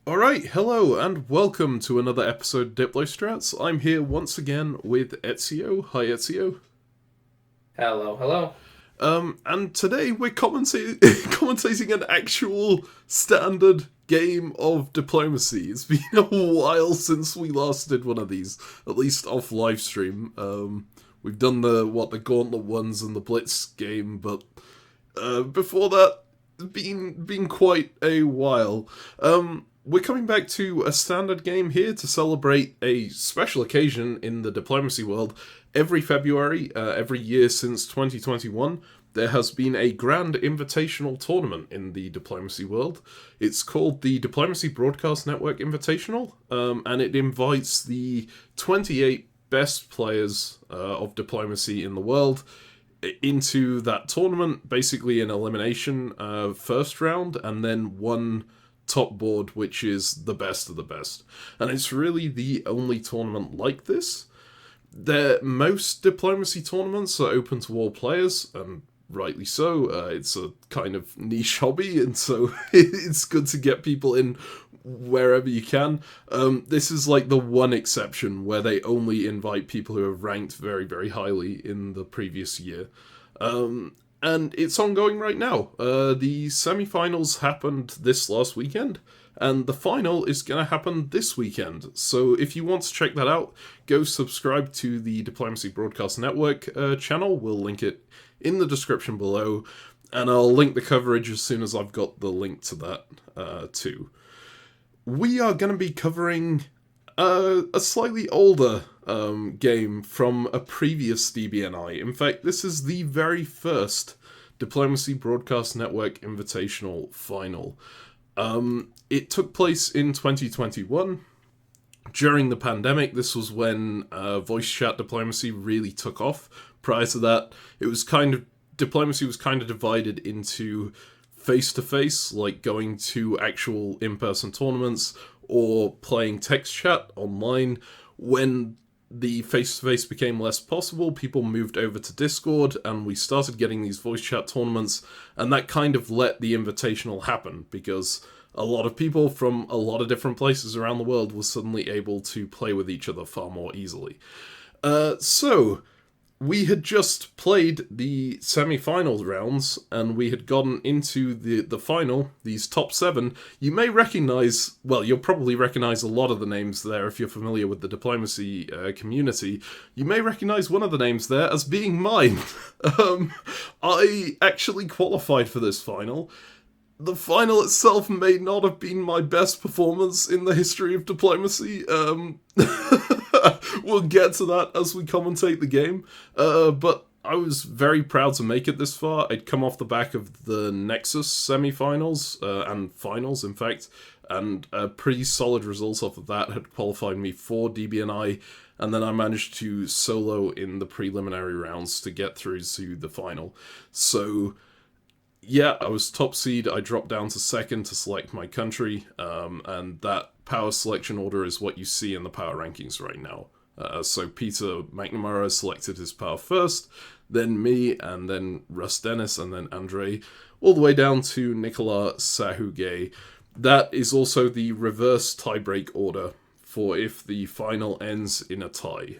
Alright, hello and welcome to another episode of Diplostrats. I'm here once again with Ezio. Hi Ezio. Hello, hello. And today we're commentating an actual standard game of diplomacy. It's been a while since we last did one of these, at least off live stream. We've done the Gauntlet ones and the Blitz game, but before that, it's been quite a while. We're coming back to a standard game here to celebrate a special occasion in the diplomacy world. Every February, every year since 2021, there has been a grand invitational tournament in the diplomacy world. It's called the Diplomacy Broadcast Network Invitational, and it invites the 28 best players of diplomacy in the world into that tournament, basically an elimination first round, and then one top board, which is the best of the best. And it's really the only tournament like this. Most diplomacy tournaments are open to all players, and rightly so. It's a kind of niche hobby, and so it's good to get people in wherever you can. This is like the one exception where they only invite people who have ranked very, very highly in the previous year. And it's ongoing right now. The semi-finals happened this last weekend, and the final is going to happen this weekend. So if you want to check that out, go subscribe to the Diplomacy Broadcast Network channel. We'll link it in the description below, and I'll link the coverage as soon as I've got the link to that too. We are going to be covering a slightly older game from a previous DBNI. In fact, this is the very first Diplomacy Broadcast Network Invitational final. It took place in 2021. During the pandemic, this was when voice chat diplomacy really took off. Prior to that, diplomacy was kind of divided into face-to-face, like going to actual in-person tournaments, or playing text chat online. When the face-to-face became less possible, people moved over to Discord, and we started getting these voice chat tournaments, and that kind of let the invitational happen, because a lot of people from a lot of different places around the world were suddenly able to play with each other far more easily. So we had just played the semi-final rounds, and we had gotten into the final, these top 7. You may recognize, well, you'll probably recognize a lot of the names there if you're familiar with the diplomacy community. You may recognize one of the names there as being mine. I actually qualified for this final. The final itself may not have been my best performance in the history of diplomacy. We'll get to that as we commentate the game. But I was very proud to make it this far. I'd come off the back of the Nexus semi-finals, and finals, in fact, and a pretty solid result off of that had qualified me for DBNI, and then I managed to solo in the preliminary rounds to get through to the final. So yeah, I was top seed. I dropped down to second to select my country, and that power selection order is what you see in the power rankings right now. So Peter McNamara selected his power first, then me, and then Russ Dennis, and then Andre, all the way down to Nicolas Sahuguet. That is also the reverse tiebreak order for if the final ends in a tie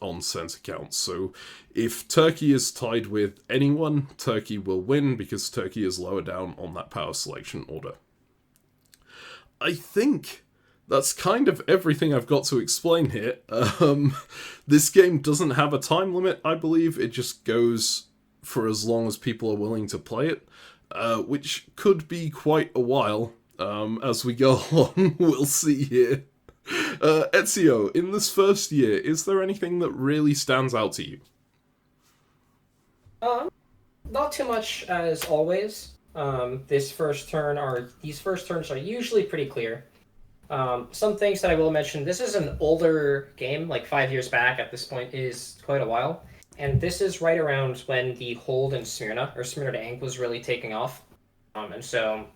on center count. So if Turkey is tied with anyone, Turkey will win because Turkey is lower down on that power selection order. I think that's kind of everything I've got to explain here. This game doesn't have a time limit, I believe. It just goes for as long as people are willing to play it, which could be quite a while. As we go along, we'll see here. Ezio, in this first year, is there anything that really stands out to you? Not too much as always. These first turns are usually pretty clear. Some things that I will mention, this is an older game, like 5 years back at this point is quite a while. And this is right around when the hold in Smyrna, or Smyrna to Ankh, was really taking off. And so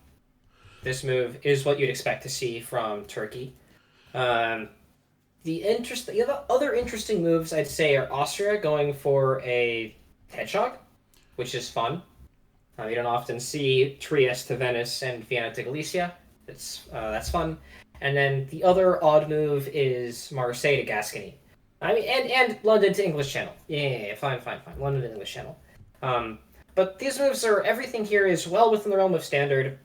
this move is what you'd expect to see from Turkey. The other interesting moves I'd say are Austria going for a hedgehog, which is fun. You don't often see Trieste to Venice and Vienna to Galicia. That's fun. And then the other odd move is Marseille to Gascony. I mean, and London to English Channel. Yeah, fine. London to English Channel. But these moves are, everything here is well within the realm of standard,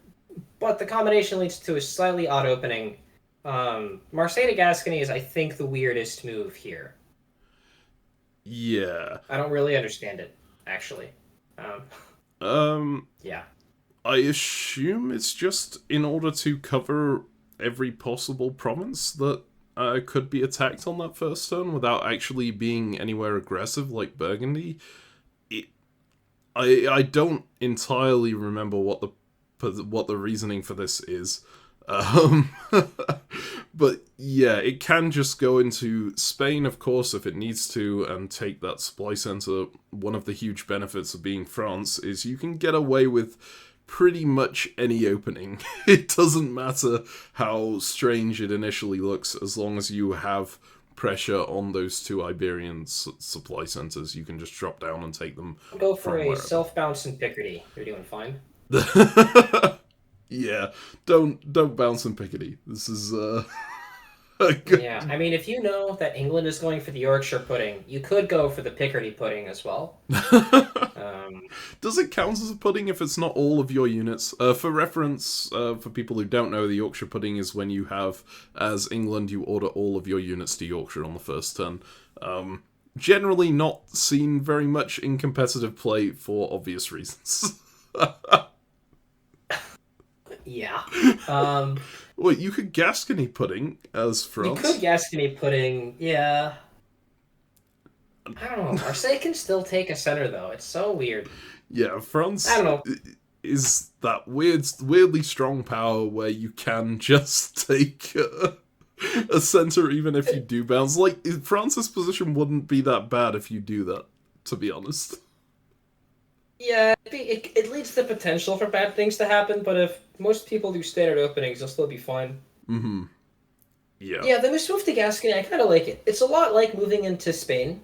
but the combination leads to a slightly odd opening. Marseille to Gascony is, I think, the weirdest move here. Yeah. I don't really understand it, actually. Yeah. I assume it's just in order to cover every possible province that could be attacked on that first turn without actually being anywhere aggressive like Burgundy. I don't entirely remember what the reasoning for this is. But yeah, it can just go into Spain, of course, if it needs to, and take that supply center. One of the huge benefits of being France is you can get away with pretty much any opening. It doesn't matter how strange it initially looks, as long as you have pressure on those two Iberian supply centers. You can just drop down and take them. Go for a self-bounce in Picardy. You're doing fine. Yeah, don't bounce in Picardy. This is Yeah, I mean, if you know that England is going for the Yorkshire pudding, you could go for the Picardy pudding as well. Does it count as a pudding if it's not all of your units? For reference, for people who don't know, the Yorkshire pudding is when you have, as England, you order all of your units to Yorkshire on the first turn. Generally not seen very much in competitive play for obvious reasons. Yeah. Wait, you could Gascony pudding as France? You could Gascony pudding, yeah. I don't know. Marseille can still take a center, though. It's so weird. Yeah, France I don't know. is that weirdly strong power where you can just take a center even if you do bounce. Like, France's position wouldn't be that bad if you do that, to be honest. Yeah, it leads to potential for bad things to happen, but if most people do standard openings, they'll still be fine. Mm-hmm. Yeah. Yeah, the move to Gascony, I kind of like it. It's a lot like moving into Spain.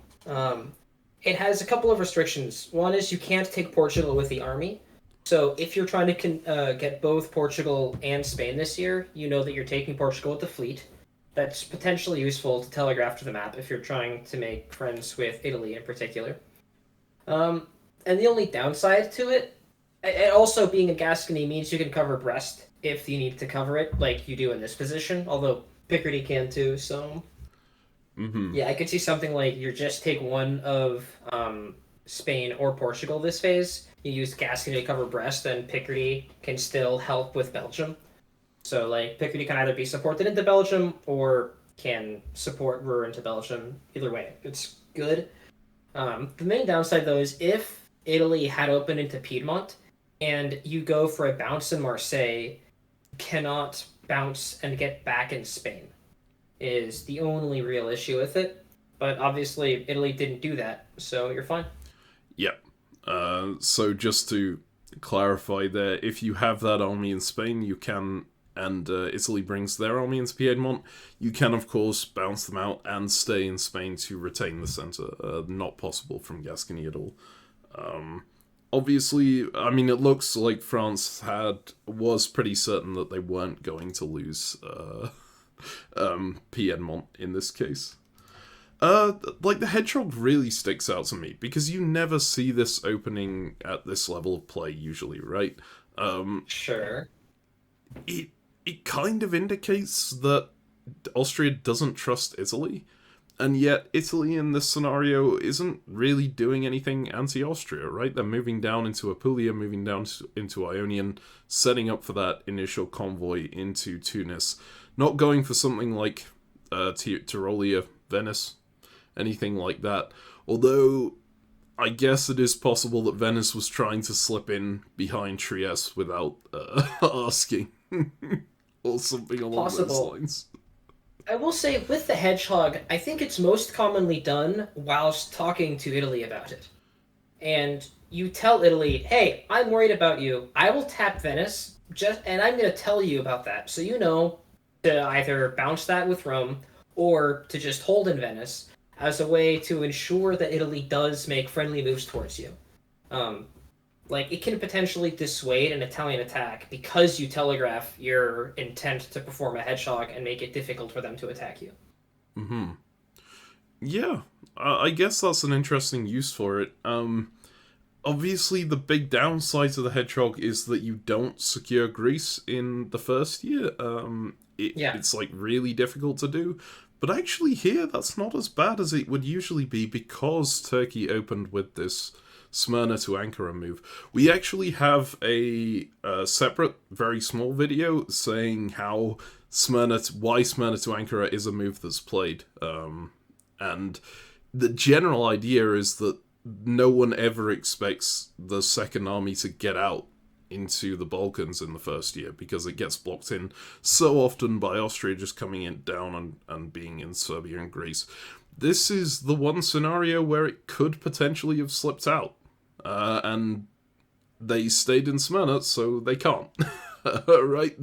It has a couple of restrictions. One is you can't take Portugal with the army. So if you're trying to get both Portugal and Spain this year, you know that you're taking Portugal with the fleet. That's potentially useful to telegraph to the map if you're trying to make friends with Italy in particular. And the only downside to it, and also being a Gascony means you can cover Brest if you need to cover it, like you do in this position, although Picardy can too, so... Mm-hmm. Yeah, I could see something like you just take one of Spain or Portugal this phase, you use Gascony to cover Brest, and Picardy can still help with Belgium. So, like, Picardy can either be supported into Belgium, or can support Ruhr into Belgium. Either way, it's good. The main downside, though, is if Italy had opened into Piedmont, and you go for a bounce in Marseille, you cannot bounce and get back in Spain, is the only real issue with it. But obviously, Italy didn't do that, so you're fine. Yep. So just to clarify there, if you have that army in Spain, you can, and Italy brings their army into Piedmont, you can, of course, bounce them out and stay in Spain to retain the centre. Not possible from Gascony at all. Obviously, I mean, it looks like France was pretty certain that they weren't going to lose Piedmont in this case. Like, the Hedgehog really sticks out to me, because you never see this opening at this level of play usually, right? Sure. It kind of indicates that Austria doesn't trust Italy, and yet Italy in this scenario isn't really doing anything anti-Austria, right? They're moving down into Apulia, moving down into Ionian, setting up for that initial convoy into Tunis, not going for something like Tyrolia, Venice, anything like that. Although, I guess it is possible that Venice was trying to slip in behind Trieste without asking, or something along those lines. I will say, with the Hedgehog, I think it's most commonly done whilst talking to Italy about it. And you tell Italy, hey, I'm worried about you. I will tap Venice, and I'm going to tell you about that. So you know to either bounce that with Rome, or to just hold in Venice, as a way to ensure that Italy does make friendly moves towards you. Like, it can potentially dissuade an Italian attack because you telegraph your intent to perform a hedgehog and make it difficult for them to attack you. Mm-hmm. Yeah, I guess that's an interesting use for it. Obviously, the big downside to the hedgehog is that you don't secure Greece in the first year. It's like really difficult to do. But actually here, that's not as bad as it would usually be because Turkey opened with this Smyrna to Ankara move. We actually have a separate, very small video saying why Smyrna to Ankara is a move that's played. And the general idea is that no one ever expects the Second Army to get out into the Balkans in the first year because it gets blocked in so often by Austria just coming in down and being in Serbia and Greece. This is the one scenario where it could potentially have slipped out. And they stayed in Smyrna, so they can't. Right?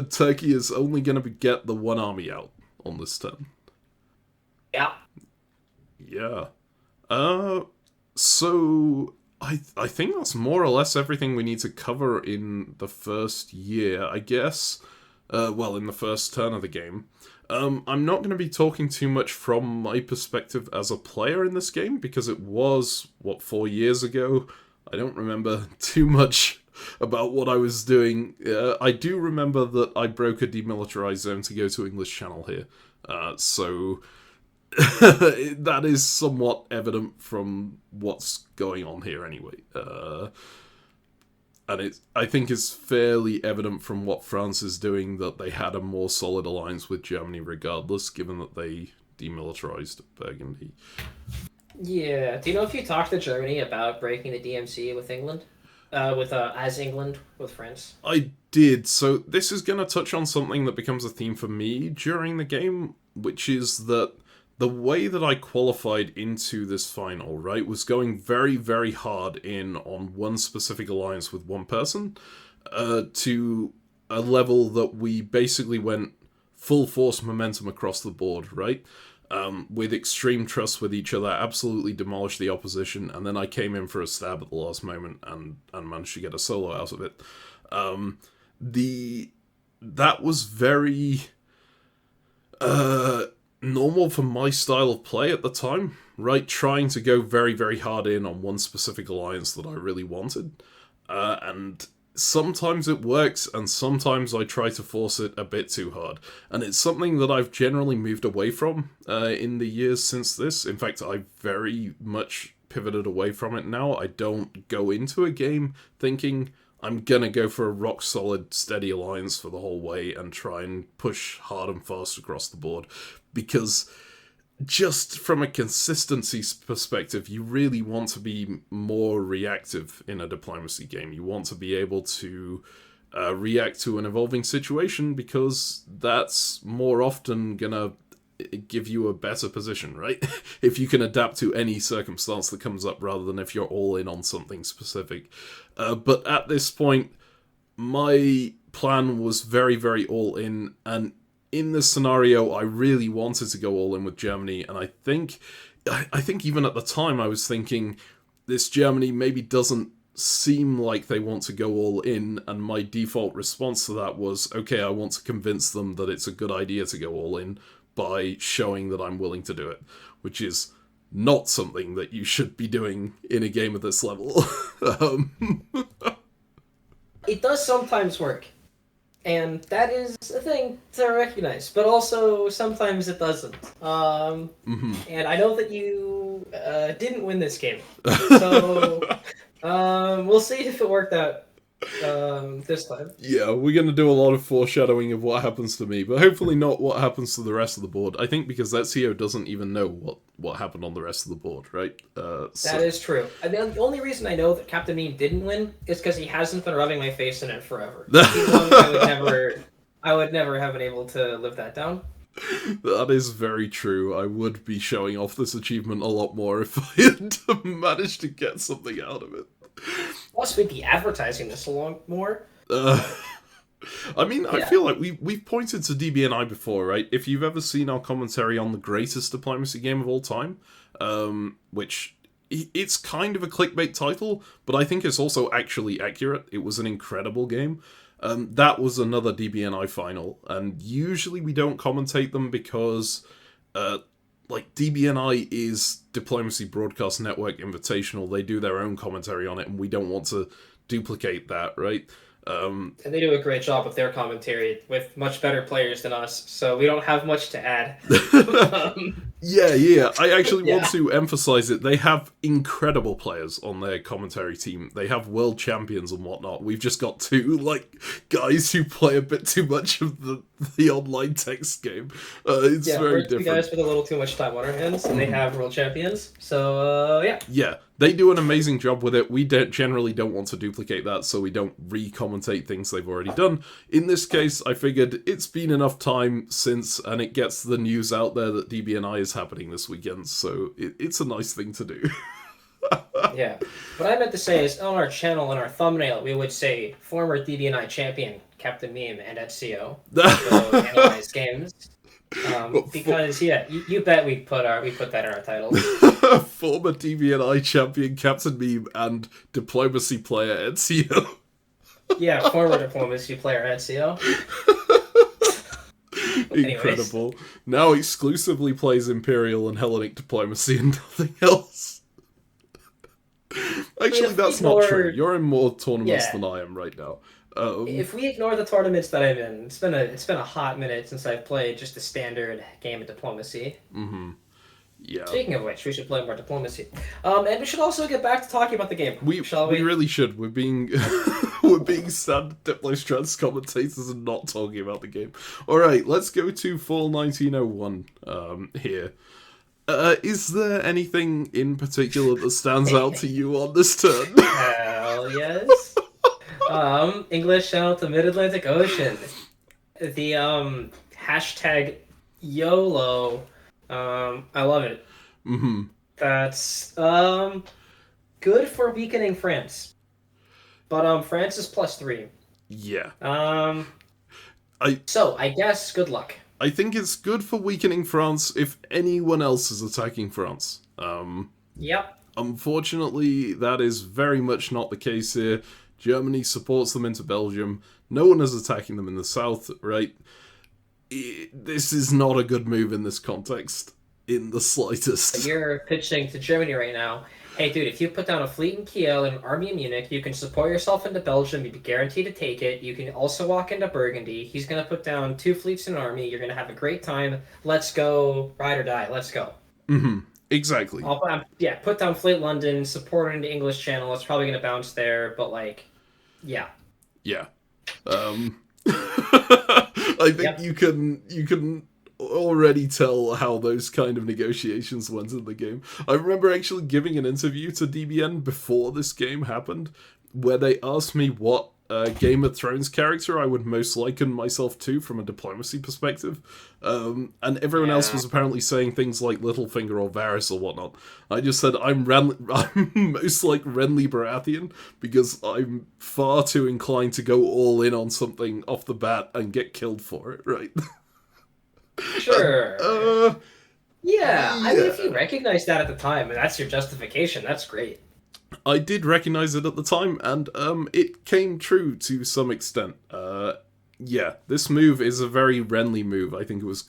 Turkey is only going to get the one army out on this turn. Yeah. Yeah. So I think that's more or less everything we need to cover in the first year, I guess. In the first turn of the game. I'm not going to be talking too much from my perspective as a player in this game, because it was, 4 years ago? I don't remember too much about what I was doing. I do remember that I broke a demilitarized zone to go to English Channel here. So that is somewhat evident from what's going on here anyway. And I think it's fairly evident from what France is doing that they had a more solid alliance with Germany regardless, given that they demilitarized Burgundy. Yeah. Do you know if you talked to Germany about breaking the DMC with England? With France? I did. So this is going to touch on something that becomes a theme for me during the game, which is that the way that I qualified into this final, right, was going very, very hard in on one specific alliance with one person, to a level that we basically went full force momentum across the board, right? With extreme trust with each other, absolutely demolished the opposition, and then I came in for a stab at the last moment and managed to get a solo out of it. That was very normal for my style of play at the time, right? Trying to go very, very hard in on one specific alliance that I really wanted. And sometimes it works, and sometimes I try to force it a bit too hard. And it's something that I've generally moved away from in the years since this. In fact, I very much pivoted away from it now. I don't go into a game thinking I'm gonna go for a rock-solid, steady alliance for the whole way and try and push hard and fast across the board. Because just from a consistency perspective, you really want to be more reactive in a diplomacy game. You want to be able to react to an evolving situation, because that's more often gonna give you a better position, right? If you can adapt to any circumstance that comes up rather than if you're all in on something specific. But at this point, my plan was very, very all in, and in this scenario, I really wanted to go all in with Germany, and I think even at the time I was thinking, this Germany maybe doesn't seem like they want to go all in, and my default response to that was, okay, I want to convince them that it's a good idea to go all in by showing that I'm willing to do it, which is not something that you should be doing in a game of this level. It does sometimes work. And that is a thing to recognize, but also sometimes it doesn't. And I know that you didn't win this game, so we'll see if it worked out this time. Yeah, we're going to do a lot of foreshadowing of what happens to me, but hopefully not what happens to the rest of the board. I think because Ezio doesn't even know what happened on the rest of the board, right? That is true. And the only reason I know that CaptainMeme didn't win is because he hasn't been rubbing my face in it forever. I would never have been able to live that down. That is very true. I would be showing off this achievement a lot more if I had managed to get something out of it. Plus, we'd be advertising this a lot more. I mean, I feel like we've pointed to DBNI before, right? If you've ever seen our commentary on the greatest diplomacy game of all time, which it's kind of a clickbait title, but I think it's also actually accurate. It was an incredible game. That was another DBNI final, and usually we don't commentate them because, DBNI is Diplomacy Broadcast Network Invitational. They do their own commentary on it, and we don't want to duplicate that, right? And they do a great job with their commentary with much better players than us, so we don't have much to add. Yeah. I actually want to emphasize it. They have incredible players on their commentary team. They have world champions and whatnot. We've just got two, guys who play a bit too much of the online text game. It's very different. Guys with a little too much time on our hands, and they have world champions. So, Yeah, they do an amazing job with it. We generally don't want to duplicate that, so we don't re-commentate things they've already done. In this case, I figured it's been enough time since, and it gets the news out there that DBNI is happening this weekend, so it's a nice thing to do. Yeah. What I meant to say is, on our channel, in our thumbnail, we would say, former DBNI champion, CaptainMeme and Ezio, to analyze games. Because, you bet we put that in our title. Former DBNI champion CaptainMeme and diplomacy player Ezio. Yeah, former diplomacy player Ezio. Incredible. Anyways. Now exclusively plays Imperial and Hellenic diplomacy and nothing else. Actually, that's not true. You're in more tournaments than I am right now. If we ignore the tournaments that I'm in, it's been a hot minute since I've played just a standard game of diplomacy. Mm-hmm. Yeah. Speaking of which, we should play more diplomacy. And we should also get back to talking about the game. We really should. We're being standard Diplostrats commentators and not talking about the game. Alright, let's go to Fall 1901 here. Is there anything in particular that stands out to you on this turn? Hell yes. English Channel to Mid-Atlantic Ocean. The hashtag YOLO. I love it. Mm-hmm. That's good for weakening France. But France is +3. Yeah. So I guess good luck. I think it's good for weakening France if anyone else is attacking France. Yep. Unfortunately, that is very much not the case here. Germany supports them into Belgium. No one is attacking them in the south, right? This is not a good move in this context, in the slightest. You're pitching to Germany right now. Hey, dude, if you put down a fleet in Kiel and an army in Munich, you can support yourself into Belgium. You'd be guaranteed to take it. You can also walk into Burgundy. He's going to put down 2 fleets and an army. You're going to have a great time. Let's go. Ride or die. Let's go. Mm-hmm. Exactly. Put down Fleet London, support into English Channel. It's probably going to bounce there, but, yeah. Yeah. I think you can already tell how those kind of negotiations went in the game. I remember actually giving an interview to DBN before this game happened, where they asked me what Game of Thrones character I would most liken myself to from a diplomacy perspective, and everyone else was apparently saying things like Littlefinger or Varys or whatnot. I just said I'm most like Renly Baratheon because I'm far too inclined to go all in on something off the bat and get killed for it, right? Sure. Yeah, I mean, if you recognize that at the time, and that's your justification, that's great. I did recognize it at the time, and it came true to some extent. Yeah, this move is a very Renly move. I think it was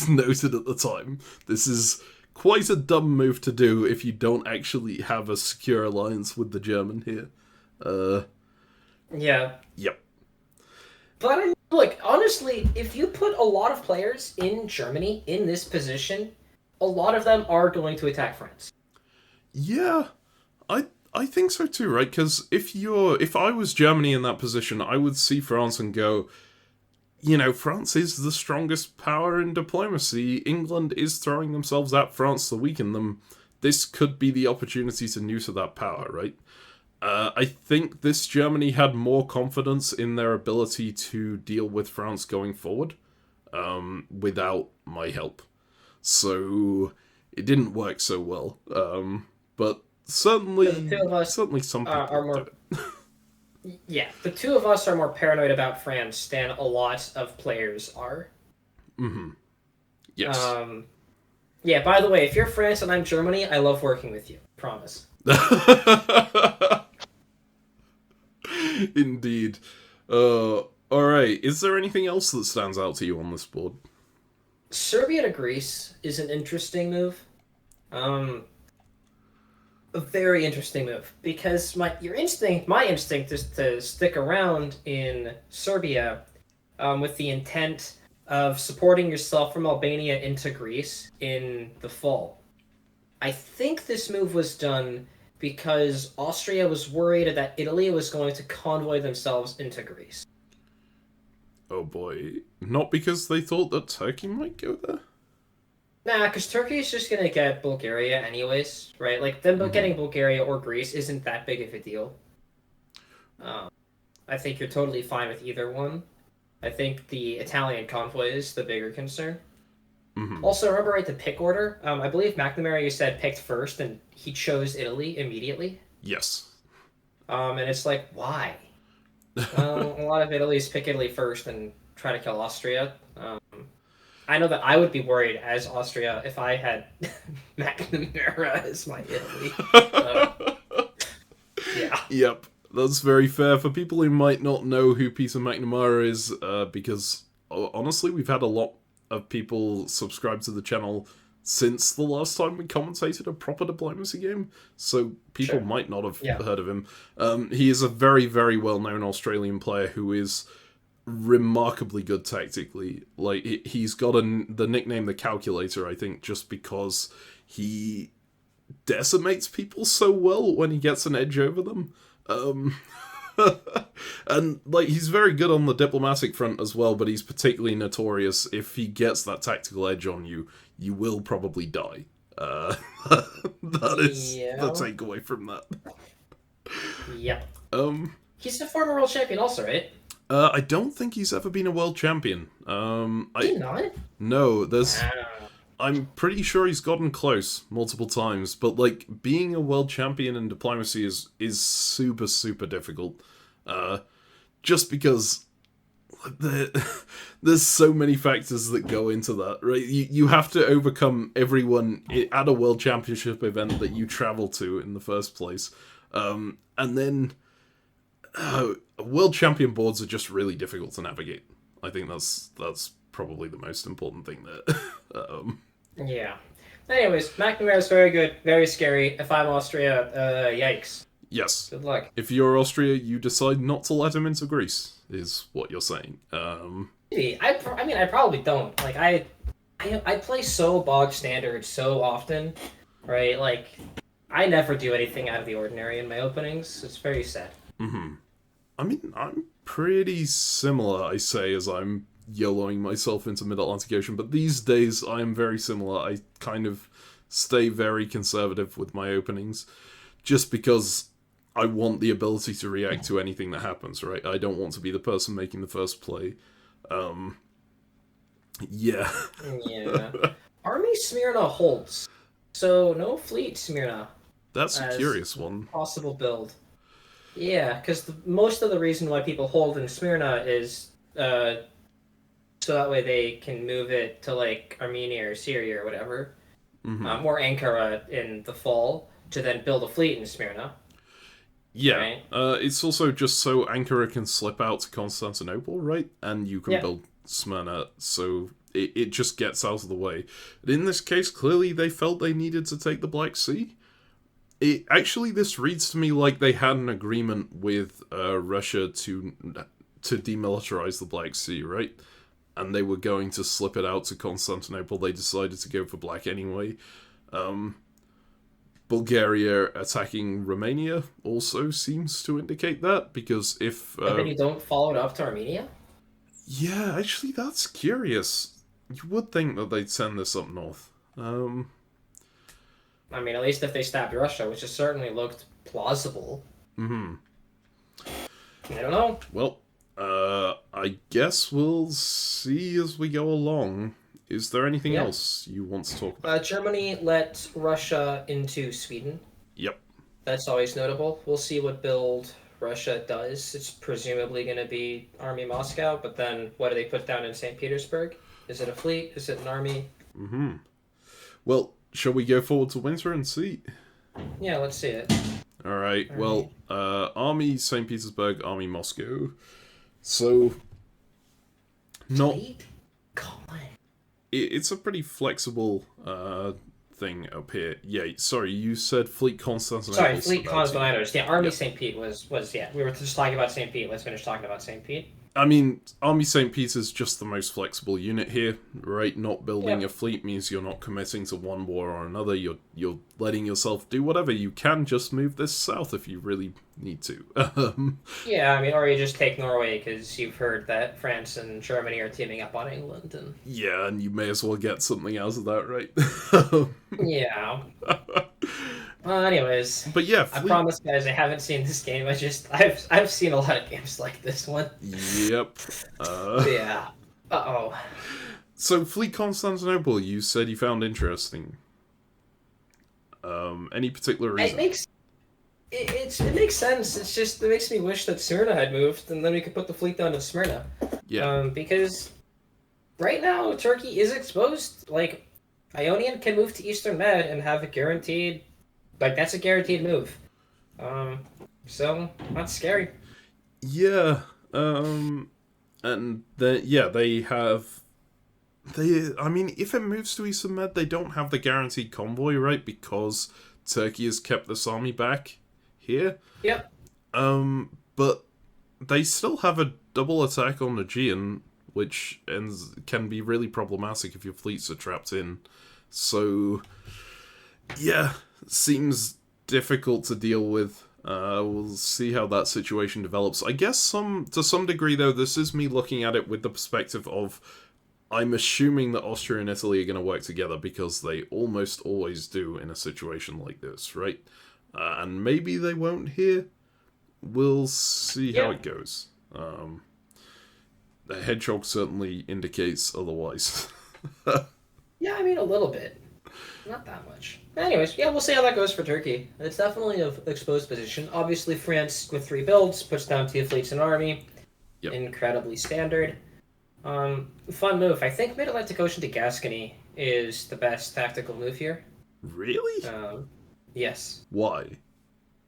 noted at the time. This is quite a dumb move to do if you don't actually have a secure alliance with the German here. Yeah. Yep. But look, honestly, if you put a lot of players in Germany in this position, a lot of them are going to attack France. Yeah, I think so too, right? Because if I was Germany in that position, I would see France and go, France is the strongest power in diplomacy. England is throwing themselves at France to weaken them. This could be the opportunity to neuter that power, right? I think this Germany had more confidence in their ability to deal with France going forward, without my help. So it didn't work so well. But certainly some people are more. Yeah, the two of us are more paranoid about France than a lot of players are. Mm-hmm. Yes. Yeah, by the way, if you're France and I'm Germany, I love working with you. Promise. Indeed. Alright, is there anything else that stands out to you on this board? Serbia to Greece is an interesting move. Um, a very interesting move because my instinct is to stick around in Serbia, with the intent of supporting yourself from Albania into Greece in the fall. I think this move was done because Austria was worried that Italy was going to convoy themselves into Greece. Oh boy. Not because they thought that Turkey might go there? Nah, because Turkey is just gonna get Bulgaria anyways, right? Like them getting Bulgaria or Greece isn't that big of a deal. Um, I think you're totally fine with either one. I think the Italian convoy is the bigger concern. Also, remember right the pick order? I believe McNamara, you said, picked first, and he chose Italy immediately. Yes. And it's like, why? A lot of Italy's pick Italy first and try to kill Austria. I know that I would be worried as Austria if I had McNamara as my Italy. Yeah. Yep. That's very fair. For people who might not know who Peter McNamara is, because honestly, we've had a lot of people subscribe to the channel since the last time we commentated a proper diplomacy game, so people might not have heard of him. He is a very, very well-known Australian player who is remarkably good tactically. Like, he's got the nickname the Calculator, I think, just because he decimates people so well when he gets an edge over them. And like, he's very good on the diplomatic front as well, but he's particularly notorious if he gets that tactical edge on you, you will probably die. That is the takeaway from that. Yep. He's a former world champion also, right? I don't think he's ever been a world champion. Did he not? No, I'm pretty sure he's gotten close multiple times, but like, being a world champion in diplomacy is super, super difficult. Just because there's so many factors that go into that, right? You have to overcome everyone at a world championship event that you travel to in the first place. And then world champion boards are just really difficult to navigate. I think that's probably the most important thing there. Yeah. Anyways, McNamara's very good, very scary. If I'm Austria, yikes. Yes. Good luck. If you're Austria, you decide not to let him into Greece, is what you're saying. Maybe. I probably don't. Like, I play so bog standard so often, right? Like, I never do anything out of the ordinary in my openings. It's very sad. I mean, I'm pretty similar, I say, as I'm YOLOing myself into Mid-Atlantic Ocean, but these days I am very similar. I kind of stay very conservative with my openings, just because I want the ability to react to anything that happens, right? I don't want to be the person making the first play. Yeah. Yeah. Army Smyrna holds. So, no fleet Smyrna. That's a curious one. Possible build. Yeah, because most of the reason why people hold in Smyrna is so that way they can move it to, like, Armenia or Syria or whatever. Or Ankara in the fall to then build a fleet in Smyrna. Yeah, right? It's also just so Ankara can slip out to Constantinople, right? And you can build Smyrna, so it just gets out of the way. But in this case, clearly they felt they needed to take the Black Sea. Actually, this reads to me like they had an agreement with Russia to demilitarize the Black Sea, right? And they were going to slip it out to Constantinople. They decided to go for black anyway. Bulgaria attacking Romania also seems to indicate that, because if... and then you don't follow it up to Armenia? Yeah, actually, that's curious. You would think that they'd send this up north. I mean, at least if they stabbed Russia, which has certainly looked plausible. I don't know. Well, I guess we'll see as we go along. Is there anything else you want to talk about? Germany let Russia into Sweden. Yep. That's always notable. We'll see what build Russia does. It's presumably going to be Army Moscow, but then what do they put down in St. Petersburg? Is it a fleet? Is it an army? Well, shall we go forward to winter and see? Yeah, let's see it. Alright, well, Army St. Petersburg, Army Moscow. So, not... Fleet? Come on. It's a pretty flexible thing up here. Yeah, sorry, you said Fleet Constantinople. Sorry, Fleet Constantinople. Yeah, Army Yep. St. Pete was yeah. We were just talking about St. Pete. Let's finish talking about St. Pete. I mean, Army St. Peter's just the most flexible unit here, right? Not building Yep. a fleet means you're not committing to one war or another. You're letting yourself do whatever. You can just move this south if you really need to. Yeah, I mean, or you just take Norway because you've heard that France and Germany are teaming up on England, and Yeah, and you may as well get something out of that, right? yeah. Anyways, But yeah, I promise, guys, I haven't seen this game. I've seen a lot of games like this one. Yep. Yeah. Uh-oh. So, Fleet Constantinople, you said you found interesting. Any particular reason? It makes sense. It's just, it makes me wish that Smyrna had moved, and then we could put the fleet down to Smyrna. Yeah. Because right now, Turkey is exposed. Like, Ionian can move to Eastern Med and have a guaranteed... Like, that's a guaranteed move. So, that's scary. Yeah, and they have... I mean, if it moves to Eastern Med, they don't have the guaranteed convoy, right? Because Turkey has kept this army back here. Yep. But they still have a double attack on the Aegean, which can be really problematic if your fleets are trapped in. So, yeah, seems difficult to deal with. We'll see how that situation develops. I guess to some degree, though, this is me looking at it with the perspective of I'm assuming that Austria and Italy are going to work together because they almost always do in a situation like this, right? And maybe they won't here. We'll see how it goes. The hedgehog certainly indicates otherwise. Yeah, I mean, a little bit. Not that much. Anyways, yeah, we'll see how that goes for Turkey. It's definitely an exposed position. Obviously, France, with 3 builds, puts down 2 fleets and army. Yep. Incredibly standard. Fun move. I think Mid-Atlantic Ocean to Gascony is the best tactical move here. Really? Yes. Why?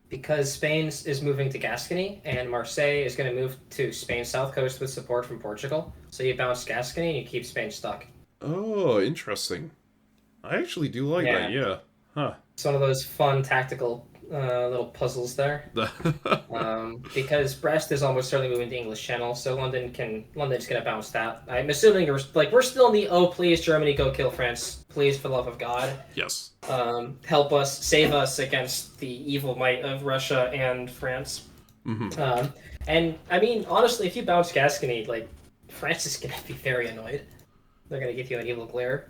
Because Spain is moving to Gascony, and Marseille is going to move to Spain's south coast with support from Portugal. So you bounce Gascony and you keep Spain stuck. Oh, interesting. I actually do like that, yeah. Huh. It's one of those fun tactical little puzzles there. Because Brest is almost certainly moving to English Channel, so London's going to bounce that. I'm assuming we're still in the, oh, please, Germany, go kill France. Please, for the love of God. Yes. Help us, save us against the evil might of Russia and France. Mm-hmm. And, I mean, honestly, if you bounce Gascony, like, France is going to be very annoyed. They're going to give you an evil glare.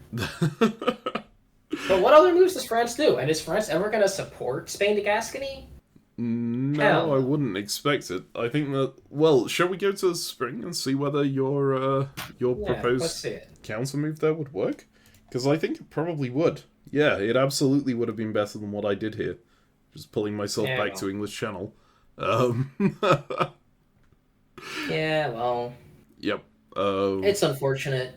But what other moves does France do? And is France ever going to support Spain to Gascony? No, I wouldn't expect it. I think that... Well, shall we go to the spring and see whether your proposed counter move there would work? Because I think it probably would. Yeah, it absolutely would have been better than what I did here. Just pulling myself back to English Channel. Yeah, well... Yep. It's unfortunate.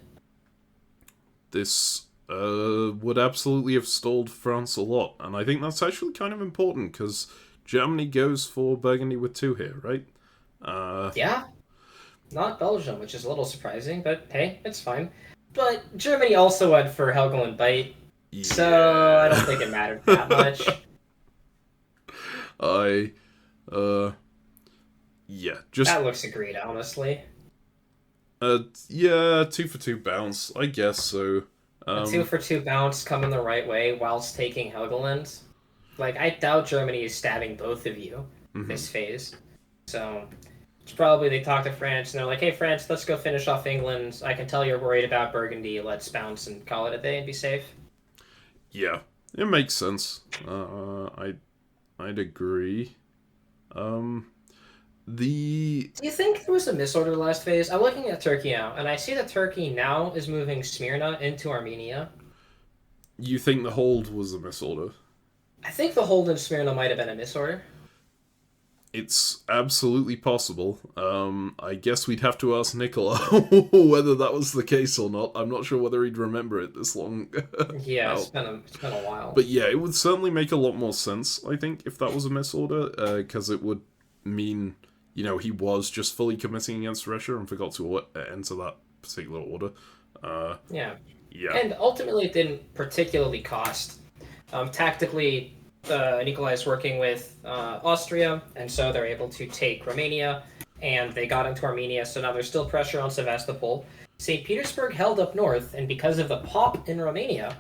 This would absolutely have stalled France a lot, and I think that's actually kind of important, because Germany goes for Burgundy with 2 here, right? Yeah. Not Belgium, which is a little surprising, but hey, it's fine. But Germany also went for Helgoland Bite, so I don't think it mattered that much. Yeah, just... That looks agreed, honestly. Yeah, 2 for 2 bounce, I guess so. A 2 for 2 bounce coming the right way whilst taking Helgoland. Like, I doubt Germany is stabbing both of you this phase. So, it's probably they talk to France and they're like, hey, France, let's go finish off England. I can tell you're worried about Burgundy. Let's bounce and call it a day and be safe. Yeah, it makes sense. I'd agree. Do you think there was a misorder last phase? I'm looking at Turkey now, and I see that Turkey now is moving Smyrna into Armenia. You think the hold was a misorder? I think the hold in Smyrna might have been a misorder. It's absolutely possible. I guess we'd have to ask Nicola whether that was the case or not. I'm not sure whether he'd remember it this long. Yeah, out. it's been a while. But yeah, it would certainly make a lot more sense, I think, if that was a misorder, because it would mean, he was just fully committing against Russia and forgot to enter that particular order. Yeah. Yeah. And ultimately, it didn't particularly cost. Tactically, Nikolai is working with Austria, and so they're able to take Romania, and they got into Armenia, so now there's still pressure on Sevastopol. St. Petersburg held up north, and because of the pop in Romania,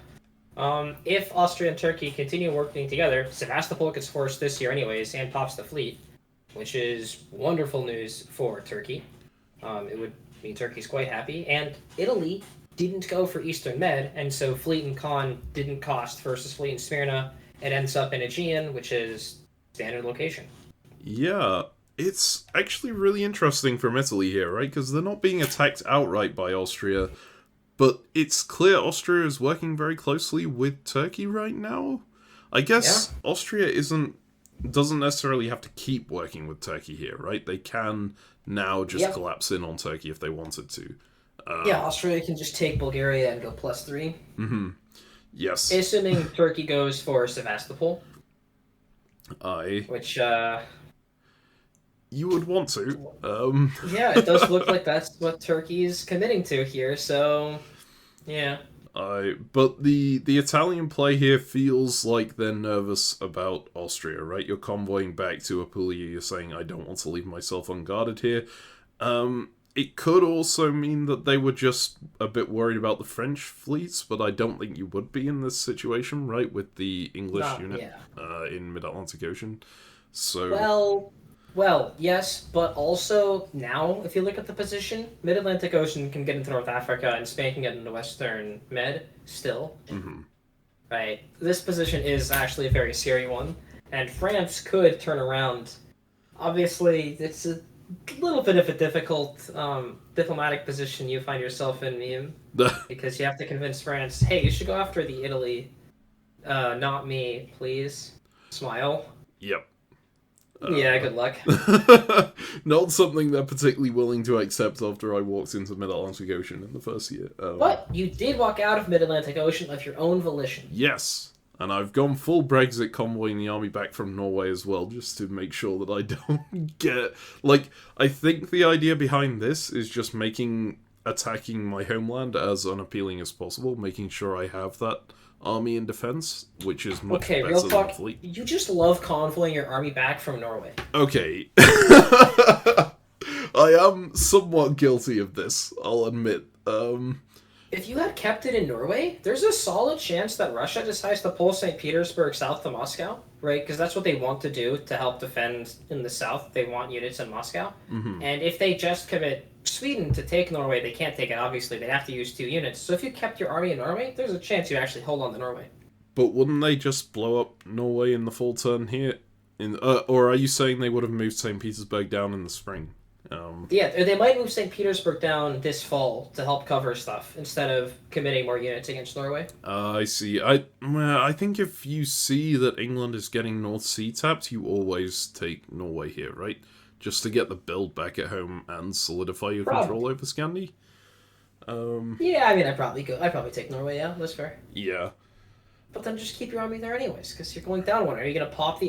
if Austria and Turkey continue working together, Sevastopol gets forced this year anyways, and pops the fleet, which is wonderful news for Turkey. It would mean Turkey's quite happy, and Italy didn't go for Eastern Med, and so Fleet in Khan didn't cost versus Fleet in Smyrna. It ends up in Aegean, which is standard location. Yeah, it's actually really interesting from Italy here, right? Because they're not being attacked outright by Austria, but it's clear Austria is working very closely with Turkey right now. I guess Austria doesn't necessarily have to keep working with Turkey here, right? They can now just collapse in on Turkey if they wanted to. Austria can just take Bulgaria and go +3. Mm-hmm. Yes. Assuming Turkey goes for Sevastopol. Which, you would want to. Yeah, it does look like that's what Turkey's committing to here, so... Yeah. But the Italian play here feels like they're nervous about Austria, right? You're convoying back to Apulia, you're saying, I don't want to leave myself unguarded here. It could also mean that they were just a bit worried about the French fleets, but I don't think you would be in this situation, right, with the English unit in Mid-Atlantic Ocean. So Well, yes, but also now, if you look at the position, Mid-Atlantic Ocean can get into North Africa and Spain can get into Western Med still. Mm-hmm. Right? This position is actually a very scary one, and France could turn around. Obviously, it's a little bit of a difficult diplomatic position you find yourself in, Meme, because you have to convince France, hey, you should go after the Italy, not me, please. Smile. Yep. Yeah, good luck. Not something they're particularly willing to accept after I walked into Mid-Atlantic Ocean in the first year. But you did walk out of Mid-Atlantic Ocean of your own volition. Yes. And I've gone full Brexit convoying the army back from Norway as well, just to make sure that I don't get... I think the idea behind this is just making attacking my homeland as unappealing as possible, making sure I have that army in defense, which is much better real talk, than fleet. You just love convoying your army back from Norway. Okay. I am somewhat guilty of this, I'll admit. If you had kept it in Norway, there's a solid chance that Russia decides to pull St. Petersburg south to Moscow, right? Because that's what they want to do to help defend in the south. They want units in Moscow. Mm-hmm. And if they just commit Sweden to take Norway, they can't take it, obviously. They'd have to use 2 units. So if you kept your army in Norway, there's a chance you actually hold on to Norway. But wouldn't they just blow up Norway in the full turn here? Or are you saying they would have moved St. Petersburg down in the spring? Yeah, they might move St. Petersburg down this fall to help cover stuff instead of committing more units against Norway. I see. I think if you see that England is getting North Sea tapped, you always take Norway here, right? Just to get the build back at home and solidify your control over Scandi. Yeah, I mean, I'd probably take Norway. Yeah, that's fair. Yeah. But then just keep your army there anyways, because you're going down one. Are you gonna pop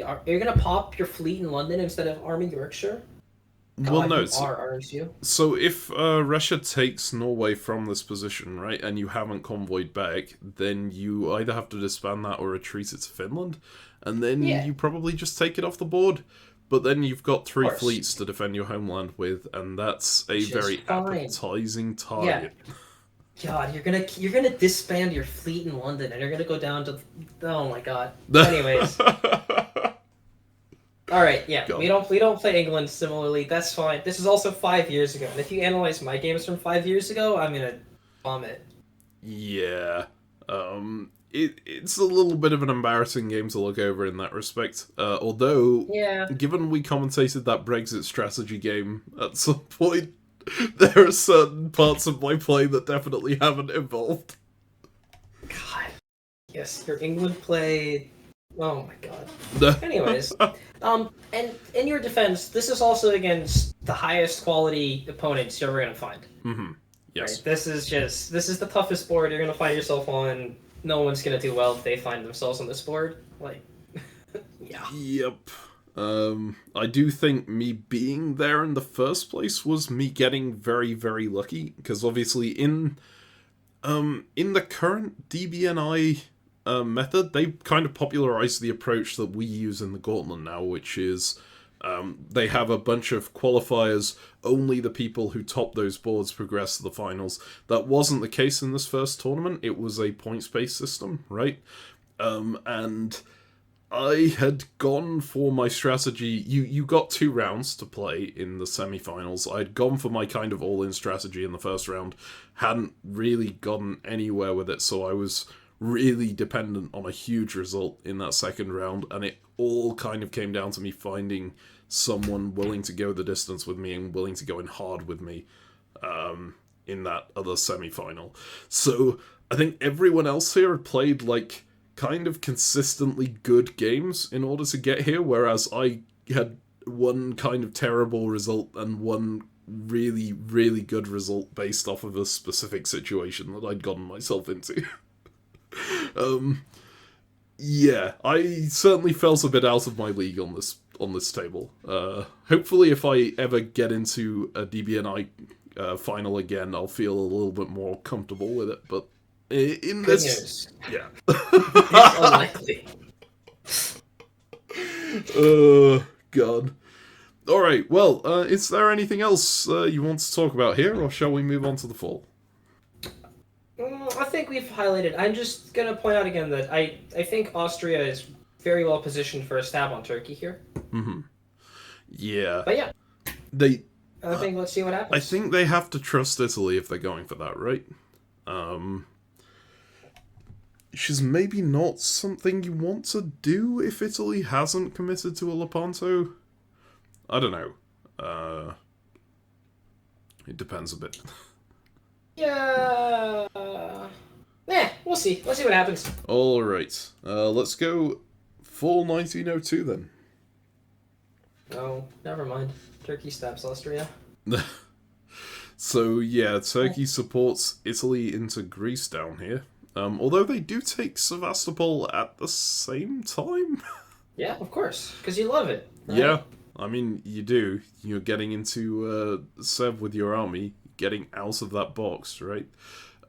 your fleet in London instead of arming Yorkshire? Well, no. Aren't you? So if Russia takes Norway from this position, right, and you haven't convoyed back, then you either have to disband that or retreat it to Finland, and then you probably just take it off the board. But then you've got 3 fleets to defend your homeland with, and that's a very appetizing target. Yeah. God, you're gonna disband your fleet in London, and you're gonna go down to. Oh my God. Anyways. All right, yeah, we don't play England similarly. That's fine. This is also 5 years ago, and if you analyze my games from 5 years ago, I'm gonna vomit. Yeah, it's a little bit of an embarrassing game to look over in that respect. Although, given we commentated that Brexit strategy game at some point, there are certain parts of my play that definitely haven't evolved. God, yes, your England play. Oh my god. Anyways, and in your defense, this is also against the highest quality opponents you're ever gonna find. Mm-hmm. Yes. Right? This is the toughest board you're gonna find yourself on. No one's gonna do well if they find themselves on this board. Like, yeah. Yep. I do think me being there in the first place was me getting very, very lucky, because obviously in the current DBNI method, they kind of popularized the approach that we use in the Gauntlet now, which is they have a bunch of qualifiers. Only the people who top those boards progress to the finals. That wasn't the case in this first tournament. It was a points-based system, right? And I had gone for my strategy. You got 2 rounds to play in the semi-finals. I'd gone for my kind of all-in strategy in the first round. Hadn't really gotten anywhere with it, so I was really dependent on a huge result in that second round, and it all kind of came down to me finding someone willing to go the distance with me and willing to go in hard with me in that other semi-final. So I think everyone else here had played like kind of consistently good games in order to get here, whereas I had one kind of terrible result and one really, really good result based off of a specific situation that I'd gotten myself into. Yeah, I certainly felt a bit out of my league on this table. Hopefully if I ever get into a DBNI final again, I'll feel a little bit more comfortable with it, but in Good this... news. Yeah. It's unlikely. God. Alright, well, is there anything else you want to talk about here, or shall we move on to the fall? I think we've highlighted. I'm just gonna point out again that I think Austria is very well positioned for a stab on Turkey here. Mm-hmm. Yeah. But yeah, I think let's see what happens. I think they have to trust Italy if they're going for that, right? Which is maybe not something you want to do if Italy hasn't committed to a Lepanto. I don't know. It depends a bit. Yeah. We'll see. Let's see what happens. Alright. Let's go full 1902 then. Oh, never mind. Turkey stabs Austria. So, yeah, Turkey supports Italy into Greece down here. Although they do take Sevastopol at the same time. Yeah, of course. Because you love it. Right? Yeah, I mean, you do. You're getting into Sev with your army, getting out of that box, right?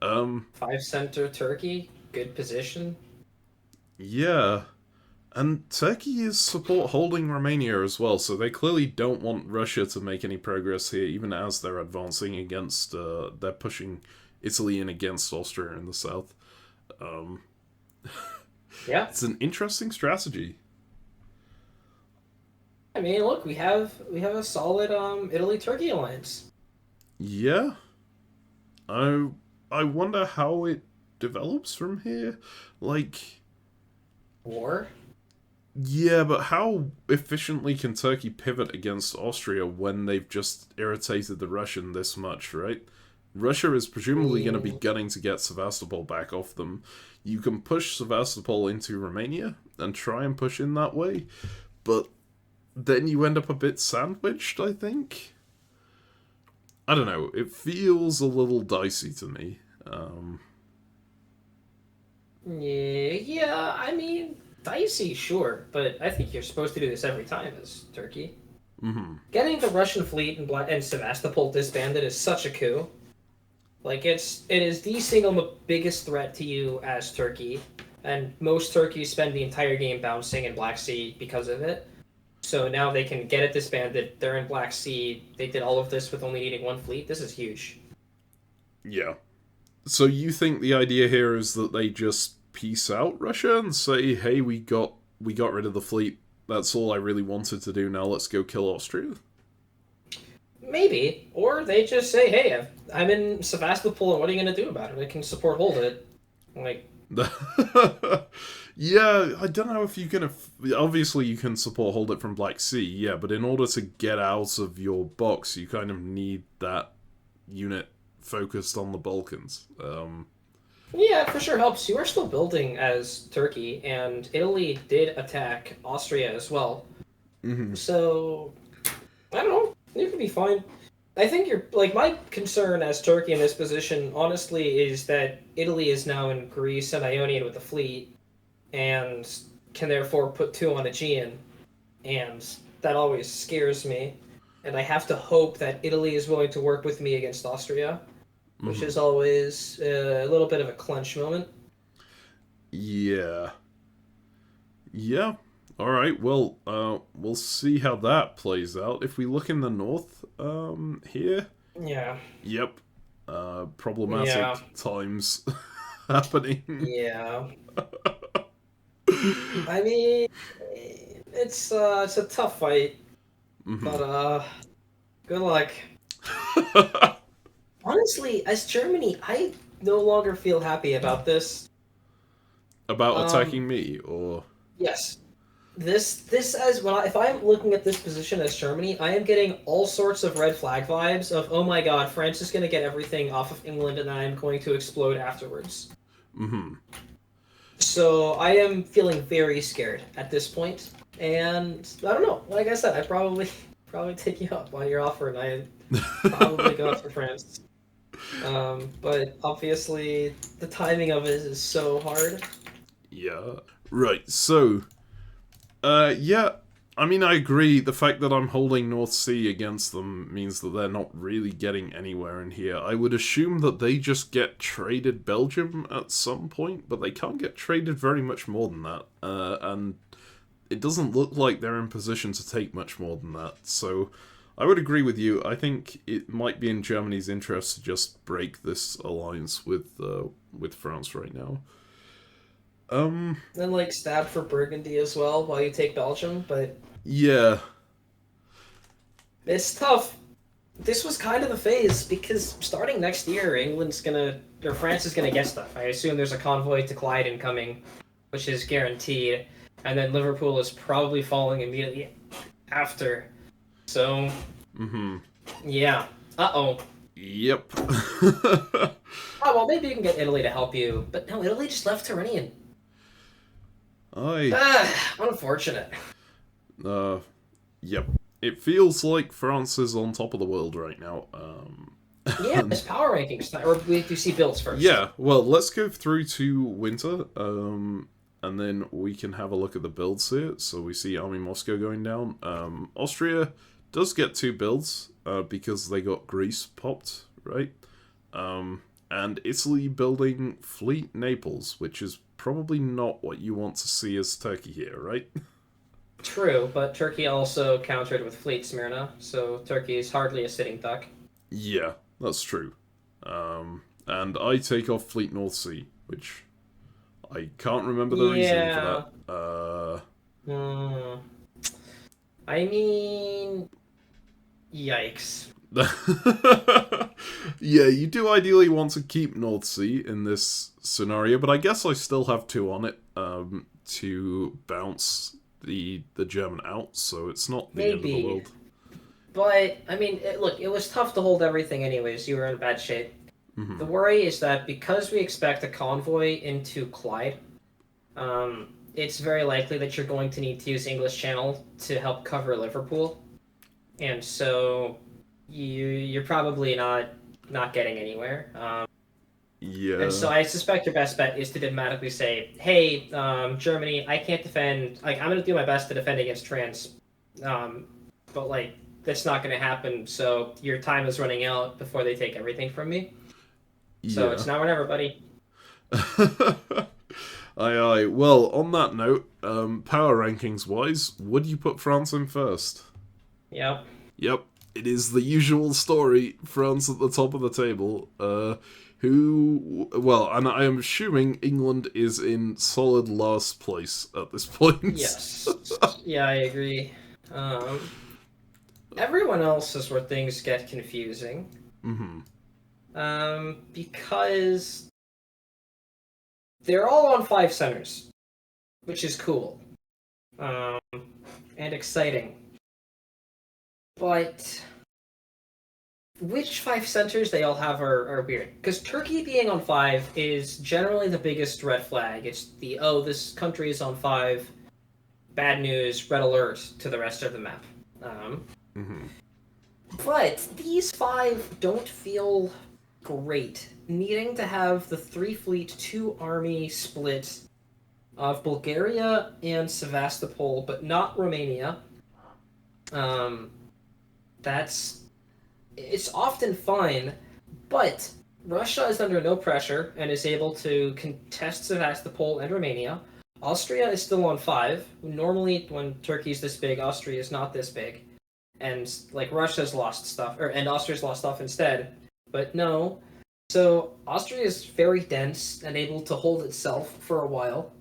5-center Turkey, good position. Yeah. And Turkey is support holding Romania as well, so they clearly don't want Russia to make any progress here, even as they're advancing against, they're pushing Italy in against Austria in the south. Yeah. It's an interesting strategy. I mean, look, we have a solid Italy-Turkey alliance. Yeah. I wonder how it develops from here. Like... War? Yeah, but how efficiently can Turkey pivot against Austria when they've just irritated the Russian this much, right? Russia is presumably going to be gunning to get Sevastopol back off them. You can push Sevastopol into Romania and try and push in that way, but then you end up a bit sandwiched, I think. I don't know, it feels a little dicey to me. Yeah, I mean, dicey, sure, but I think you're supposed to do this every time as Turkey. Mm-hmm. Getting the Russian fleet and Sevastopol disbanded is such a coup. Like, it is the single biggest threat to you as Turkey, and most Turkeys spend the entire game bouncing in Black Sea because of it. So now they can get it disbanded, they're in Black Sea, they did all of this with only needing one fleet. This is huge. Yeah. So you think the idea here is that they just peace out Russia and say, hey, we got rid of the fleet, that's all I really wanted to do, now let's go kill Austria? Maybe. Or they just say, hey, I'm in Sevastopol, and what are you going to do about it? I can support hold it. Like... Yeah, I don't know if you can... Obviously, you can support hold it from Black Sea, yeah, but in order to get out of your box, you kind of need that unit focused on the Balkans. Yeah, it for sure helps. You are still building as Turkey, and Italy did attack Austria as well. Mm-hmm. So I don't know. You could be fine. I think you're like my concern as Turkey in this position, honestly, is that Italy is now in Greece and Ionian with a fleet, and can therefore put two on Aegean, and that always scares me. And I have to hope that Italy is willing to work with me against Austria, which Mm-hmm. is always a little bit of a clench moment. Yeah. Yeah. All right. Well, we'll see how that plays out. If we look in the north, here, Yeah, yep, yeah, problematic times happening. yeah. I mean, it's a tough fight, Hmm. but good luck. Honestly, as Germany, I no longer feel happy about this. About Um, attacking me, or yes, this as when if I'm looking at this position as Germany, I am getting all sorts of red flag vibes of oh my god, France is going to get everything off of England and I'm going to explode afterwards. mm-hmm. So I am feeling very scared at this point, and I don't know. Like I said, I probably take you up on your offer, and I probably go out for France. But obviously, the timing of it is so hard. Yeah. Right. So, yeah. I mean, I agree. The fact that I'm holding North Sea against them means that they're not really getting anywhere in here. I would assume that they just get traded Belgium at some point, but they can't get traded very much more than that. And it doesn't look like they're in position to take much more than that. So, I would agree with you. I think it might be in Germany's interest to just break this alliance with France right now. Um, Then like stab for Burgundy as well while you take Belgium, but yeah. it's tough. This was kind of the phase because starting next year, England's gonna or France is gonna get stuff. I assume there's a convoy to Clyde incoming, which is guaranteed, and then Liverpool is probably following immediately after. So Mm-hmm. yeah. Uh oh. Yep. Oh well, maybe you can get Italy to help you, but no, Italy just left Tyrrhenian. I. Ah, unfortunate. Uh. Yep. It feels like France is on top of the world right now. Yeah, it's power rankings, or we do see builds first. Yeah. Well, let's go through to winter. And then we can have a look at the builds here. So we see Army Moscow going down. Austria does get two builds. Because they got Greece popped, right? And Italy building Fleet Naples, which is probably not what you want to see as Turkey here, right? True, but Turkey also countered with Fleet Smyrna, so Turkey is hardly a sitting duck. Yeah, that's true. And I take off Fleet North Sea, which I can't remember the reasoning for Yeah. that. Hmm. I mean, yikes. Yeah, you do ideally want to keep North Sea in this scenario, but I guess I still have two on it to bounce the German out, so it's not the end of the Maybe. world. But, I mean, look, it was tough to hold everything anyways. You were in bad shape. The Hmm. worry is that because we expect a convoy into Clyde, it's very likely that you're going to need to use English Channel to help cover Liverpool. And so you're probably not getting anywhere. And Yeah. so I suspect your best bet is to diplomatically say, "Hey, Germany, I can't defend. Like, I'm going to do my best to defend against trans, um, but like that's not going to happen. So your time is running out before they take everything from me. So Yeah. it's now or never, buddy." Aye. Well, on that note, power rankings wise, would you put France in first? Yep. Yep, it is the usual story. France at the top of the table. Well, and I am assuming England is in solid last place at this point. Yes. Yeah, I agree. Um, Everyone else is where things get confusing. Hmm. Because they're all on five centers, which is cool. Um, and exciting. But which 5 centers they all have are weird. Because Turkey being on 5 is generally the biggest red flag. It's this country is on 5, bad news, red alert to the rest of the map. But these 5 don't feel great. Needing to have the 3 fleet, 2 army split of Bulgaria and Sevastopol, but not Romania. It's often fine, but Russia is under no pressure and is able to contest Sevastopol and Romania. Austria is still on 5. Normally, when Turkey's this big, Austria is not this big. And, like, Russia's lost stuff, and Austria's lost stuff instead. But no. So, Austria is very dense and able to hold itself for a while.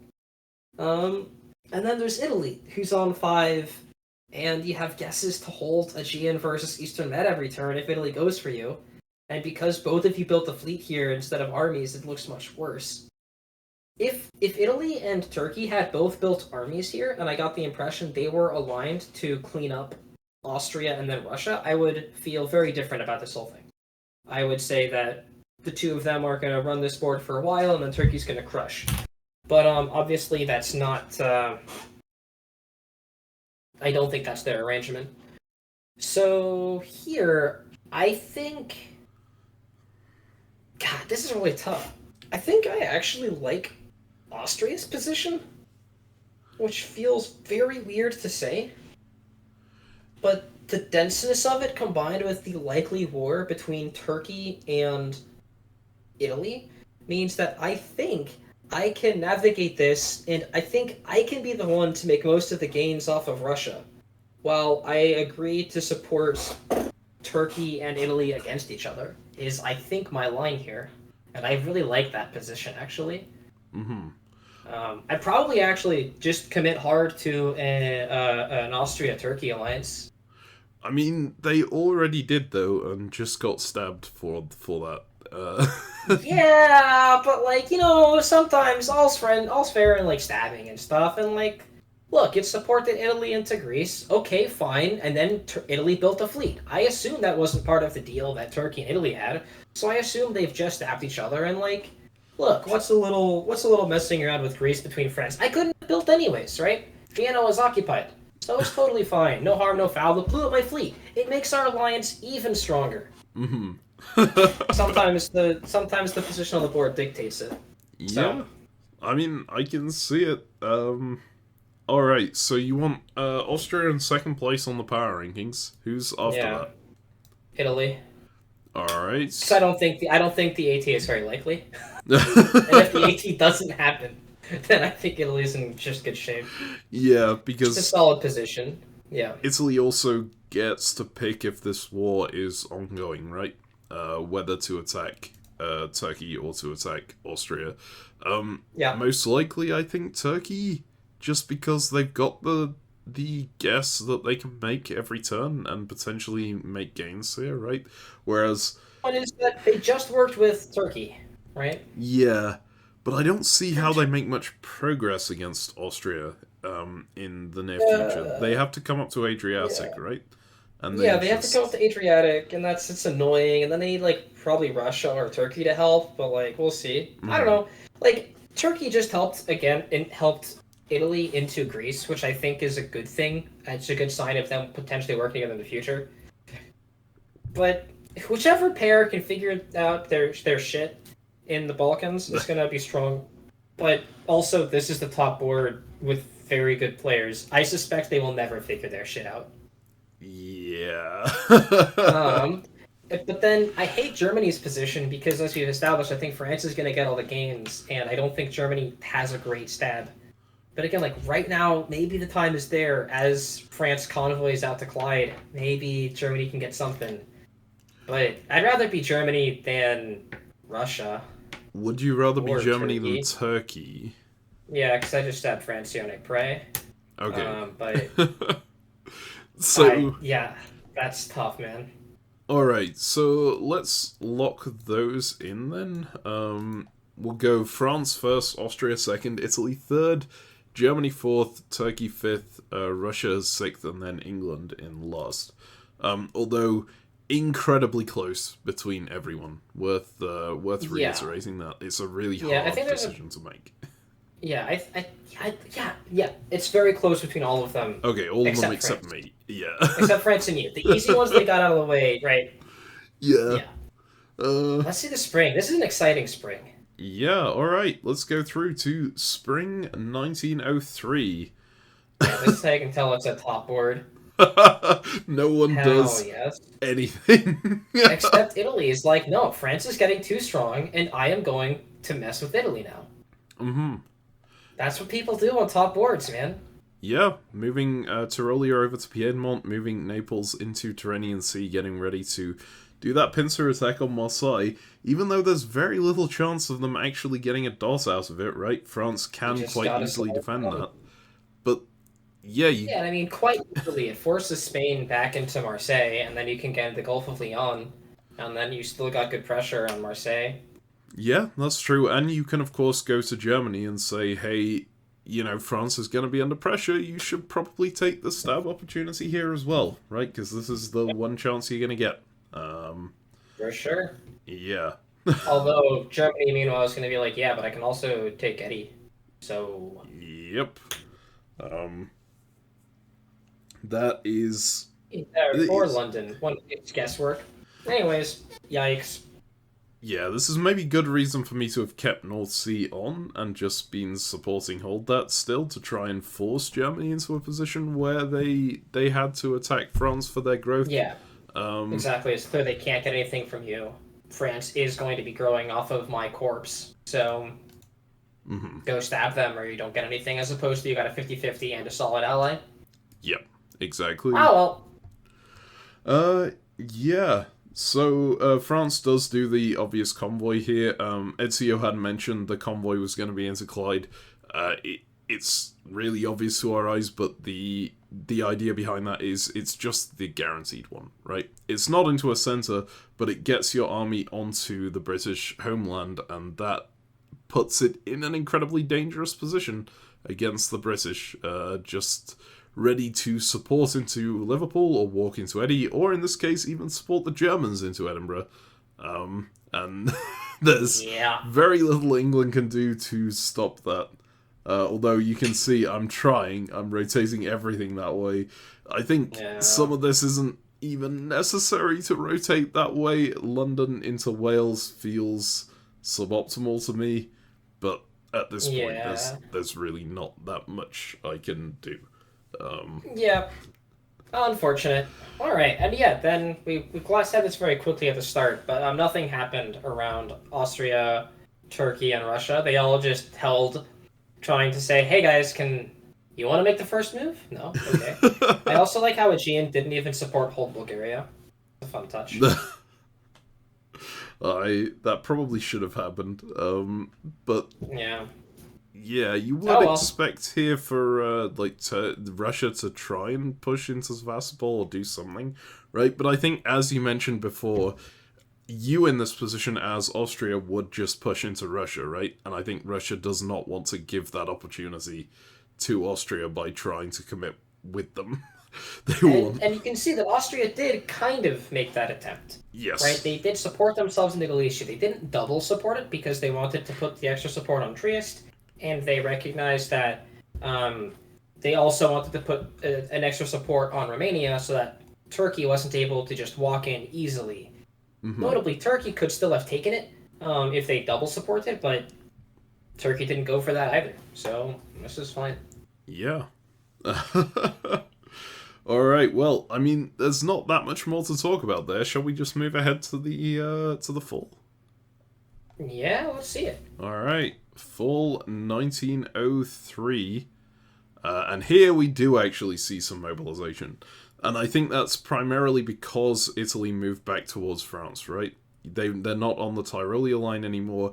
And then there's Italy, who's on 5, and you have guesses to hold Aegean versus Eastern Med every turn if Italy goes for you. And because both of you built a fleet here instead of armies, it looks much worse. If Italy and Turkey had both built armies here, and I got the impression they were aligned to clean up Austria and then Russia, I would feel very different about this whole thing. I would say that the two of them are going to run this board for a while, and then Turkey's going to crush. But obviously that's not... I don't think that's their arrangement. So here, I think... God, this is really tough. I think I actually like Austria's position, which feels very weird to say. But the denseness of it, combined with the likely war between Turkey and Italy, means that I think I can navigate this, and I think I can be the one to make most of the gains off of Russia, while I agree to support Turkey and Italy against each other, is, I think, my line here. And I really like that position, actually. I'd probably actually just commit hard to an Austria-Turkey alliance. I mean, they already did, though, and just got stabbed for that. Yeah, but, like, sometimes all's fair in, like, stabbing and stuff, and, like, look, it supported Italy into Greece. Okay, fine, and then Italy built a fleet. I assume that wasn't part of the deal that Turkey and Italy had, so I assume they've just stabbed each other, and, like, look, what's a little messing around with Greece between friends? I couldn't have built anyways, right? Vienna was occupied, so it's totally fine. No harm, no foul, but blew up my fleet. It makes our alliance even stronger. Sometimes the position on the board dictates it. Yeah, I mean, I can see it. Alright, so you want Austria in second place on the power rankings. Who's after that? Italy. Alright. Because I don't think the AT is very likely. And if the AT doesn't happen, then I think Italy's in just good shape. Yeah, because... It's a solid position. Yeah. Italy also gets to pick if this war is ongoing, right? Whether to attack Turkey or to attack Austria. Yeah. Most likely, I think Turkey, just because they've got the guess that they can make every turn and potentially make gains here, right? Whereas... One is that they just worked with Turkey, right? Yeah, but I don't see how they make much progress against Austria in the near future. They have to come up to Adriatic, right? And they have to come up to Adriatic, and it's annoying, and then they need, like, probably Russia or Turkey to help, but, like, we'll see. I don't know. Like, Turkey just helped Italy into Greece, which I think is a good thing. It's a good sign of them potentially working together in the future. But whichever pair can figure out their shit in the Balkans is going to be strong. But also, this is the top board with very good players. I suspect they will never figure their shit out. Yeah. But then I hate Germany's position because, as we've established, I think France is going to get all the gains, and I don't think Germany has a great stab. But again, like, right now, maybe the time is there as France convoys out to Clyde. Maybe Germany can get something. But I'd rather be Germany than Russia. Would you rather be Germany than Turkey? Yeah, because I just stabbed Francione Prey. Okay. But... yeah, that's tough, man. Alright, so let's lock those in then. We'll go France first, Austria second, Italy third, Germany fourth, Turkey fifth, Russia sixth, and then England in last. Although incredibly close between everyone. Worth reiterating that it's a really hard decision to make. Yeah, yeah. It's very close between all of them. Okay, all of them except me. Yeah. Except France and you. The easy ones they got out of the way, right? Yeah. Let's see the spring. This is an exciting spring. Yeah, alright. Let's go through to spring 1903. Yeah, this is how you can tell it's a top board. No one does anything. Except Italy is like, no, France is getting too strong, and I am going to mess with Italy now. Mm-hmm. That's what people do on top boards, man. Yeah, moving Tyrolia over to Piedmont, moving Naples into Tyrrhenian Sea, getting ready to do that pincer attack on Marseille, even though there's very little chance of them actually getting a dot out of it, right? France can quite easily defend that. But, yeah, Yeah, I mean, quite easily. It forces Spain back into Marseille, and then you can get the Gulf of Lyon, and then you still got good pressure on Marseille. Yeah, that's true. And you can, of course, go to Germany and say, hey, you know, France is going to be under pressure. You should probably take the stab opportunity here as well, right? Because this is the one chance you're going to get. For sure. Yeah. Although Germany, meanwhile, is going to be like, yeah, but I can also take Eddie. So. Yep. That is. Or London. It's guesswork. Anyways, yikes. Yeah, this is maybe good reason for me to have kept North Sea on and just been supporting Hold That still to try and force Germany into a position where they had to attack France for their growth. Yeah, exactly. It's clear they can't get anything from you. France is going to be growing off of my corpse, so go stab them or you don't get anything, as opposed to you got a 50-50 and a solid ally. Yep, exactly. Oh, well. Yeah. So, France does do the obvious convoy here. Ezio had mentioned the convoy was going to be into Clyde. It's really obvious to our eyes, but the idea behind that is it's just the guaranteed one, right? It's not into a centre, but it gets your army onto the British homeland, and that puts it in an incredibly dangerous position against the British, just ready to support into Liverpool or walk into Eddie, or in this case, even support the Germans into Edinburgh. And there's very little England can do to stop that. Although you can see I'm trying, I'm rotating everything that way. I think some of this isn't even necessary to rotate that way. London into Wales feels suboptimal to me, but at this point, there's really not that much I can do. Yeah. Unfortunate. Alright, and then we glossed at this very quickly at the start, but nothing happened around Austria, Turkey, and Russia. They all just held, trying to say, hey guys, you want to make the first move? No? Okay. I also like how Aegean didn't even support Hold Bulgaria. It's a fun touch. That probably should have happened, but... Yeah, you would expect here for Russia to try and push into Sevastopol or do something, right? But I think, as you mentioned before, you in this position as Austria would just push into Russia, right? And I think Russia does not want to give that opportunity to Austria by trying to commit with them. And you can see that Austria did kind of make that attempt. Yes. Right? They did support themselves into Galicia. They didn't double support it because they wanted to put the extra support on Trieste. And they recognized that they also wanted to put an extra support on Romania so that Turkey wasn't able to just walk in easily. Notably, Turkey could still have taken it if they double supported, but Turkey didn't go for that either. So this is fine. Yeah. Alright, well, I mean, there's not that much more to talk about there. Shall we just move ahead to the fall? Yeah, let's see it. Alright. Fall 1903, and here we do actually see some mobilization, and I think that's primarily because Italy moved back towards France, right? They're not on the Tyrolia line anymore.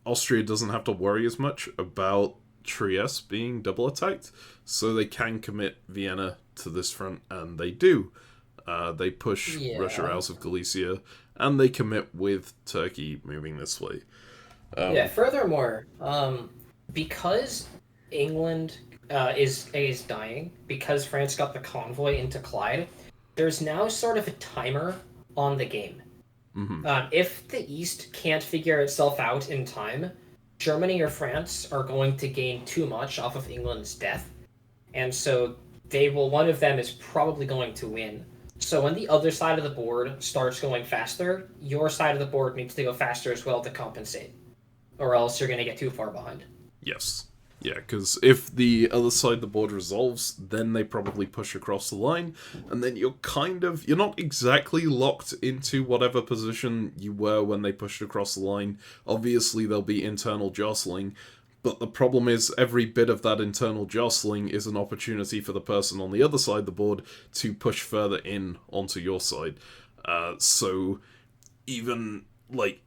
Austria doesn't have to worry as much about Trieste being double attacked, so they can commit Vienna to this front, and they do. They push Russia out of Galicia, and they commit with Turkey moving this way. Furthermore, because England is dying, because France got the convoy into Clyde, there's now sort of a timer on the game. Mm-hmm. If the East can't figure itself out in time, Germany or France are going to gain too much off of England's death, and so one of them is probably going to win. So when the other side of the board starts going faster, your side of the board needs to go faster as well to compensate, or else you're going to get too far behind. Yes. Yeah, because if the other side of the board resolves, then they probably push across the line, and then you're not exactly locked into whatever position you were when they pushed across the line. Obviously, there'll be internal jostling, but the problem is every bit of that internal jostling is an opportunity for the person on the other side of the board to push further in onto your side. So even, like,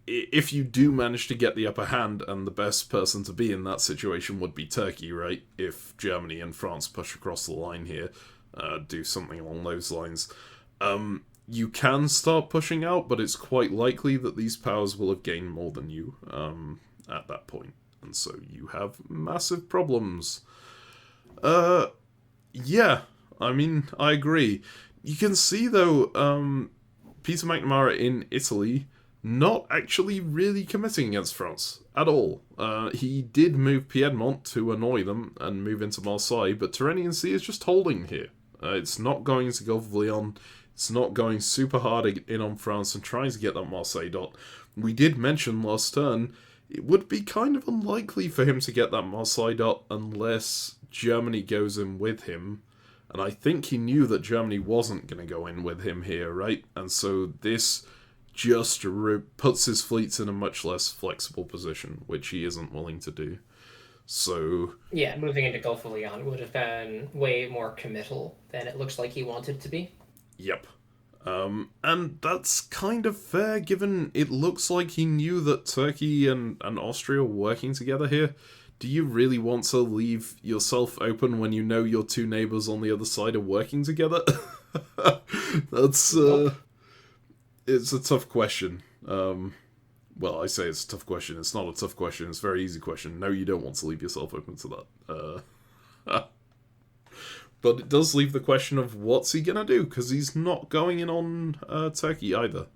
if you do manage to get the upper hand, and the best person to be in that situation would be Turkey, right? If Germany and France push across the line here, do something along those lines. You can start pushing out, but it's quite likely that these powers will have gained more than you at that point. And so you have massive problems. Yeah, I mean, I agree. You can see, though, Peter McNamara in Italy not actually really committing against France at all. He did move Piedmont to annoy them and move into Marseille, but Tyrrhenian Sea is just holding here. It's not going to Gulf of Leon. It's not going super hard in on France and trying to get that Marseille dot. We did mention last turn, it would be kind of unlikely for him to get that Marseille dot unless Germany goes in with him. And I think he knew that Germany wasn't going to go in with him here, right? And so this just puts his fleets in a much less flexible position, which he isn't willing to do. So yeah, moving into Gulf of Leon would have been way more committal than it looks like he wanted to be. Yep. And that's kind of fair, given it looks like he knew that Turkey and Austria were working together here. Do you really want to leave yourself open when you know your two neighbours on the other side are working together? That's it's a tough question. Well, I say it's a tough question. It's not a tough question. It's a very easy question. No, you don't want to leave yourself open to that. But it does leave the question of what's he going to do, because he's not going in on Turkey either.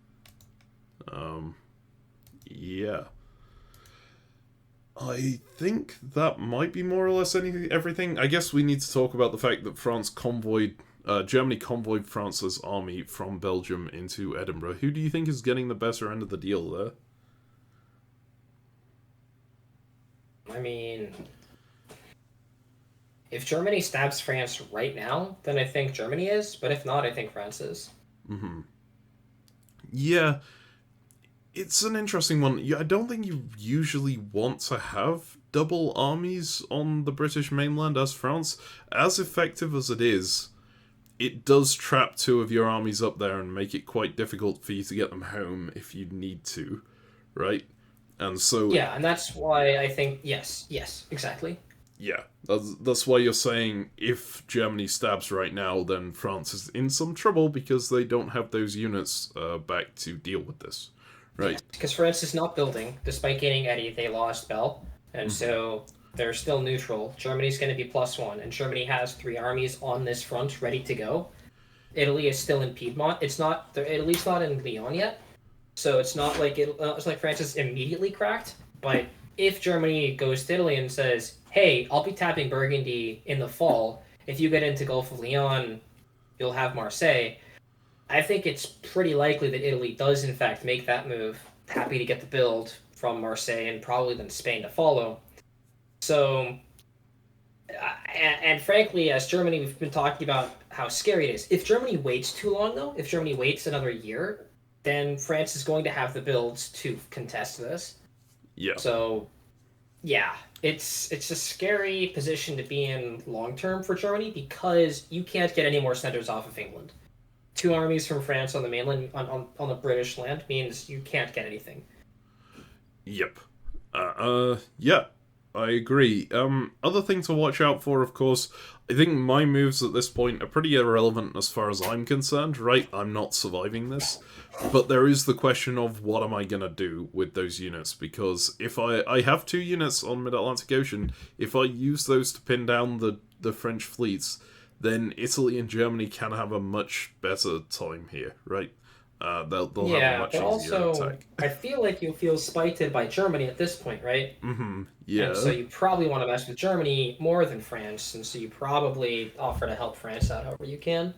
Yeah. I think that might be more or less everything. I guess we need to talk about the fact that Germany convoyed France's army from Belgium into Edinburgh. Who do you think is getting the better end of the deal there? I mean, if Germany stabs France right now, then I think Germany is, but if not, I think France is. Mm-hmm. Yeah, it's an interesting one. I don't think you usually want to have double armies on the British mainland as France. As effective as it is, it does trap two of your armies up there and make it quite difficult for you to get them home if you need to, right? And so yeah, and that's why I think yes, exactly. Yeah, that's why you're saying if Germany stabs right now, then France is in some trouble because they don't have those units back to deal with this, right? Yes, because France is not building, despite gaining Eddie, they lost Bell, and so they're still neutral. Germany's going to be +1, and Germany has 3 armies on this front ready to go. Italy is still in Piedmont. Italy's not in Lyon yet, so it's not like it's like France is immediately cracked. But if Germany goes to Italy and says, "Hey, I'll be tapping Burgundy in the fall. If you get into Gulf of Leon, you'll have Marseille," I think it's pretty likely that Italy does in fact make that move. Happy to get the build from Marseille and probably then Spain to follow. So, and frankly, as Germany, we've been talking about how scary it is. If Germany waits too long, though, if Germany waits another year, then France is going to have the builds to contest this. Yeah. So, yeah, it's a scary position to be in long term for Germany because you can't get any more centers off of England. 2 armies from France on the mainland on the British land means you can't get anything. Yep. Yeah. I agree. Other thing to watch out for, of course, I think my moves at this point are pretty irrelevant as far as I'm concerned, right? I'm not surviving this. But there is the question of what am I going to do with those units, because if I have 2 units on Mid-Atlantic Ocean, if I use those to pin down the French fleets, then Italy and Germany can have a much better time here, right? They'll have a Yeah, much but easier also, attack. I feel like you feel spited by Germany at this point, right? Yeah. And so you probably want to mess with Germany more than France, and so you probably offer to help France out however you can.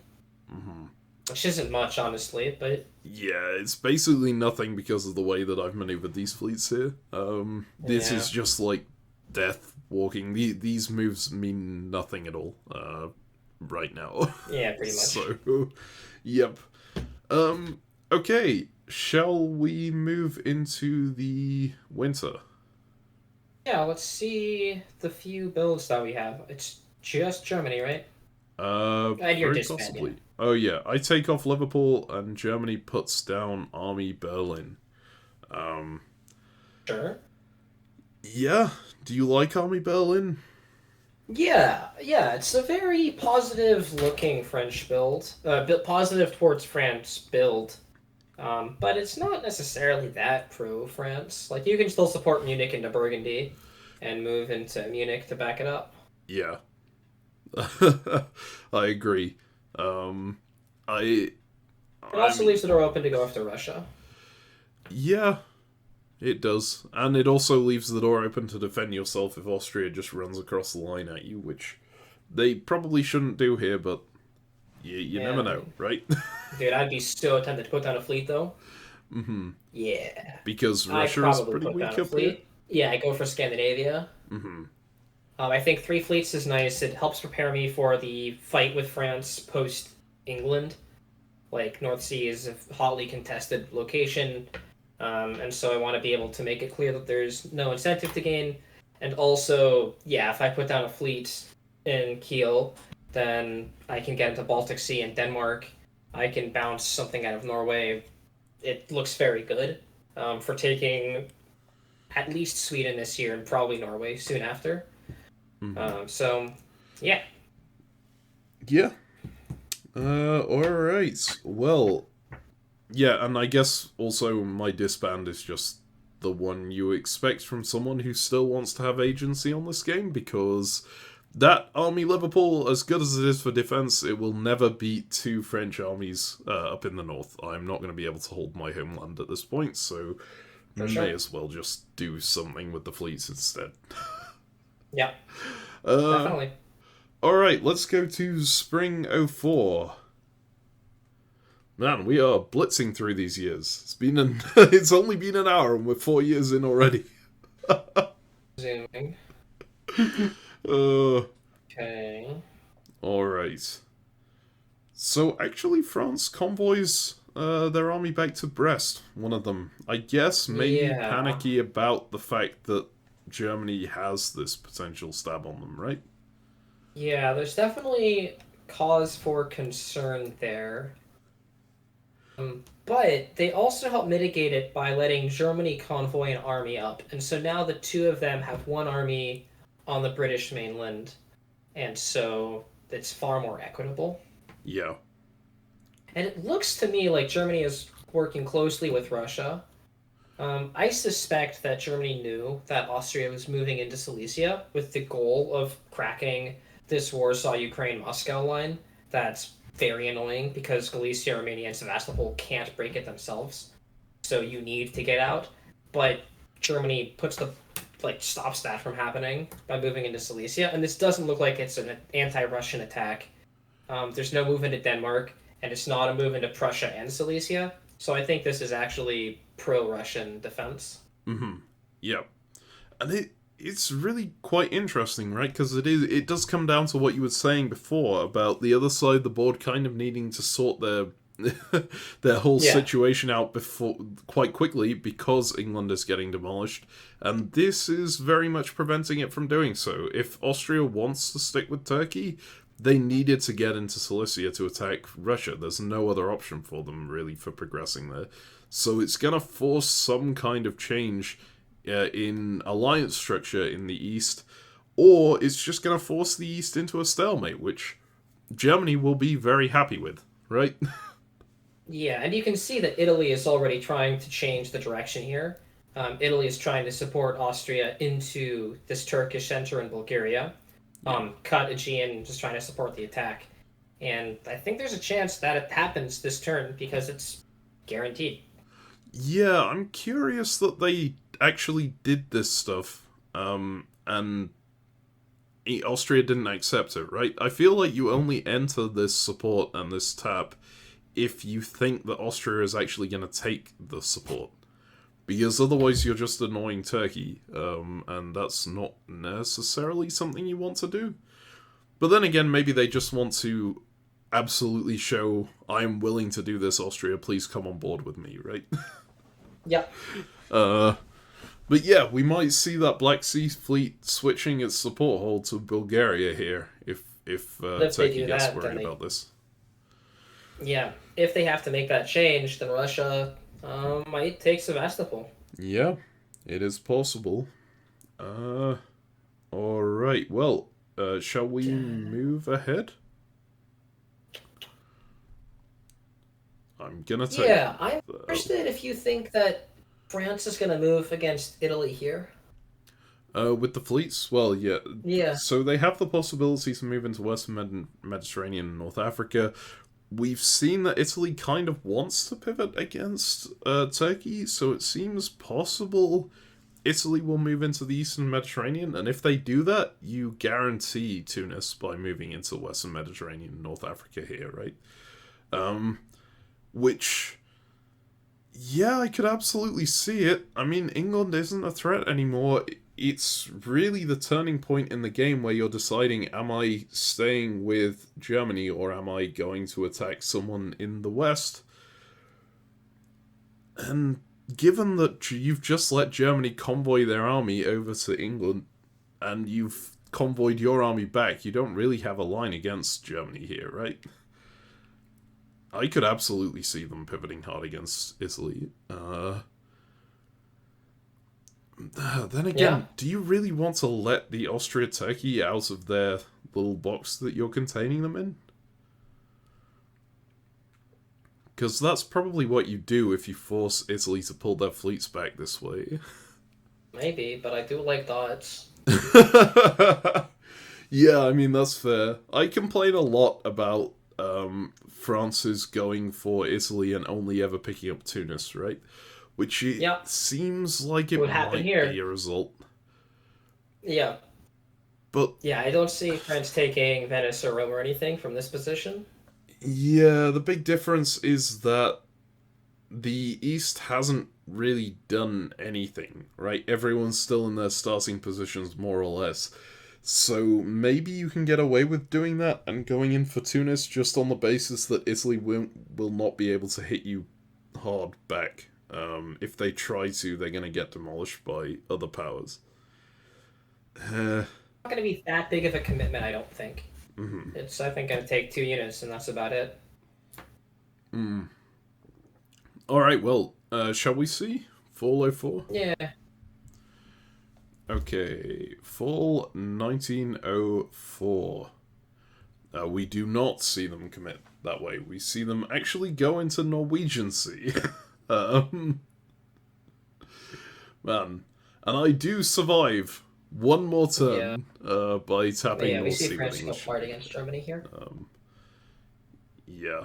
Which isn't much, honestly, but Yeah, it's basically nothing because of the way that I've maneuvered these fleets here. This yeah. is just like death walking. These moves mean nothing at all right now. Yeah, pretty much. So, yep. Okay, shall we move into the winter? Yeah, let's see the few builds that we have. It's just Germany, right? And you're Very disbanding. possibly. Oh yeah, I take off Liverpool and Germany puts down Army Berlin. Sure. Yeah, do you like Army Berlin? Yeah, it's a very positive looking French build. Positive towards France build. But it's not necessarily that pro-France. Like, you can still support Munich into Burgundy and move into Munich to back it up. Yeah. I agree. I It also I'm- leaves the door open to go after Russia. Yeah, it does. And it also leaves the door open to defend yourself if Austria just runs across the line at you, which they probably shouldn't do here, but you never know, right? Dude, I'd be so tempted to put down a fleet, though. Yeah. Because I Russia is probably pretty put weak down a up here. fleet. Yeah, I go for Scandinavia. I think 3 fleets is nice. It helps prepare me for the fight with France post England. Like, North Sea is a hotly contested location, and so I want to be able to make it clear that there's no incentive to gain. And also, yeah, if I put down a fleet in Kiel, then I can get into Baltic Sea and Denmark. I can bounce something out of Norway. It looks very good for taking at least Sweden this year and probably Norway soon after. So, yeah. Yeah. Alright. Well, yeah, and I guess also my disband is just the one you expect from someone who still wants to have agency on this game, because that Army Liverpool, as good as it is for defense, it will never beat 2 French armies up in the north. I'm not going to be able to hold my homeland at this point, so may as well just do something with the fleets instead. Yeah. Definitely. Alright, let's go to Spring 04. Man, we are blitzing through these years. It's only been an hour and we're 4 years in already. Zooming. Uh, Okay. Alright. So, actually, France convoys their army back to Brest, one of them. I guess maybe Yeah. panicky about the fact that Germany has this potential stab on them, right? Yeah, there's definitely cause for concern there. But they also help mitigate it by letting Germany convoy an army up. And so now the 2 of them have 1 army on the British mainland. And so it's far more equitable. Yeah. And it looks to me like Germany is working closely with Russia. I suspect that Germany knew that Austria was moving into Silesia with the goal of cracking this Warsaw-Ukraine-Moscow line. That's very annoying because Galicia, Romania, and Sevastopol can't break it themselves. So you need to get out. But Germany stops that from happening by moving into Silesia. And this doesn't look like it's an anti-Russian attack. There's no move into Denmark, and it's not a move into Prussia and Silesia. So I think this is actually pro-Russian defense. Yeah. And it's really quite interesting, right? Because it does come down to what you were saying before about the other side of the board kind of needing to sort their whole situation out quite quickly because England is getting demolished, and this is very much preventing it from doing so. If Austria wants to stick with Turkey, they needed to get into Silesia to attack Russia. There's no other option for them, really, for progressing there. So it's going to force some kind of change in alliance structure in the East, or it's just going to force the East into a stalemate, which Germany will be very happy with, right? Yeah, and you can see that Italy is already trying to change the direction here. Italy is trying to support Austria into this Turkish center in Bulgaria. Cut Aegean, just trying to support the attack. And I think there's a chance that it happens this turn because it's guaranteed. Yeah, I'm curious that they actually did this stuff, and Austria didn't accept it, right? I feel like you only enter this support and this tap if you think that Austria is actually going to take the support. Because otherwise you're just annoying Turkey, and that's not necessarily something you want to do. But then again, maybe they just want to absolutely show, I'm willing to do this, Austria, please come on board with me, right? Yeah. But yeah, we might see that Black Sea Fleet switching its support hold to Bulgaria here if Turkey gets worried about this. Yeah, if they have to make that change, then Russia might take Sevastopol. Yeah, it is possible. Alright, well, shall we move ahead? I'm gonna take... Yeah, I'm interested if you think that France is going to move against Italy here. With the fleets? Well, yeah. Yeah. So they have the possibility to move into Western Mediterranean and North Africa. We've seen that Italy kind of wants to pivot against Turkey, so it seems possible Italy will move into the Eastern Mediterranean, and if they do that, you guarantee Tunis by moving into Western Mediterranean and North Africa here, right? Which... yeah, I could absolutely see it. I mean, England isn't a threat anymore. It's really the turning point in the game where you're deciding, am I staying with Germany or am I going to attack someone in the West? And given that you've just let Germany convoy their army over to England and you've convoyed your army back, you don't really have a line against Germany here, right? I could absolutely see them pivoting hard against Italy. Then again, do you really want to let the Austria-Turkey out of their little box that you're containing them in? Because that's probably what you do if you force Italy to pull their fleets back this way. Maybe, but I do like the odds. Yeah, I mean, that's fair. I complain a lot about France is going for Italy and only ever picking up Tunis, right? Which seems like it might be a result. Yeah. But yeah, I don't see France taking Venice or Rome or anything from this position. Yeah, the big difference is that the East hasn't really done anything, right? Everyone's still in their starting positions, more or less. So maybe you can get away with doing that and going in for Tunis just on the basis that Italy will not be able to hit you hard back. If they try to, they're going to get demolished by other powers. Not going to be that big of a commitment, I don't think. Mm-hmm. It's, I think, going to take 2 units, and that's about it. Alright, well, shall we see? Fall 04? Yeah. Okay, fall 1904. We do not see them commit that way. We see them actually go into Norwegian Sea. Man. And I do survive one more turn by tapping North Sea. We see France go hard against Germany here. Yeah.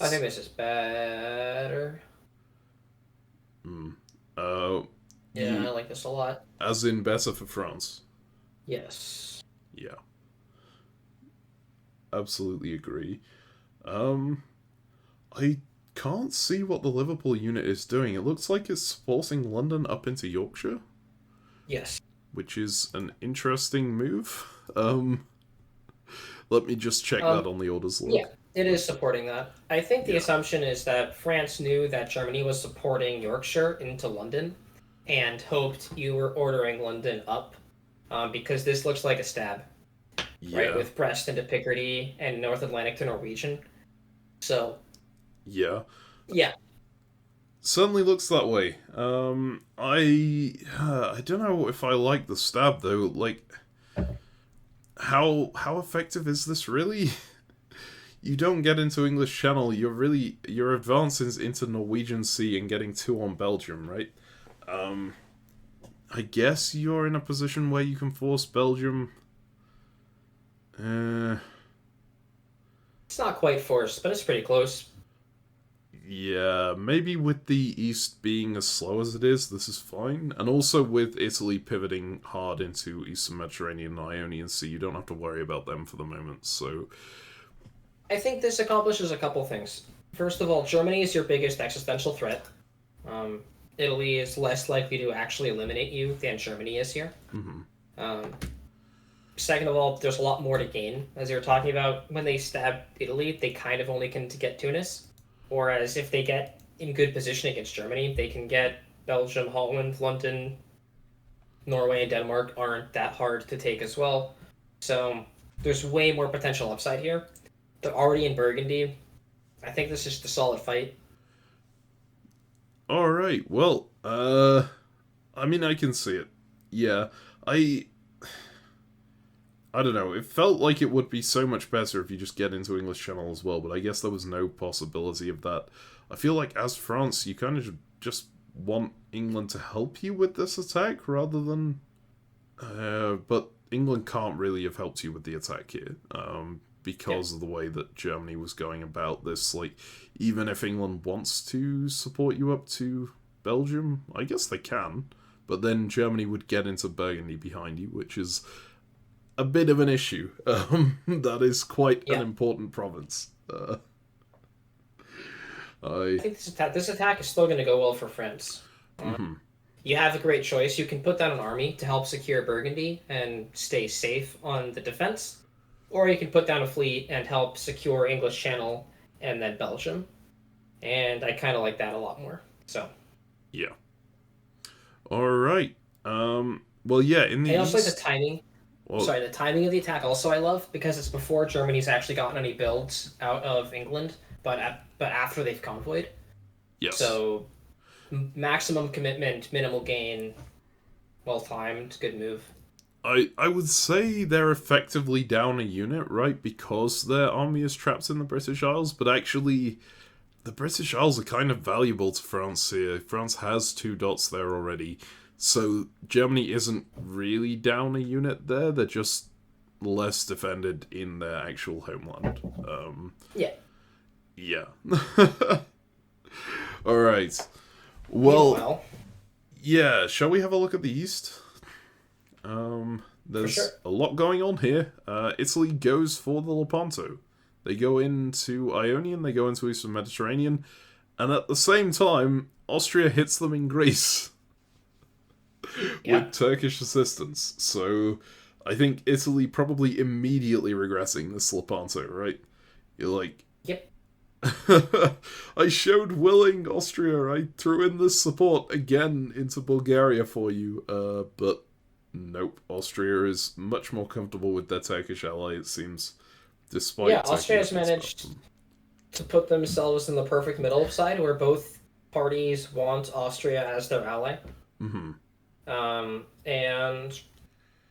I think this is better. Yeah, I like this a lot. As in better for France? Yes. Yeah. Absolutely agree. I can't see what the Liverpool unit is doing. It looks like it's forcing London up into Yorkshire. Yes. Which is an interesting move. Let me just check that on the orders log. Yeah, it is supporting that. I think the assumption is that France knew that Germany was supporting Yorkshire into London and hoped you were ordering London up because this looks like a stab. Right, with Brest into Picardy and North Atlantic to Norwegian. So. Yeah. Yeah. Certainly looks that way. I don't know if I like the stab though. Like, how effective is this really? You don't get into English Channel. You're advancing into Norwegian Sea and getting 2 on Belgium, right? I guess you're in a position where you can force Belgium. It's not quite forced, but it's pretty close. Yeah, maybe with the East being as slow as it is, this is fine. And also with Italy pivoting hard into Eastern Mediterranean and Ionian Sea, you don't have to worry about them for the moment, so... I think this accomplishes a couple things. First of all, Germany is your biggest existential threat. Italy is less likely to actually eliminate you than Germany is here. Second of all, there's a lot more to gain. As you were talking about, when they stab Italy, they kind of only can get Tunis. Whereas if they get in good position against Germany, they can get Belgium, Holland, London, Norway, and Denmark aren't that hard to take as well. So there's way more potential upside here. They're already in Burgundy. I think this is just a solid fight. Alright, well, I mean, I can see it. Yeah, I don't know, it felt like it would be so much better if you just get into English Channel as well, but I guess there was no possibility of that. I feel like as France, you kind of just want England to help you with this attack rather than... but England can't really have helped you with the attack here, because of the way that Germany was going about this. Like, even if England wants to support you up to Belgium, I guess they can, but then Germany would get into Burgundy behind you, which is a bit of an issue. That is quite an important province. I think this attack is still going to go well for France. You have a great choice. You can put down an army to help secure Burgundy and stay safe on the defense, or you can put down a fleet and help secure English Channel and then Belgium. And I kind of like that a lot more. So. Yeah. All right. Well, yeah. In the I also like East... the timing. Well, Sorry, the timing of the attack also I love, because it's before Germany's actually gotten any builds out of England, but after they've convoyed. yes. So maximum commitment, minimal gain, well timed, good move. I would say they're effectively down a unit, right? Because their army is trapped in the British Isles, but actually the British Isles are kind of valuable to France here. France has 2 dots there already. So Germany isn't really down a unit there, they're just less defended in their actual homeland. Yeah. Yeah. Alright. Well, Meanwhile, yeah, shall we have a look at the East? There's a lot going on here. Italy goes for the Lepanto. They go into Ionian, they go into Eastern Mediterranean, and at the same time, Austria hits them in Greece. With Turkish assistance. So I think Italy probably immediately regretting this Lepanto, right? You're like, yep. I showed willing, Austria. I threw in this support again into Bulgaria for you. But nope. Austria is much more comfortable with their Turkish ally, it seems. Despite Austria has managed to put themselves in the perfect middle side where both parties want Austria as their ally. And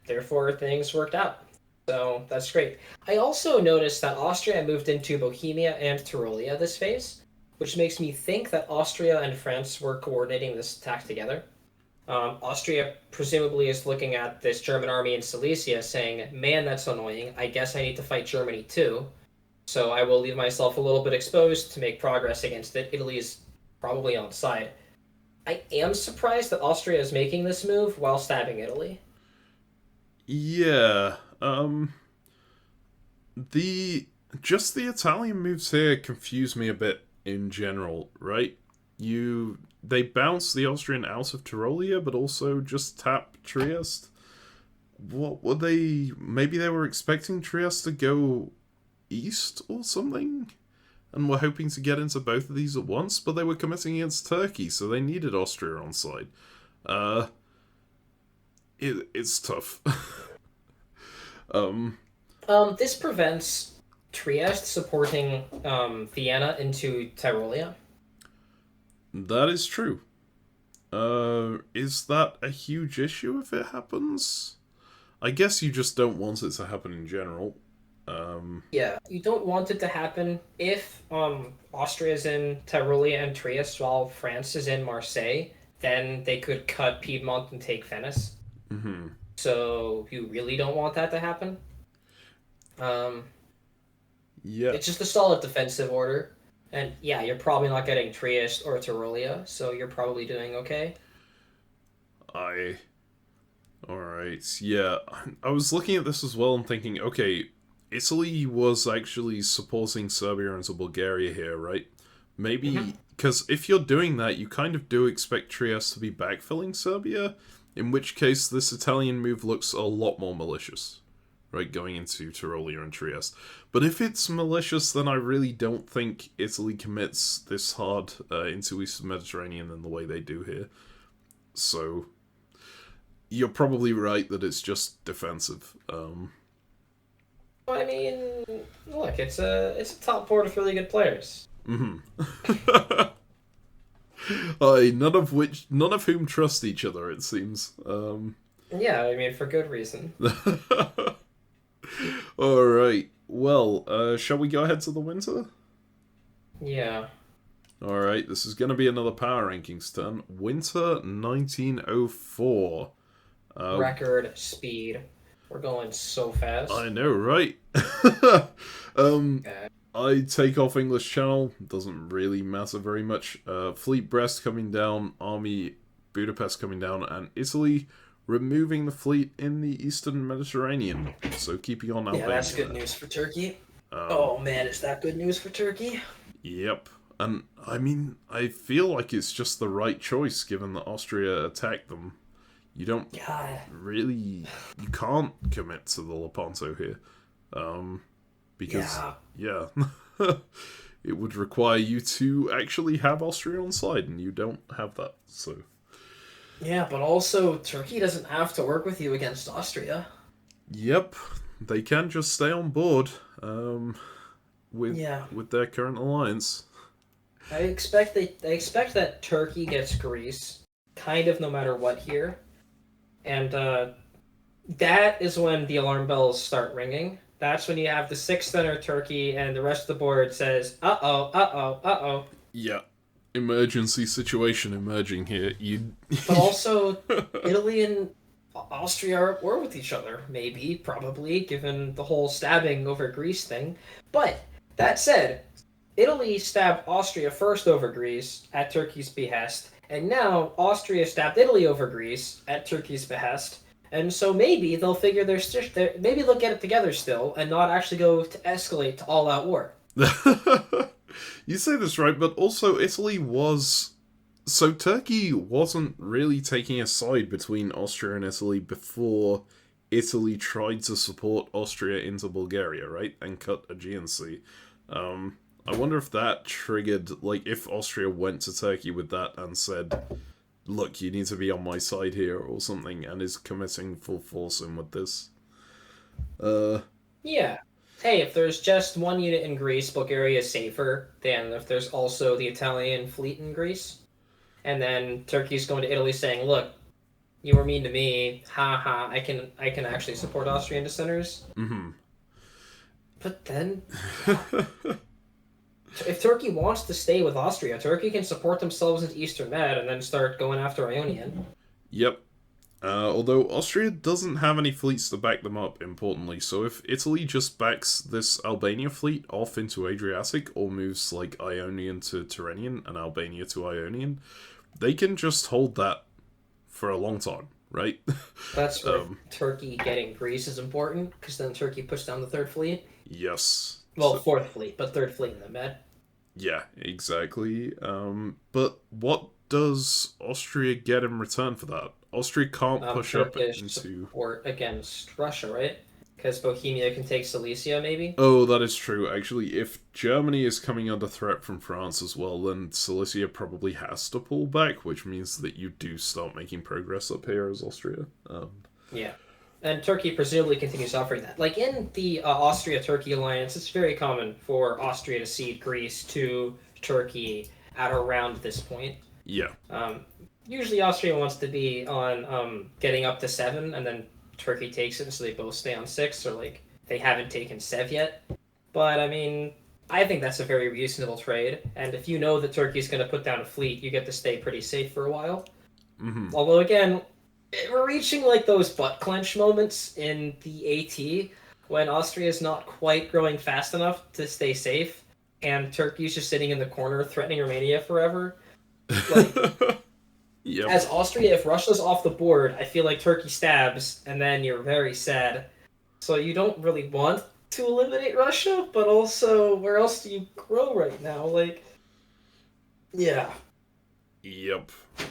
therefore things worked out. So that's great. I also noticed that Austria moved into Bohemia and Tyrolia this phase, which makes me think that Austria and France were coordinating this attack together. Austria presumably is looking at this German army in Silesia saying, man, that's annoying. I guess I need to fight Germany too. So I will leave myself a little bit exposed to make progress against it. Italy is probably on side. I am surprised that Austria is making this move while stabbing Italy. Yeah, the Italian moves here confuse me a bit in general, right? They bounce the Austrian out of Tyrolia, but also just tap Trieste. What were they? Maybe they were expecting Trieste to go east or something? And were hoping to get into both of these at once, but they were committing against Turkey, so they needed Austria on side. It's tough. This prevents Trieste supporting Vienna into Tyrolia. That is true. Is that a huge issue if it happens? I guess you just don't want it to happen in general. Yeah, you don't want it to happen if Austria is in Tyrolia and Trieste while France is in Marseille. Then they could cut Piedmont and take Venice. So you really don't want that to happen. Yeah, it's just a solid defensive order. And yeah, you're probably not getting Trieste or Tyrolia, so you're probably doing okay. Alright, yeah. I was looking at this as well and thinking, okay, Italy was actually supporting Serbia and Bulgaria here, right? Hmm. Maybe, because if you're doing that, you kind of do expect Trieste to be backfilling Serbia, in which case this Italian move looks a lot more malicious, right, going into Tyrolia and Trieste. But if it's malicious, then I really don't think Italy commits this hard into Eastern Mediterranean in the way they do here. So you're probably right that it's just defensive. I mean, look, it's a top four with really good players. Mhm. None of whom trust each other. It seems. Yeah, I mean, for good reason. All right. Well, shall we go ahead to the winter? Yeah. All right. This is going to be another power rankings turn. Winter 1904. Record speed. We're going so fast. I know, right? Okay. I take off English Channel. Doesn't really matter very much. Fleet Brest coming down. Army Budapest coming down. And Italy removing the fleet in the Eastern Mediterranean. So keeping on Albania. Yeah, that's good news for Turkey. Um, Oh man, is that good news for Turkey? Yep. And I mean, I feel like it's just the right choice given that Austria attacked them. You don't God. really. You can't commit to the Lepanto here. Because, yeah, it would require you to actually have Austria on side, and you don't have that, so. Yeah, but also Turkey doesn't have to work with you against Austria. Yep, they can just stay on board Yeah. with their current alliance. I expect that Turkey gets Greece, kind of no matter what here. And that is when the alarm bells start ringing. That's when you have the sixth center Turkey and the rest of the board says, uh-oh, uh-oh, uh-oh. Yeah, emergency situation emerging here. But also, Italy and Austria are at war with each other, maybe, probably, given the whole stabbing over Greece thing. But, that said, Italy stabbed Austria first over Greece at Turkey's behest, and now Austria stabbed Italy over Greece at Turkey's behest. And so maybe they'll figure maybe they'll get it together still and not actually go to escalate to all-out war. You say this right, but also Italy was. So Turkey wasn't really taking a side between Austria and Italy before Italy tried to support Austria into Bulgaria, right? And cut Aegean Sea. I wonder if that triggered, like, if Austria went to Turkey with that and said, look, you need to be on my side here or something, and is committing full force in with this. Yeah. Hey, if there's just one unit in Greece, Bulgaria is safer than if there's also the Italian fleet in Greece. And then Turkey's going to Italy saying, look, you were mean to me. Ha ha, I can actually support Austrian dissenters. Mm-hmm. But then if Turkey wants to stay with Austria, Turkey can support themselves into Eastern Med and then start going after Ionian. Yep. Although Austria doesn't have any fleets to back them up, importantly, so if Italy just backs this Albania fleet off into Adriatic or moves like Ionian to Tyrrhenian and Albania to Ionian, they can just hold that for a long time, right? That's where Turkey getting Greece is important, because then Turkey puts down the third fleet. Yes. Well, fourth fleet, but third fleet in the Med. Yeah, exactly. But what does Austria get in return for that? Austria can't push up into support against Russia, right? Because Bohemia can take Silesia, maybe? Oh, that is true. Actually, if Germany is coming under threat from France as well, then Silesia probably has to pull back, which means that you do start making progress up here as Austria. Yeah. And Turkey presumably continues offering that. Like, in the Austria-Turkey alliance, it's very common for Austria to cede Greece to Turkey at around this point. Yeah. Usually Austria wants to be on getting up to 7, and then Turkey takes it, so they both stay on 6, or, like, they haven't taken Sev yet. But, I mean, I think that's a very reasonable trade, and if you know that Turkey's going to put down a fleet, you get to stay pretty safe for a while. Mm-hmm. Although, again, we're reaching, like, those butt clench moments in the AT when Austria is not quite growing fast enough to stay safe. and Turkey's just sitting in the corner threatening Romania forever. Like, Yep. as Austria, if Russia's off the board, I feel like Turkey stabs, and then you're very sad. So you don't really want to eliminate Russia, but also, where else do you grow right now? Like, yeah. Yep.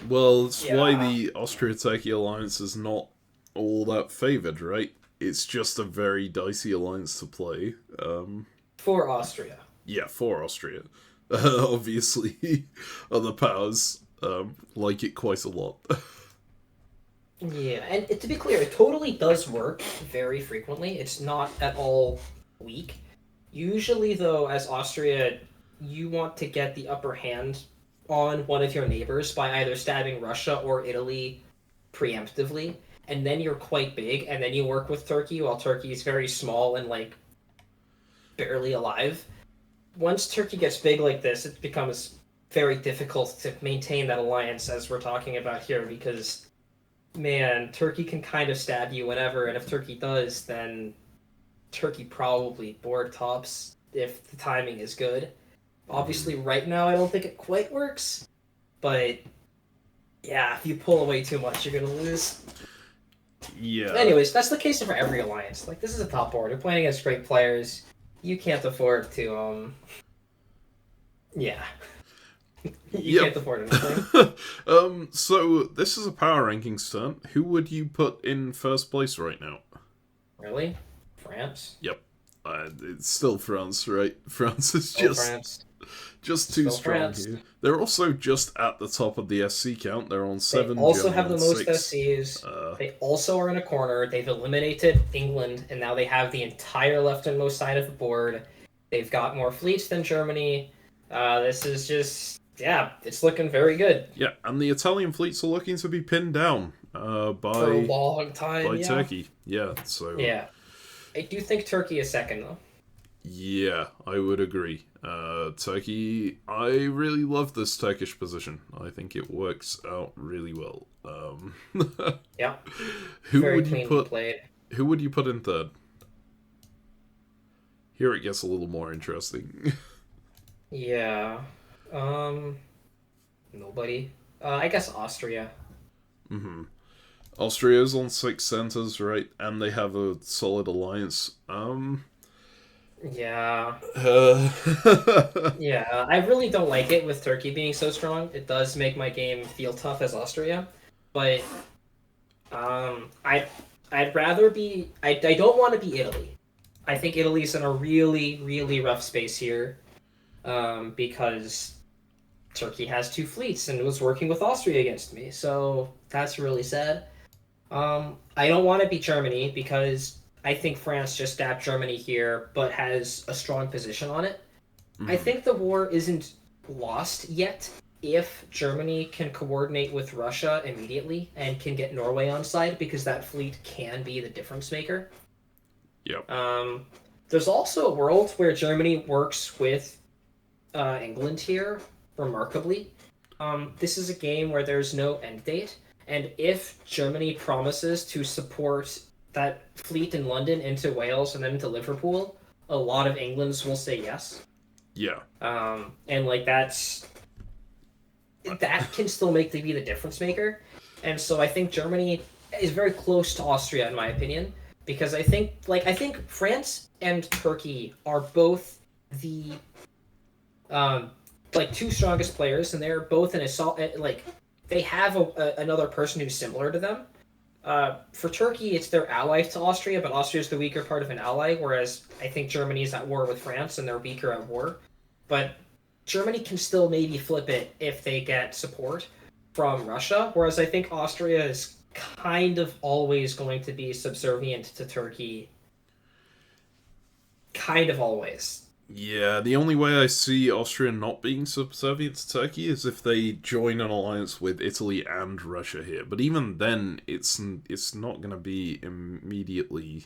Well, it's why Yeah. the Austria-Turkey alliance is not all that favoured, right? It's just a very dicey alliance to play. For Austria. Yeah, for Austria. Obviously, other powers like it quite a lot. Yeah, and to be clear, it totally does work very frequently. It's not at all weak. Usually, though, as Austria, you want to get the upper hand on one of your neighbors by either stabbing Russia or Italy preemptively, and then you're quite big, and then you work with Turkey while Turkey is very small and, like, barely alive. Once Turkey gets big like this, it becomes very difficult to maintain that alliance, as we're talking about here, because man, Turkey can kind of stab you whenever, and if Turkey does, then Turkey probably board tops if the timing is good. Obviously, right now, I don't think it quite works, but yeah, if you pull away too much, you're gonna lose. Yeah. Anyways, that's the case for every alliance. Like, this is a top board. You're playing against great players. You can't afford to, yeah. You can't afford anything. So this is a power rankings turn. Who would you put in first place right now? Really? France? Yep. It's still France, right? France is France. just too Still strong France. here. They're also just at the top of the SC count. They're on 7. They also Germany have the on most 6. SCs. They also are in a corner. They've eliminated England, and now they have the entire leftmost side of the board. They've got more fleets than Germany. This is just, yeah, it's looking very good. Yeah, and the Italian fleets are looking to be pinned down For a by long time, yeah. Turkey. Yeah, so Yeah. I do think Turkey is second, though. yeah, I would agree. Turkey, I really love this Turkish position. I think it works out really well. Yeah. Who Very would you cleanly put? played. Who would you put in third? Here it gets a little more interesting. Yeah. Nobody. I guess Austria. Mm-hmm. Austria's on 6 centers, right? And they have a solid alliance. Yeah. Uh... Yeah, I really don't like it with Turkey being so strong. It does make my game feel tough as Austria, but I'd rather be. I don't want to be Italy. I think Italy's in a really, really rough space here, because Turkey has 2 fleets and was working with Austria against me. So that's really sad. I don't want to be Germany because I think France just stabbed Germany here, but has a strong position on it. Mm-hmm. I think the war isn't lost yet if Germany can coordinate with Russia immediately and can get Norway on side, because that fleet can be the difference maker. Yep. There's also a world where Germany works with England here, remarkably. This is a game where there's no end date, and if Germany promises to support that fleet in London into Wales and then into Liverpool, a lot of Englands will say yes. Yeah. And like that can still be the difference maker. And so I think Germany is very close to Austria in my opinion, because I think France and Turkey are both the 2 strongest players, and they're both in they have another person who's similar to them. For Turkey, it's their ally to Austria, but Austria is the weaker part of an ally, whereas I think Germany is at war with France, and they're weaker at war. But Germany can still maybe flip it if they get support from Russia, whereas I think Austria is kind of always going to be subservient to Turkey. Kind of always. Yeah, the only way I see Austria not being subservient to Turkey is if they join an alliance with Italy and Russia here. But even then, it's not going to be immediately,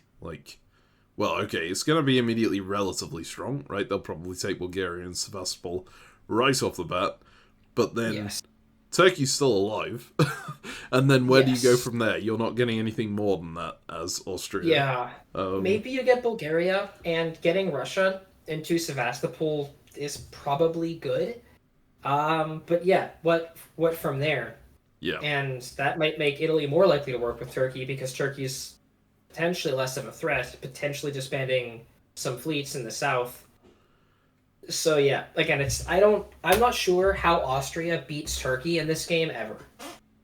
well, okay, it's going to be immediately relatively strong, right? They'll probably take Bulgaria and Sevastopol right off the bat. But then Yes. Turkey's still alive. And then where do you Yes. go from there? You're not getting anything more than that as Austria. Yeah. Maybe you get Bulgaria, and getting Russia into Sevastopol is probably good. But yeah, what from there? Yeah. And that might make Italy more likely to work with Turkey because Turkey's potentially less of a threat, potentially disbanding some fleets in the south. So yeah, again, I'm not sure how Austria beats Turkey in this game ever.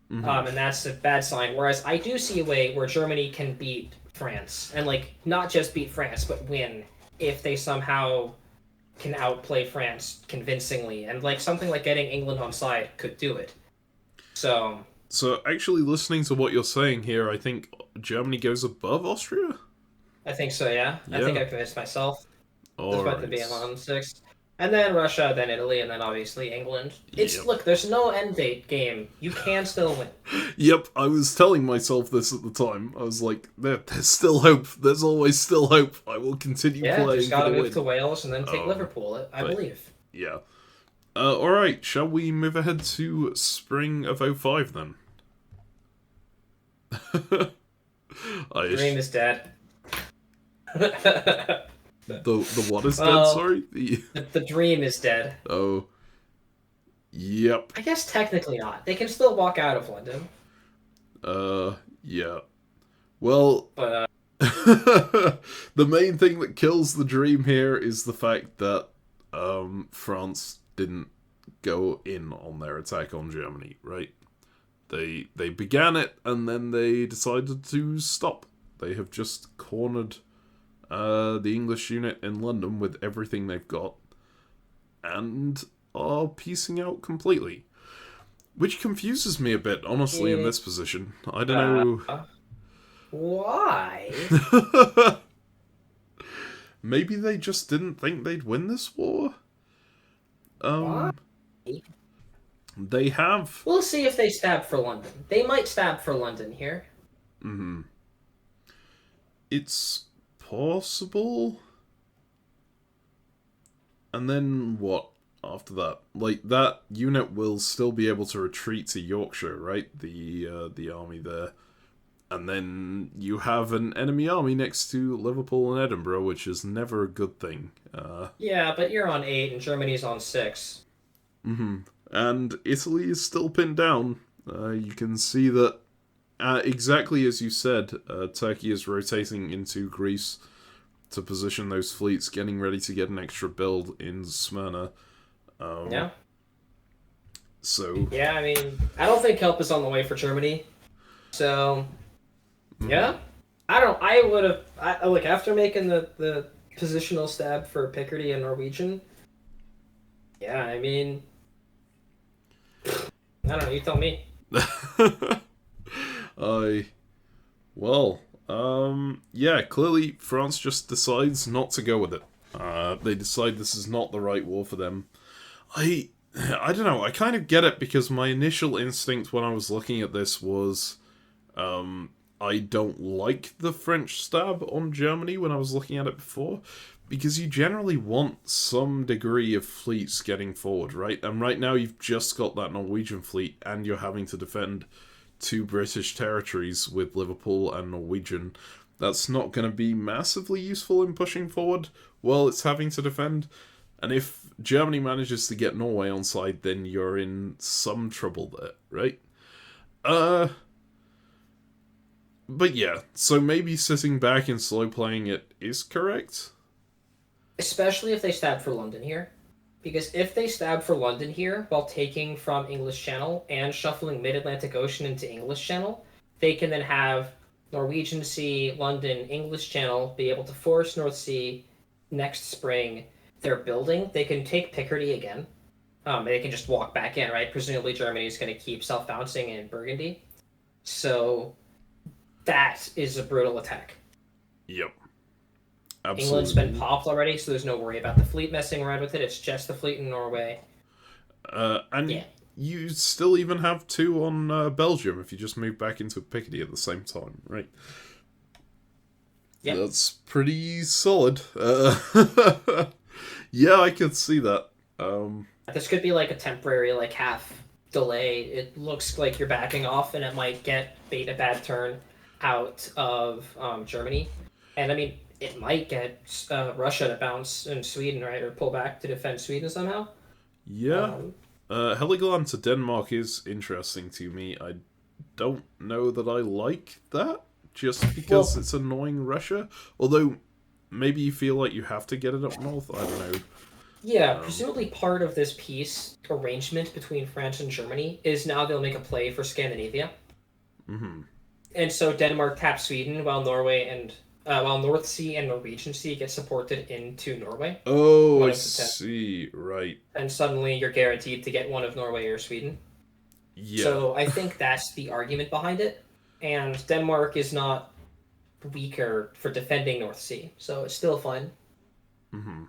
And that's a bad sign. Whereas I do see a way where Germany can beat France, and like not just beat France, but win if they somehow can outplay France convincingly, and like something like getting England on side could do it. So actually, listening to what you're saying here, I think Germany goes above Austria? I think so, yeah. I think I convinced myself. Despite them being on 6th. And then Russia, then Italy, and then obviously England. Look, there's no end date game. You can still win. Yep, I was telling myself this at the time. I was like, there's still hope. There's always still hope. I will continue playing. Yeah, just gotta move to Wales and then take Liverpool, I believe. Yeah. Alright, shall we move ahead to spring of 05 then? Dream is dead. The what is dead, sorry? The dream is dead. Oh. Yep. I guess technically not. They can still walk out of London. Yeah. Well, but, the main thing that kills the dream here is the fact that France didn't go in on their attack on Germany, right? They began it and then they decided to stop. They have just cornered the English unit in London with everything they've got and are piecing out completely. Which confuses me a bit, honestly, in this position. I don't know... Why? Maybe they just didn't think they'd win this war? Why? They have... We'll see if they stab for London. They might stab for London here. It's possible. And then what after that? Like, that unit will still be able to retreat to Yorkshire, right? The army there. And then you have an enemy army next to Liverpool and Edinburgh, which is never a good thing. Yeah, but you're on 8 and Germany's on 6. And Italy is still pinned down. You can see that, exactly as you said, Turkey is rotating into Greece to position those fleets, getting ready to get an extra build in Smyrna. Yeah. So... Yeah, I mean, I don't think help is on the way for Germany. So... Yeah, I would have, like, after making the positional stab for Picardy and Norwegian, yeah, I mean, I don't know, you tell me. Yeah, clearly France just decides not to go with it. They decide this is not the right war for them. I don't know, I kind of get it because my initial instinct when I was looking at this was, I don't like the French stab on Germany when I was looking at it before, because you generally want some degree of fleets getting forward, right? And right now you've just got that Norwegian fleet, and you're having to defend 2 British territories with Liverpool and Norwegian. That's not going to be massively useful in pushing forward while it's having to defend. And if Germany manages to get Norway on side, then you're in some trouble there, right? But yeah, so maybe sitting back and slow playing it is correct? Especially if they stab for London here. Because if they stab for London here while taking from English Channel and shuffling Mid-Atlantic Ocean into English Channel, they can then have Norwegian Sea, London, English Channel be able to force North Sea next spring. They're building. They can take Picardy again. They can just walk back in, right? Presumably Germany's going to keep self-bouncing in Burgundy. So... that is a brutal attack. Yep. Absolutely. England's been popped already, so there's no worry about the fleet messing around with it. It's just the fleet in Norway. And yeah. You still even have 2 on Belgium if you just move back into Picardy at the same time, right? Yeah. That's pretty solid. Yeah, I could see that. This could be like a temporary, like, half delay. It looks like you're backing off, and it might bait a bad turn out of Germany. And I mean, it might get Russia to bounce in Sweden, right, or pull back to defend Sweden somehow. Yeah. Heligoland to Denmark is interesting to me. I don't know that I like that, just because it's annoying Russia. Although, maybe you feel like you have to get it up north. I don't know. Yeah, presumably part of this peace arrangement between France and Germany is now they'll make a play for Scandinavia. Mm-hmm. And so Denmark taps Sweden while North Sea and Norwegian Sea get supported into Norway. Oh, I see. Right. And suddenly you're guaranteed to get one of Norway or Sweden. Yeah. So I think that's the argument behind it. And Denmark is not weaker for defending North Sea, so it's still fun. Mm-hmm.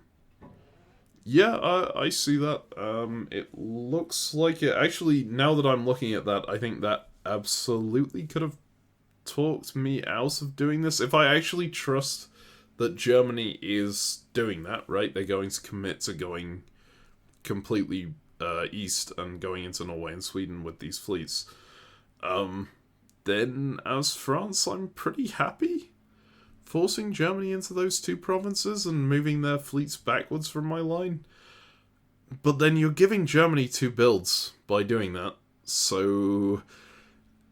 Yeah, I see that. It looks like it. Actually, now that I'm looking at that, I think that absolutely could have talked me out of doing this. If I actually trust that Germany is doing that, right? They're going to commit to going completely east and going into Norway and Sweden with these fleets. Then, as France, I'm pretty happy forcing Germany into those two provinces and moving their fleets backwards from my line. But then you're giving Germany 2 builds by doing that. So,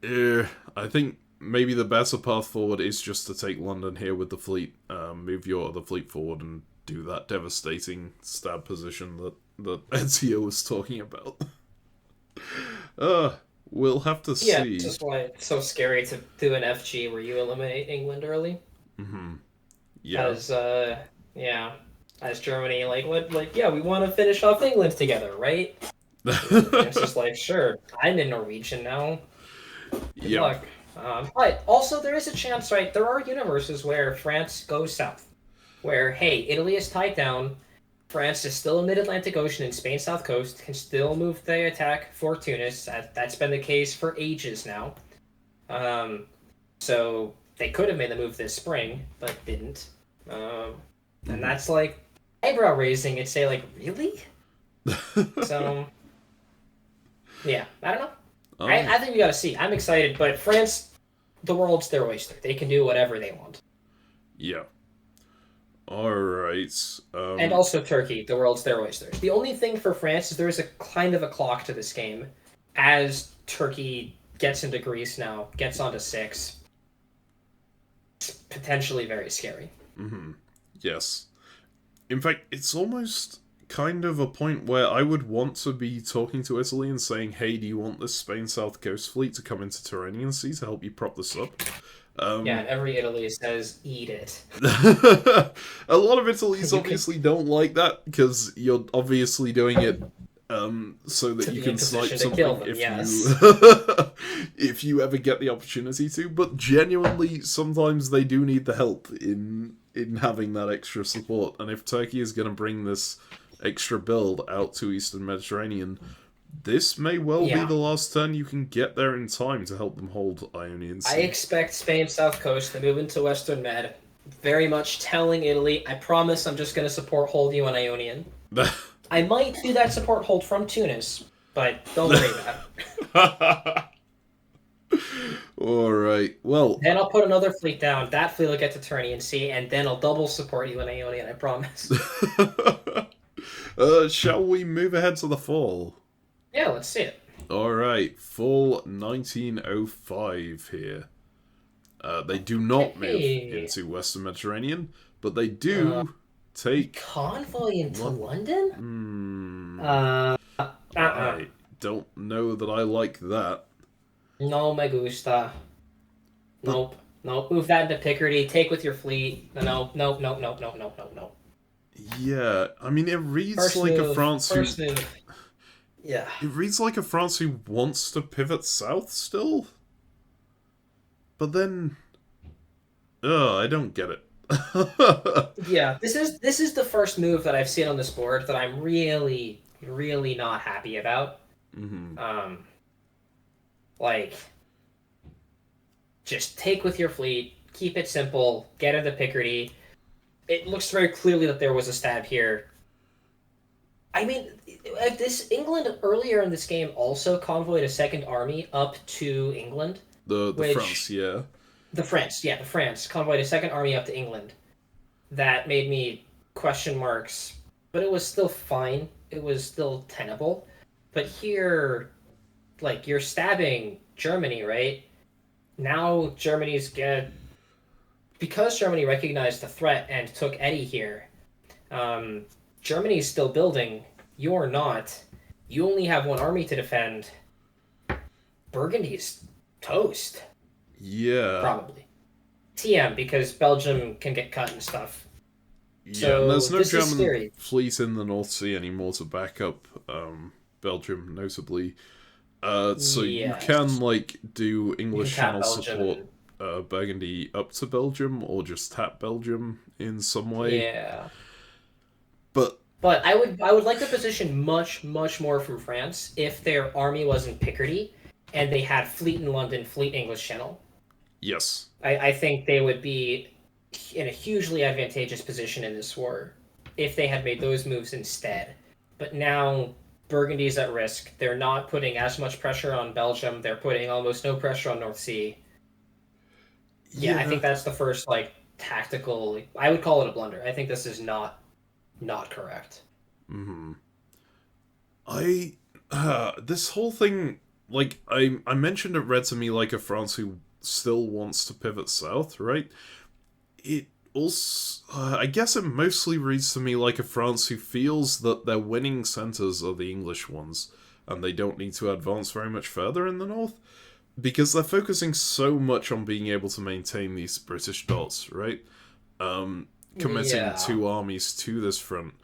I think maybe the better path forward is just to take London here with the fleet, move your other fleet forward and do that devastating stab position that Ezio was talking about. We'll have to see. Yeah, it's just why it's so scary to do an FG where you eliminate England early. Mm-hmm. Yeah. As Germany, we want to finish off England together, right? It's just like, sure, I'm in Norwegian now. Good luck. But also there is a chance, right? There are universes where France goes south, where, hey, Italy is tied down, France is still in mid-Atlantic Ocean and Spain's south coast, can still move the attack for Tunis. That's been the case for ages now. So they could have made the move this spring, but didn't. And that's like eyebrow-raising. It'd say, like, really? So, yeah, I don't know. I think we gotta see. I'm excited, but France, the world's their oyster. They can do whatever they want. Yeah. Alright. And also Turkey, the world's their oyster. The only thing for France is there is a kind of a clock to this game. As Turkey gets into Greece now, gets onto 6. It's potentially very scary. Mm-hmm. Yes. In fact, it's almost kind of a point where I would want to be talking to Italy and saying, hey, do you want this Spain South Coast fleet to come into Tyrrhenian Sea to help you prop this up? Yeah, and every Italy says, eat it. A lot of Italians obviously don't like that, because you're obviously doing it so that you can snipe something if you ever get the opportunity to. But genuinely, sometimes they do need the help in having that extra support. And if Turkey is going to bring this extra build out to Eastern Mediterranean, this may well be the last turn you can get there in time to help them hold Ionian Sea. I expect Spain South Coast to move into Western Med, very much telling Italy, I promise I'm just going to support hold you on Ionian. I might do that support hold from Tunis, but don't worry about it. Alright, well... Then I'll put another fleet down, that fleet will get to Tyrrhenian Sea, and then I'll double support you on Ionian, I promise. Shall we move ahead to the fall? Yeah, let's see it. Alright, fall 1905 here. They do not move into Western Mediterranean, but they do take... Convoy into London? I don't know that I like that. No me gusta. Nope. Move that into Picardy, take with your fleet. No. Yeah, I mean, it reads a France who... Yeah. It reads like a France who wants to pivot south still. But then... I don't get it. Yeah, this is the first move that I've seen on this board that I'm really, really not happy about. Mm-hmm. Just take with your fleet, keep it simple, get into Picardy. It looks very clearly that there was a stab here. I mean, England earlier in this game also convoyed a second army up to England. The France, yeah. The France convoyed a second army up to England. that made me question marks, but it was still fine. It was still tenable. But here, like, you're stabbing Germany, right? Now Germany's gonna, because Germany recognized the threat and took Eddie here. Germany's still building. You're not. You only have one army to defend. Burgundy's toast. Yeah. Probably. TM, because Belgium can get cut and stuff. Yeah, So and there's no this is German scary. fleet in the North Sea anymore to back up Belgium, notably. So you Yes. can, like, do English tap channel Belgium support and- Burgundy up to Belgium, or just tap Belgium in some way. Yeah. But But I would like the position much, much more from France if their army was in Picardy and they had fleet in London, fleet English Channel. yes. I think they would be in a hugely advantageous position in this war if they had made those moves instead. But now Burgundy's at risk. They're not putting as much pressure on Belgium. They're putting almost no pressure on North Sea. Yeah, I think that's the first, like, tactical. I would call it a blunder. I think this is not correct. Mm-hmm. This whole thing, like, I mentioned it read to me like a France who still wants to pivot south, right? It also, I guess it mostly reads to me like a France who feels that their winning centres are the English ones, and they don't need to advance very much further in the north, because they're focusing so much on being able to maintain these British dots, right? Committing Yeah. 2 armies to this front.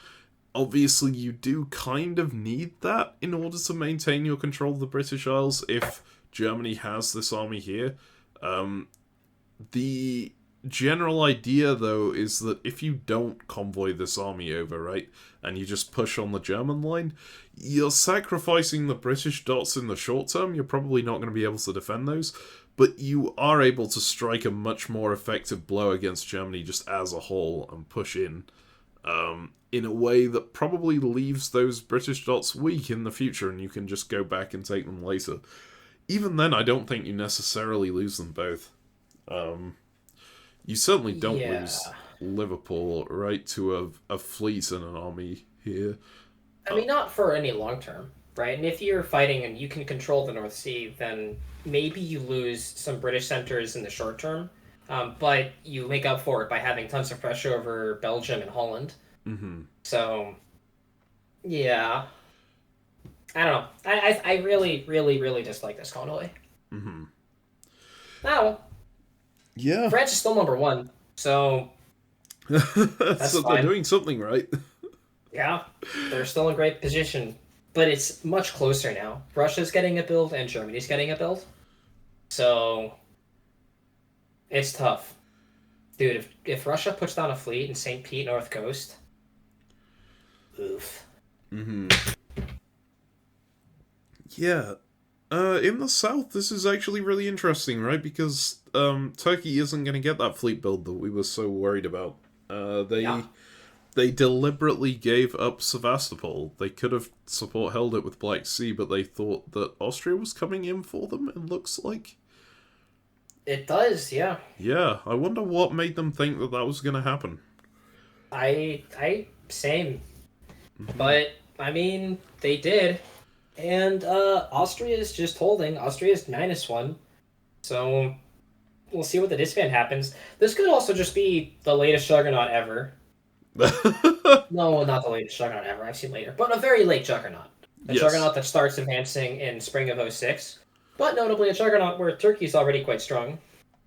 Obviously, you do kind of need that in order to maintain your control of the British Isles if Germany has this army here. The general idea, though, is that if you don't convoy this army over, right, and you just push on the German line, you're sacrificing the British dots in the short term. You're probably not going to be able to defend those, but you are able to strike a much more effective blow against Germany just as a whole and push in a way that probably leaves those British dots weak in the future, and you can just go back and take them later. Even then, I don't think you necessarily lose them both. You certainly don't lose Liverpool, right, to a fleet and an army here. I mean, not for any long term, right? And if you're fighting and you can control the North Sea, then maybe you lose some British centers in the short term, but you make up for it by having tons of pressure over Belgium and Holland. Mm-hmm. So, yeah. I don't know. I really, really, really dislike this Conway. Mm-hmm. Now, Yeah. France is still number 1, so that's so fine. they're doing something right. Yeah, they're still in great position, but it's much closer now. Russia's getting a build and Germany's getting a build, so it's tough. Dude, if Russia puts down a fleet in St. Pete, North Coast, oof. Mm-hmm. Yeah. In the south, this is actually really interesting, right? Because Turkey isn't going to get that fleet build that we were so worried about. They deliberately gave up Sevastopol. They could have held it with Black Sea, but they thought that Austria was coming in for them, it looks like. It does, yeah. Yeah, I wonder what made them think that that was going to happen. Same. But, I mean, they did. And Austria is just holding. Austria is -1. So we'll see what the disband happens. This could also just be the latest Juggernaut ever. No, not the latest Juggernaut ever. I've seen later. But a very late Juggernaut. A Juggernaut that starts advancing in spring of 06. But notably a Juggernaut where Turkey's already quite strong.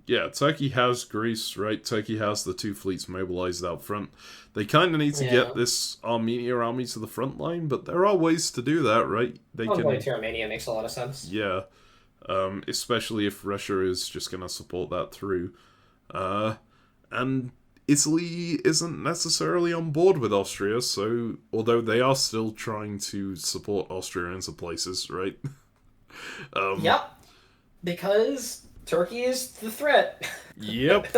Yeah, Turkey has Greece, right? Turkey has the 2 fleets mobilized out front. They kind of need to get this Armenia army to the front line, but there are ways to do that, right? Convoy to Armenia makes a lot of sense. Yeah, especially if Russia is just going to support that through. And Italy isn't necessarily on board with Austria, so although they are still trying to support Austria into places, right? Yep, because Turkey is the threat. Yep.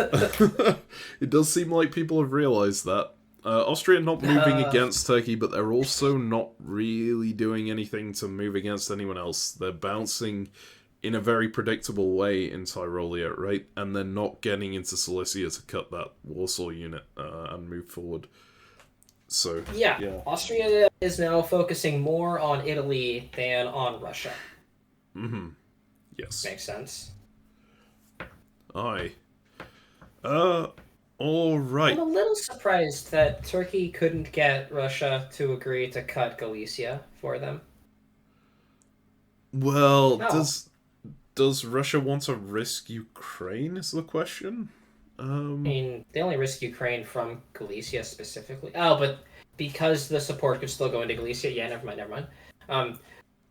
It does seem like people have realized that. Austria not moving against Turkey, but they're also not really doing anything to move against anyone else. They're bouncing in a very predictable way in Tyrolia, right? And then not getting into Cilicia to cut that Warsaw unit and move forward. So yeah, Austria is now focusing more on Italy than on Russia. Mm-hmm. Yes. Makes sense. Aye. All right. I'm a little surprised that Turkey couldn't get Russia to agree to cut Galicia for them. Well, No. does Russia want to risk Ukraine? Is the question. I mean, they only risk Ukraine from Galicia specifically. Oh, but because the support could still go into Galicia, yeah, never mind.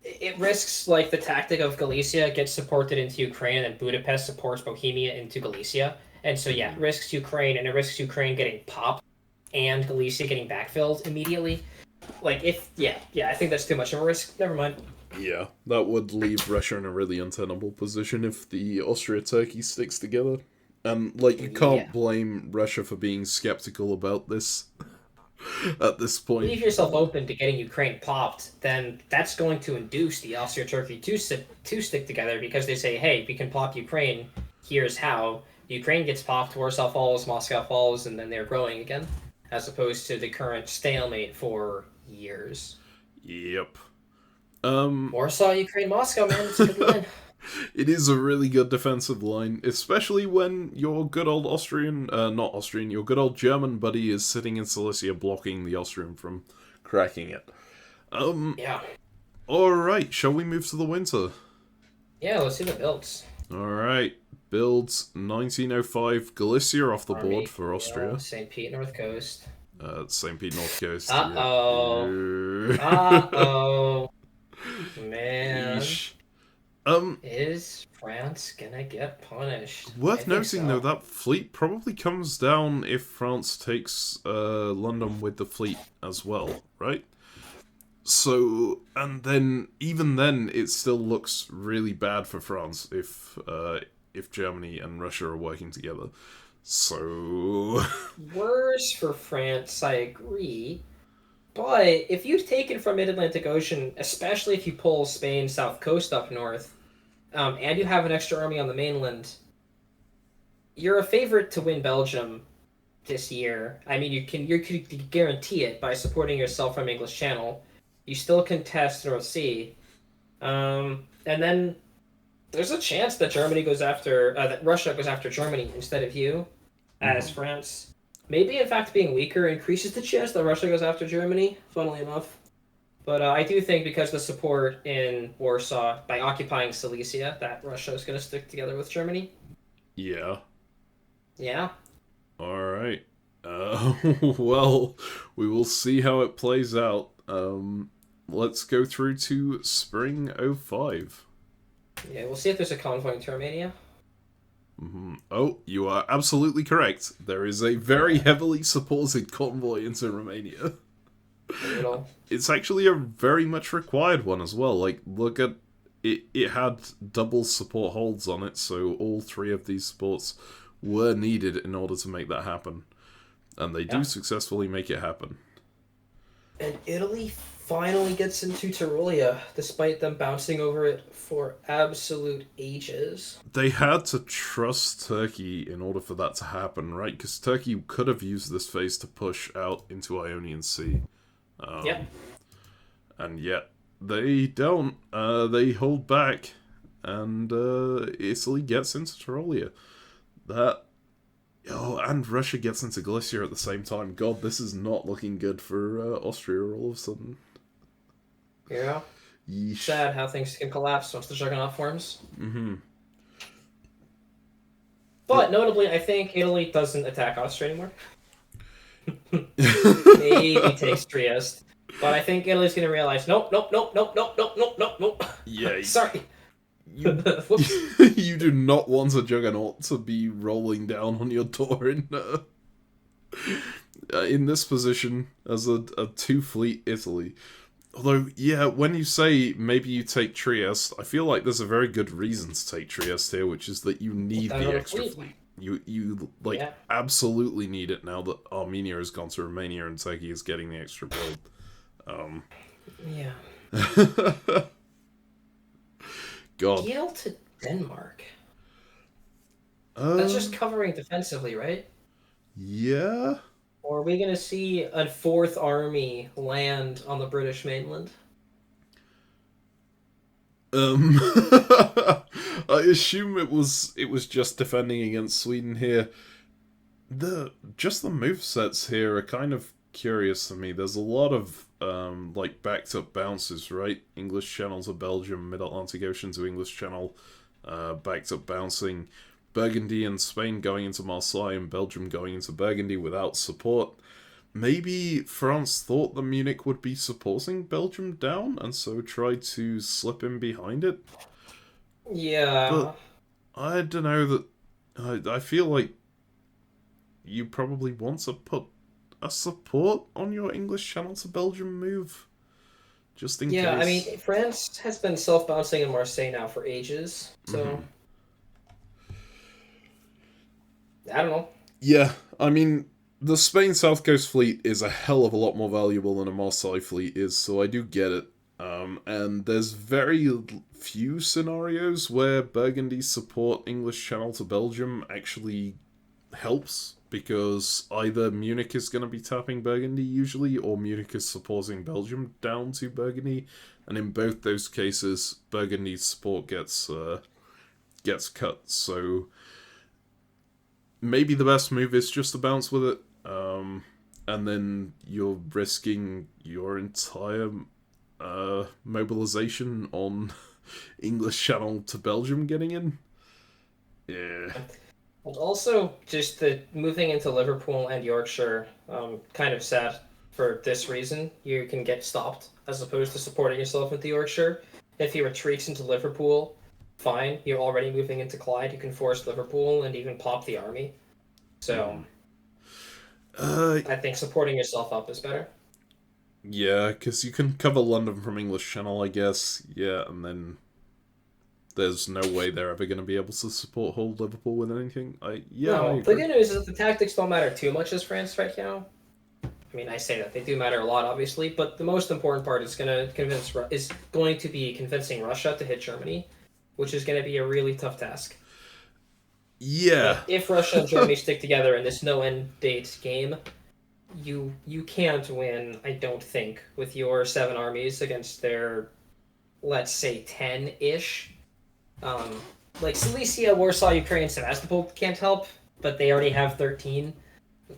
It risks, like, the tactic of Galicia gets supported into Ukraine, and Budapest supports Bohemia into Galicia. And so, yeah, it risks Ukraine, and it risks Ukraine getting popped and Galicia getting backfilled immediately. Like, I think that's too much of a risk. Never mind. Yeah, that would leave Russia in a really untenable position if the Austria-Turkey sticks together. And, like, you can't blame Russia for being skeptical about this at this point. Leave yourself open to getting Ukraine popped, then that's going to induce the Austria-Turkey to stick together, because they say, hey, we can pop Ukraine, here's how. Ukraine gets popped, Warsaw falls, Moscow falls, and then they're growing again, as opposed to the current stalemate for years. Yep. Warsaw, Ukraine, Moscow, man, it's a good line. It is a really good defensive line, especially when your good old your good old German buddy is sitting in Cilicia blocking the Austrian from cracking it. Yeah. Alright, shall we move to the winter? Yeah, let's see the builds. Alright, builds 1905, Galicia off the board for Austria. St. Pete, North Coast. St. Pete, North Coast. Uh-oh. Uh-oh. Man. Yeesh. Is France gonna get punished? Worth noting, though, that fleet probably comes down if France takes London with the fleet as well, right? So, and then, even then, it still looks really bad for France if Germany and Russia are working together. So... Worse for France, I agree. But if you've taken from Mid-Atlantic Ocean, especially if you pull Spain's south coast up north, and you have an extra army on the mainland, you're a favorite to win Belgium this year. I mean, you can guarantee it by supporting yourself from English Channel. You still contest North Sea, and then there's a chance that that Russia goes after Germany instead of you, as France. Maybe, in fact, being weaker increases the chance that Russia goes after Germany, funnily enough. But I do think because the support in Warsaw, by occupying Silesia, that Russia is going to stick together with Germany. Yeah. Yeah. Alright. Well, we will see how it plays out. Let's go through to Spring 05. Yeah, we'll see if there's a convoy into Romania. Mm-hmm. Oh, you are absolutely correct. There is a very heavily supported convoy into Romania. It's actually a very much required one as well. Like, look at it. It had double support holds on it, so all three of these supports were needed in order to make that happen. And they do successfully make it happen. And Italy finally gets into Tyrolia, despite them bouncing over it for absolute ages. They had to trust Turkey in order for that to happen, right? Because Turkey could have used this phase to push out into Ionian Sea. And yet, they don't. They hold back, and Italy gets into Tyrolia. And Russia gets into Galicia at the same time. God, this is not looking good for Austria all of a sudden. Yeah. Yeesh. Sad how things can collapse once the Juggernaut forms. Mm-hmm. But notably, I think Italy doesn't attack Austria anymore. Maybe takes Trieste. But I think Italy's going to realize, nope. Yeah. Sorry. You do not want a Juggernaut to be rolling down on your door in this position as a two-fleet Italy. Although, yeah, when you say maybe you take Trieste, I feel like there's a very good reason to take Trieste here, which is that you need the extra fleet. You absolutely need it now that Armenia has gone to Romania and Turkey is getting the extra build. Yeah. God. Kiel to Denmark. That's just covering defensively, right? Yeah. Or are we going to see a fourth army land on the British mainland? I assume it was just defending against Sweden here. The movesets here are kind of curious to me. There's a lot of like backed up bounces, right? English Channel to Belgium, Mid Atlantic Ocean to English Channel, backed up bouncing. Burgundy and Spain going into Marseille and Belgium going into Burgundy without support. Maybe France thought that Munich would be supporting Belgium down and so tried to slip in behind it. Yeah. But I don't know that... I feel like you probably want to put a support on your English Channel to Belgium move. Just in case. Yeah, I mean, France has been self-bouncing in Marseille now for ages, so... I don't know. Yeah, I mean, the Spain South Coast fleet is a hell of a lot more valuable than a Marseille fleet is, so I do get it. And there's very few scenarios where Burgundy's support English Channel to Belgium actually helps, because either Munich is going to be tapping Burgundy usually, or Munich is supporting Belgium down to Burgundy, and in both those cases, Burgundy's support gets cut, so... Maybe the best move is just to bounce with it, and then you're risking your entire mobilization on English Channel to Belgium getting in. Yeah. And also, just the moving into Liverpool and Yorkshire, kind of sad for this reason. You can get stopped as opposed to supporting yourself into Yorkshire. If he retreats into Liverpool, fine. You're already moving into Clyde. You can force Liverpool and even pop the army. So, I think supporting yourself up is better. Yeah, because you can cover London from English Channel, I guess. Yeah, and then there's no way they're ever going to be able to hold Liverpool with anything. No, the good news is that the tactics don't matter too much as France right now. I mean, I say that they do matter a lot, obviously, but the most important part is going to be convincing Russia to hit Germany, which is going to be a really tough task. Yeah. But if Russia and Germany stick together in this no-end date game, you can't win, I don't think, with your 7 armies against their, let's say, 10-ish. Like Silesia, Warsaw, Ukraine, Sevastopol can't help, but they already have 13.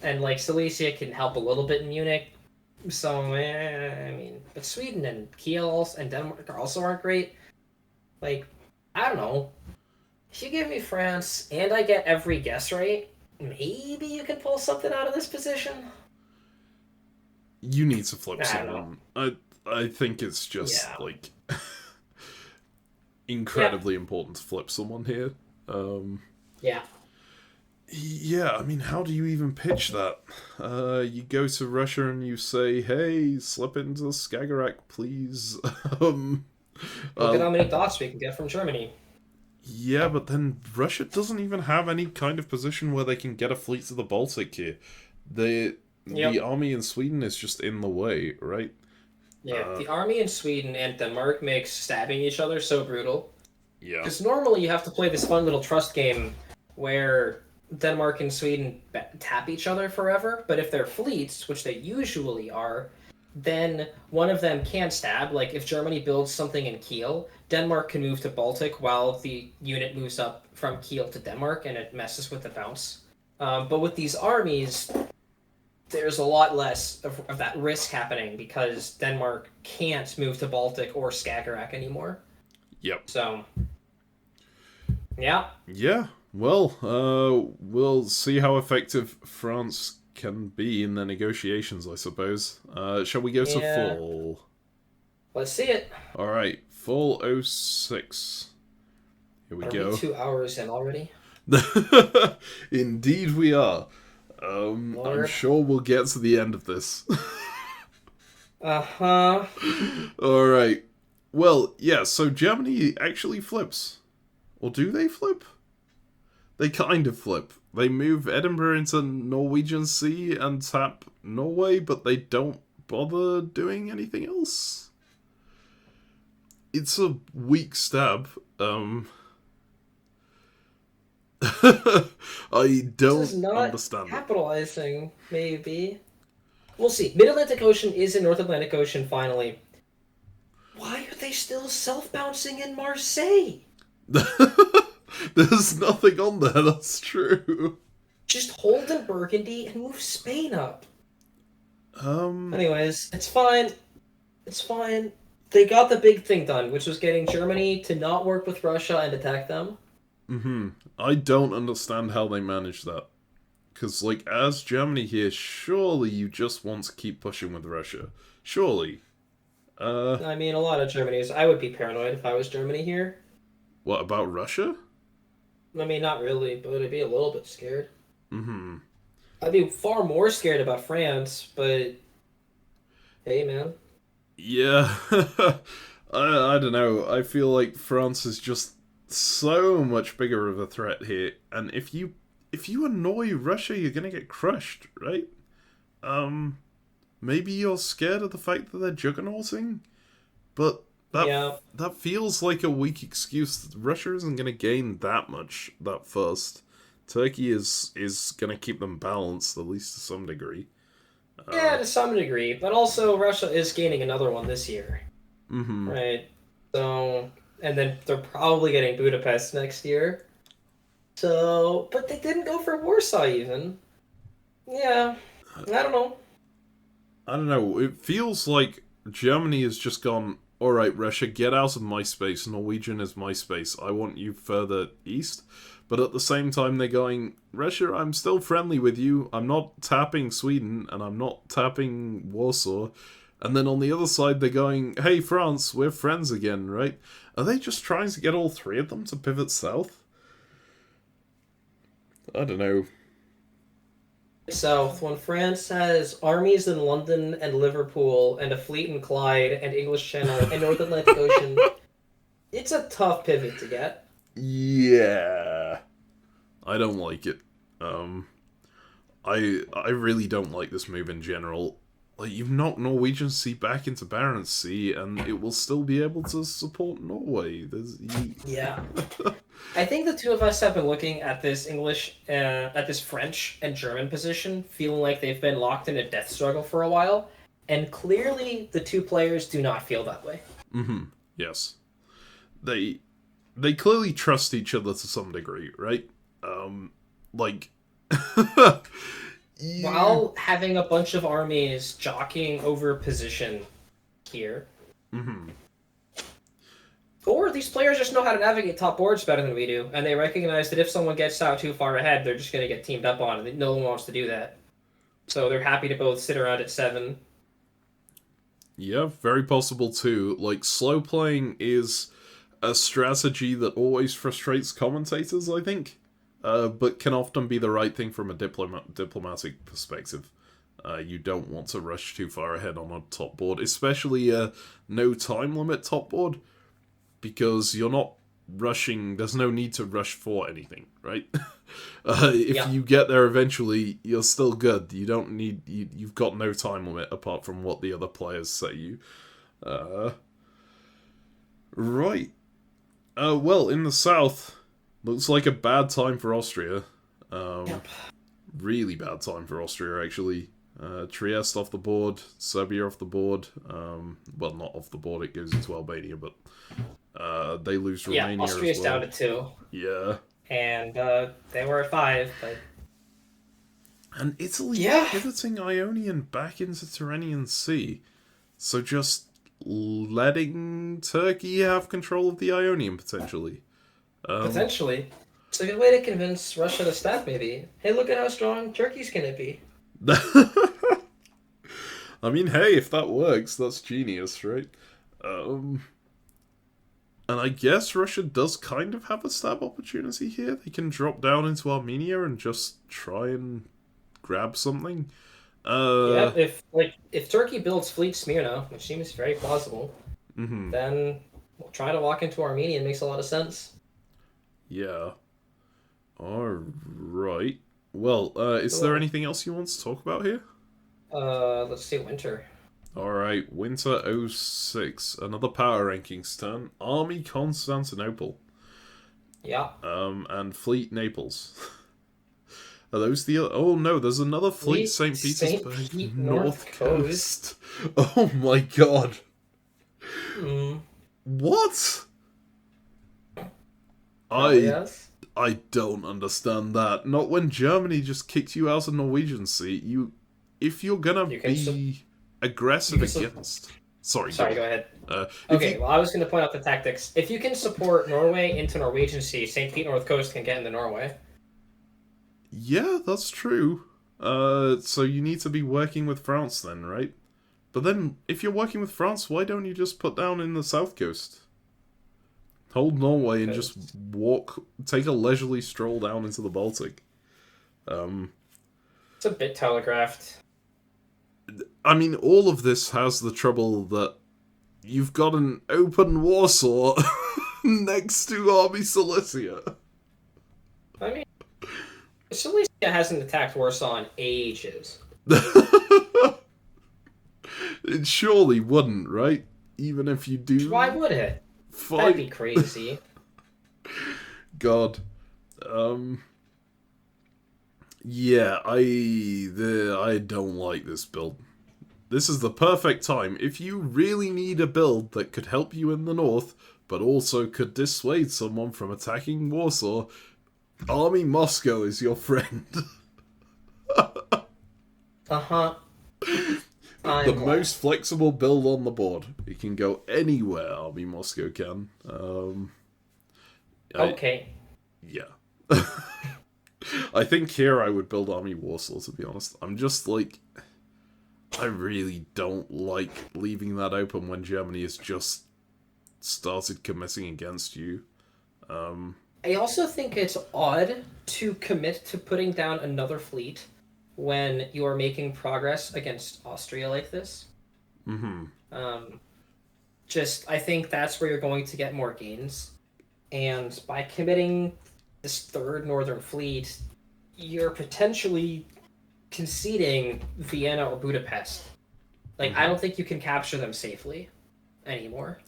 And like Silesia can help a little bit in Munich. So, I mean, but Sweden and Kiel and Denmark also aren't great. Like, I don't know. If you give me France and I get every guess right, maybe you can pull something out of this position. You need to flip someone. I think it's just like incredibly important to flip someone here. Yeah. Yeah, I mean, how do you even pitch that? You go to Russia and you say, "Hey, slip into Skagerrak, please." Look at how many dots we can get from Germany. Yeah, but then Russia doesn't even have any kind of position where they can get a fleet to the Baltic here. The army in Sweden is just in the way, right? Yeah, the army in Sweden and Denmark makes stabbing each other so brutal. Yeah. Because normally you have to play this fun little trust game where Denmark and Sweden tap each other forever, but if they're fleets, which they usually are, then one of them can stab. Like if Germany builds something in Kiel, Denmark can move to Baltic while the unit moves up from Kiel to Denmark, and it messes with the bounce. But with these armies, there's a lot less of that risk happening because Denmark can't move to Baltic or Skagerrak anymore. Yep. So, yeah. Yeah. Well, we'll see how effective France can be in the negotiations, I suppose. Shall we go to fall? Let's see it. All right, fall 06. Here we go. Are we 2 hours in already? Indeed we are. I'm sure we'll get to the end of this. Uh-huh. All right. Well, yeah, so Germany actually flips. Or do they flip? They kind of flip. They move Edinburgh into Norwegian Sea and tap Norway, but they don't bother doing anything else. it's a weak stab. I This is don't not understand it. capitalizing, maybe. We'll see. Mid-Atlantic Ocean is in North Atlantic Ocean, finally. Why are they still self-bouncing in Marseille? There's nothing on there, that's true. Just hold in Burgundy and move Spain up. Um, Anyways, it's fine. It's fine. They got the big thing done, which was getting Germany to not work with Russia and attack them. I don't understand how they managed that. Because, like, as Germany here, surely you just want to keep pushing with Russia. Surely. I mean, a lot of Germany's. I would be paranoid if I was Germany here. What, about Russia? I mean, not really, but I'd be a little bit scared. Mm-hmm. I'd be far more scared about France, but hey, man. Yeah. I don't know. I feel like France is just so much bigger of a threat here. And if you annoy Russia, you're gonna get crushed, right? Maybe you're scared of the fact that they're juggernauting, but that feels like a weak excuse. Russia isn't gonna gain that much that fast. Turkey is gonna keep them balanced, at least to some degree. Yeah, to some degree, but also Russia is gaining another one this year. Mm-hmm. Right. So, and then they're probably getting Budapest next year. So, but they didn't go for Warsaw even. Yeah, I don't know. I don't know. It feels like Germany has just gone, alright, Russia, get out of my space. Norwegian is my space. I want you further east. But at the same time, they're going, Russia, I'm still friendly with you. I'm not tapping Sweden, and I'm not tapping Warsaw. And then on the other side, they're going, hey, France, we're friends again, right? Are they just trying to get all three of them to pivot south? I don't know. South, when France has armies in London and Liverpool and a fleet in Clyde and English Channel and North Atlantic Ocean, it's a tough pivot to get. Yeah. I don't like it. I really don't like this move in general. Like, you've knocked Norwegian Sea back into Barents Sea, and it will still be able to support Norway. Yeah. I think the two of us have been looking at this at this French and German position, feeling like they've been locked in a death struggle for a while, and clearly the two players do not feel that way. Mm-hmm. Yes. They clearly trust each other to some degree, right? Like... While having a bunch of armies jockeying over position here. Mm-hmm. Or these players just know how to navigate top boards better than we do, and they recognize that if someone gets out too far ahead, they're just going to get teamed up on, and no one wants to do that. So they're happy to both sit around at 7. Yeah, very possible too. Like, slow playing is a strategy that always frustrates commentators, I think. But can often be the right thing from a diplomatic perspective. You don't want to rush too far ahead on a top board, especially a no time limit top board, because you're not rushing. There's no need to rush for anything, right? If you get there eventually, you're still good. You don't need. You've got no time limit apart from what the other players say you. Right. Well, in the south. Looks like a bad time for Austria. Really bad time for Austria, actually. Trieste off the board, Serbia off the board. Well, not off the board, it goes into Albania, but they lose Romania as well. Austria's down to 2. Yeah. And they were at 5, but... And Italy pivoting Ionian back into Tyrrhenian Sea. So just letting Turkey have control of the Ionian, potentially. Potentially. It's a good way to convince Russia to stop, maybe. Hey, look at how strong Turkey's gonna be. I mean, hey, if that works, that's genius, right? And I guess Russia does kind of have a stab opportunity here. They can drop down into Armenia and just try and grab something. If Turkey builds Fleet Smyrna, which seems very plausible, then trying to walk into Armenia makes a lot of sense. Yeah. Alright. Well, is there anything else you want to talk about here? Let's see, winter. Alright, Winter '06. Another power rankings turn. Army Constantinople. Yeah. And Fleet Naples. Are those the other? Oh no, there's another Fleet St. Petersburg. Pete, North Coast. Oh my god. What? Yes. I don't understand that. Not when Germany just kicked you out of Norwegian Sea. If you're gonna be aggressive against... Sorry, go ahead. Well, I was going to point out the tactics. If you can support Norway into Norwegian Sea, St. Pete North Coast can get into Norway. Yeah, that's true. So you need to be working with France then, right? But then, if you're working with France, why don't you just put down in the south coast? Hold Norway and just take a leisurely stroll down into the Baltic. It's a bit telegraphed. I mean, all of this has the trouble that you've got an open Warsaw next to Army Silesia. I mean, Silesia hasn't attacked Warsaw in ages. It surely wouldn't, right? Even if you do... Why would it? That'd be crazy. God. Yeah, I don't like this build. This is the perfect time. If you really need a build that could help you in the north, but also could dissuade someone from attacking Warsaw, Army Moscow is your friend. Uh-huh. The most flexible build on the board. It can go anywhere, Army Moscow can. Okay. Yeah. I think here I would build Army Warsaw, to be honest. I'm just like... I really don't like leaving that open when Germany has just started committing against you. I also think it's odd to commit to putting down another fleet when you are making progress against Austria like this. Mm-hmm. I think that's where you're going to get more gains. And by committing this third northern fleet, you're potentially conceding Vienna or Budapest. Like, I don't think you can capture them safely anymore.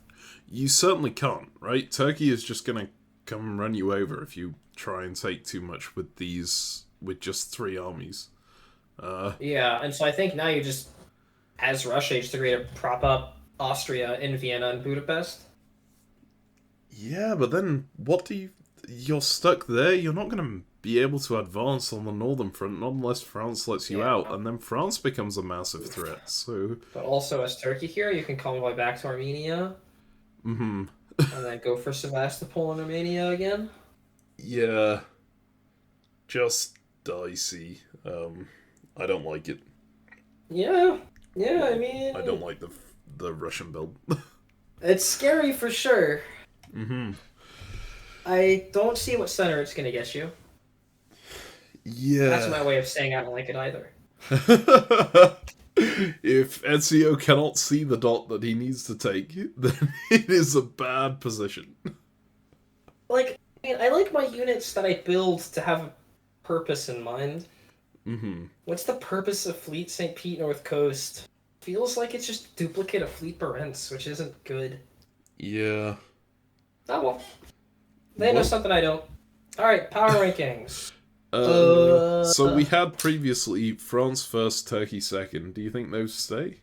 You certainly can't, right? Turkey is just going to come and run you over if you try and take too much with just 3 armies. Yeah, and so I think now you just, as Russia, you just agree to prop up Austria in Vienna and Budapest. Yeah, but then you're stuck there. You're not going to be able to advance on the northern front, not unless France lets you out, and then France becomes a massive threat. So, but also as Turkey here, you can convoy back to Armenia. Mm-hmm. And then go for Sevastopol and Armenia again. Yeah, just dicey. I don't like it. Yeah, I mean... I don't like the Russian build. It's scary for sure. Mm-hmm. I don't see what center it's going to get you. Yeah. That's my way of saying I don't like it either. If Ezio cannot see the dot that he needs to take, then it is a bad position. Like, I like my units that I build to have a purpose in mind. Mm-hmm. What's the purpose of Fleet St. Pete North Coast? Feels like it's just duplicate of Fleet Barents, which isn't good. Yeah. Oh well. They know something I don't. Alright, power rankings. So we had previously France first, Turkey second. Do you think those stay?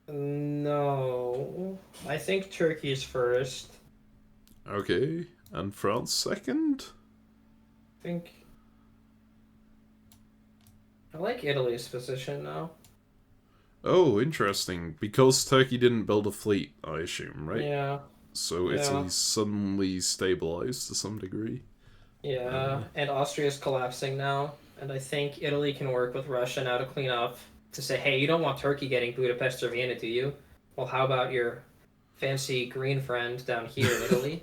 No. I think Turkey is first. Okay. And France second? I like Italy's position now. Oh, interesting. Because Turkey didn't build a fleet, I assume, right? Yeah. So Italy's suddenly stabilized to some degree. Yeah, and Austria's collapsing now. And I think Italy can work with Russia now to clean up. To say, hey, you don't want Turkey getting Budapest or Vienna, do you? Well, how about your fancy green friend down here in Italy?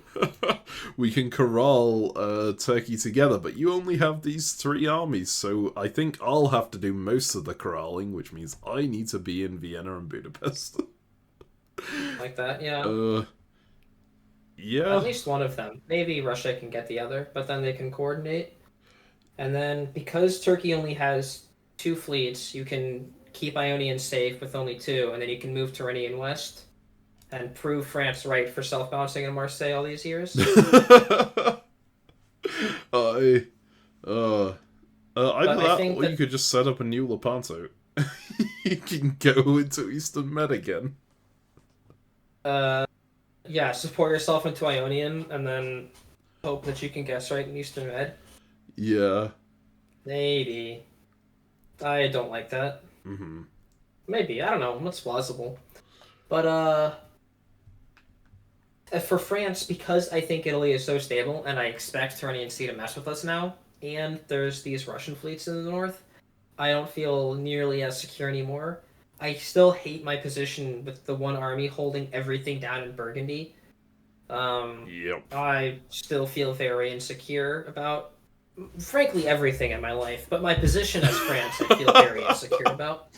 We can corral Turkey together, but you only have these 3 armies, so I think I'll have to do most of the corralling, which means I need to be in Vienna and Budapest. Like that, yeah. Yeah. At least one of them. Maybe Russia can get the other, but then they can coordinate. And then, because Turkey only has 2 fleets, you can keep Ionian safe with only 2, and then you can move Tyrrhenian west and prove France right for self-balancing in Marseille all these years. I either I that, think or you could just set up a new Lepanto. You can go into Eastern Med again. Yeah, support yourself into Ionian, and then hope that you can guess right in Eastern Med. Yeah. Maybe. I don't like that. Mm-hmm. Maybe, I don't know. What's plausible? But, for France, because I think Italy is so stable, and I expect Tyrrhenian Sea to mess with us now, and there's these Russian fleets in the north, I don't feel nearly as secure anymore. I still hate my position with the one army holding everything down in Burgundy. Yep. I still feel very insecure about, frankly, everything in my life, but my position as France I feel very insecure about.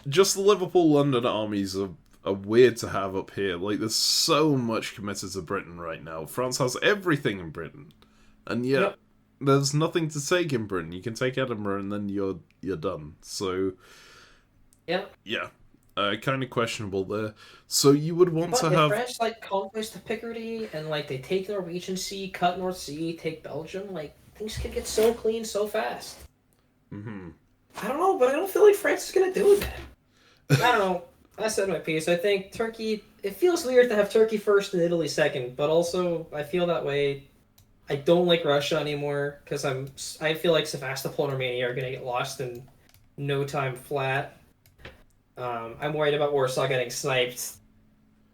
Just the Liverpool-London armies are weird to have up here. Like, there's so much committed to Britain right now. France has everything in Britain, and yet Yep. there's nothing to take in Britain. You can take Edinburgh, and then you're done. So, Yeah. yeah, kind of questionable there. So you would want But to if have France like conquest the Picardy and like they take the Norwegian Sea, cut North Sea, take Belgium, like things could get so clean so fast. Mm-hmm. I don't know, but I don't feel like France is gonna do that. I don't know. I said my piece. I think Turkey. It feels weird to have Turkey first and Italy second, but also I feel that way. I don't like Russia anymore because I feel like Sevastopol and Romania are gonna get lost in no time flat. I'm worried about Warsaw getting sniped.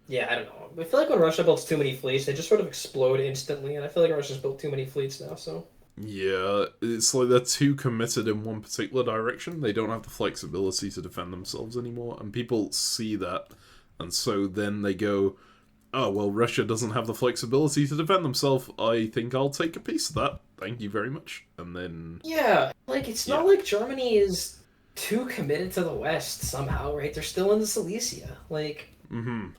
Yeah, I don't know. I feel like when Russia builds too many fleets, they just sort of explode instantly, and I feel like Russia's built too many fleets now. So Yeah, it's like they're too committed in one particular direction. They don't have the flexibility to defend themselves anymore, and people see that, and so then they go, oh, well, Russia doesn't have the flexibility to defend themselves. I think I'll take a piece of that. Thank you very much. And then... yeah, like it's not like Germany is too committed to the West somehow, right? They're still in the Silesia. Like, I'm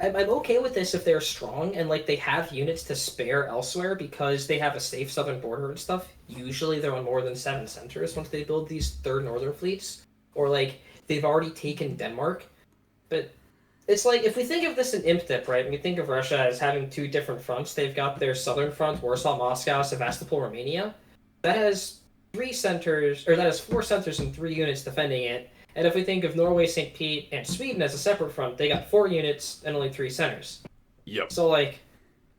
okay with this if they're strong and like they have units to spare elsewhere because they have a safe southern border and stuff. Usually they're on more than 7 centers once they build these third northern fleets, or like they've already taken Denmark. But it's like if we think of this in ImpDip, right? And we think of Russia as having 2 different fronts. They've got their southern front, Warsaw, Moscow, Sevastopol, Romania. That has 4 centers and 3 units defending it. And if we think of Norway, St. Pete, and Sweden as a separate front, they got 4 units and only 3 centers. Yep. So like,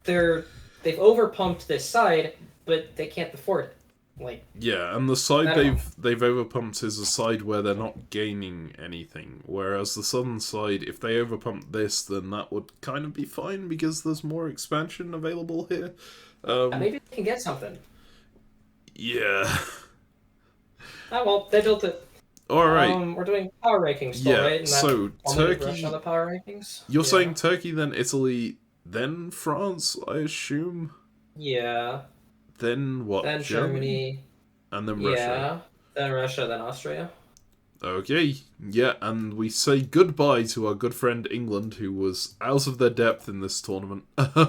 they've overpumped this side, but they can't afford it. Like, yeah, and the side they've overpumped is a side where they're not gaining anything. Whereas the southern side, if they overpump this, then that would kind of be fine because there's more expansion available here. maybe they can get something. Yeah. Oh well, they built it. Alright. We're doing power rankings still, Yeah, right? And so Turkey... Russia on the power rankings? You're saying Turkey, then Italy, then France, I assume? Yeah. Then what? Then Germany. And then Russia. Yeah. Then Russia, then Austria. Okay, yeah, and we say goodbye to our good friend England, who was out of their depth in this tournament. Yeah.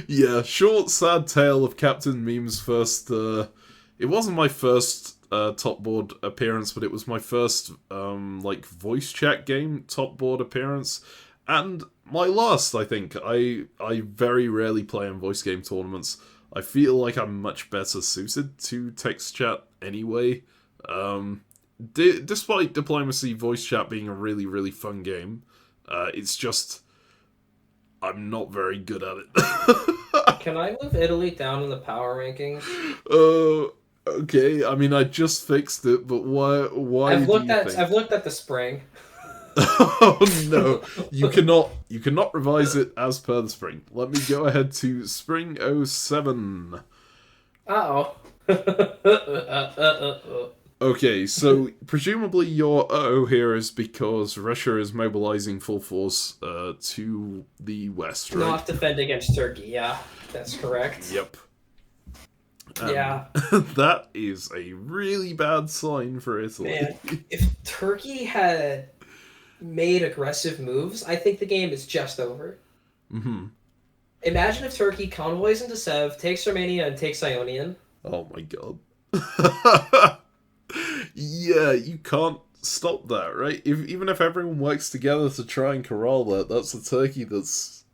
Yeah, short, sad tale of Captain Meme's first... it wasn't my first top board appearance, but it was my first, like, voice chat game top board appearance. And my last, I think. I very rarely play in voice game tournaments. I feel like I'm much better suited to text chat anyway. Despite Diplomacy voice chat being a really, really fun game, it's just... I'm not very good at it. Can I move Italy down in the power rankings? Okay. I mean, I just fixed it, but why I've looked at the spring. Oh no. You cannot revise it as per the spring. Let me go ahead to spring 07. Uh-oh. Okay, so presumably your here is because Russia is mobilizing full force to the west, right? Not defend against Turkey, yeah. That's correct. Yep. Yeah. That is a really bad sign for Italy. Man, if Turkey had made aggressive moves, I think the game is just over. Imagine if Turkey convoys into Sev, takes Romania, and takes Ionian. Oh my god. Yeah, you can't stop that, right? Even if everyone works together to try and corral that, that's a Turkey that's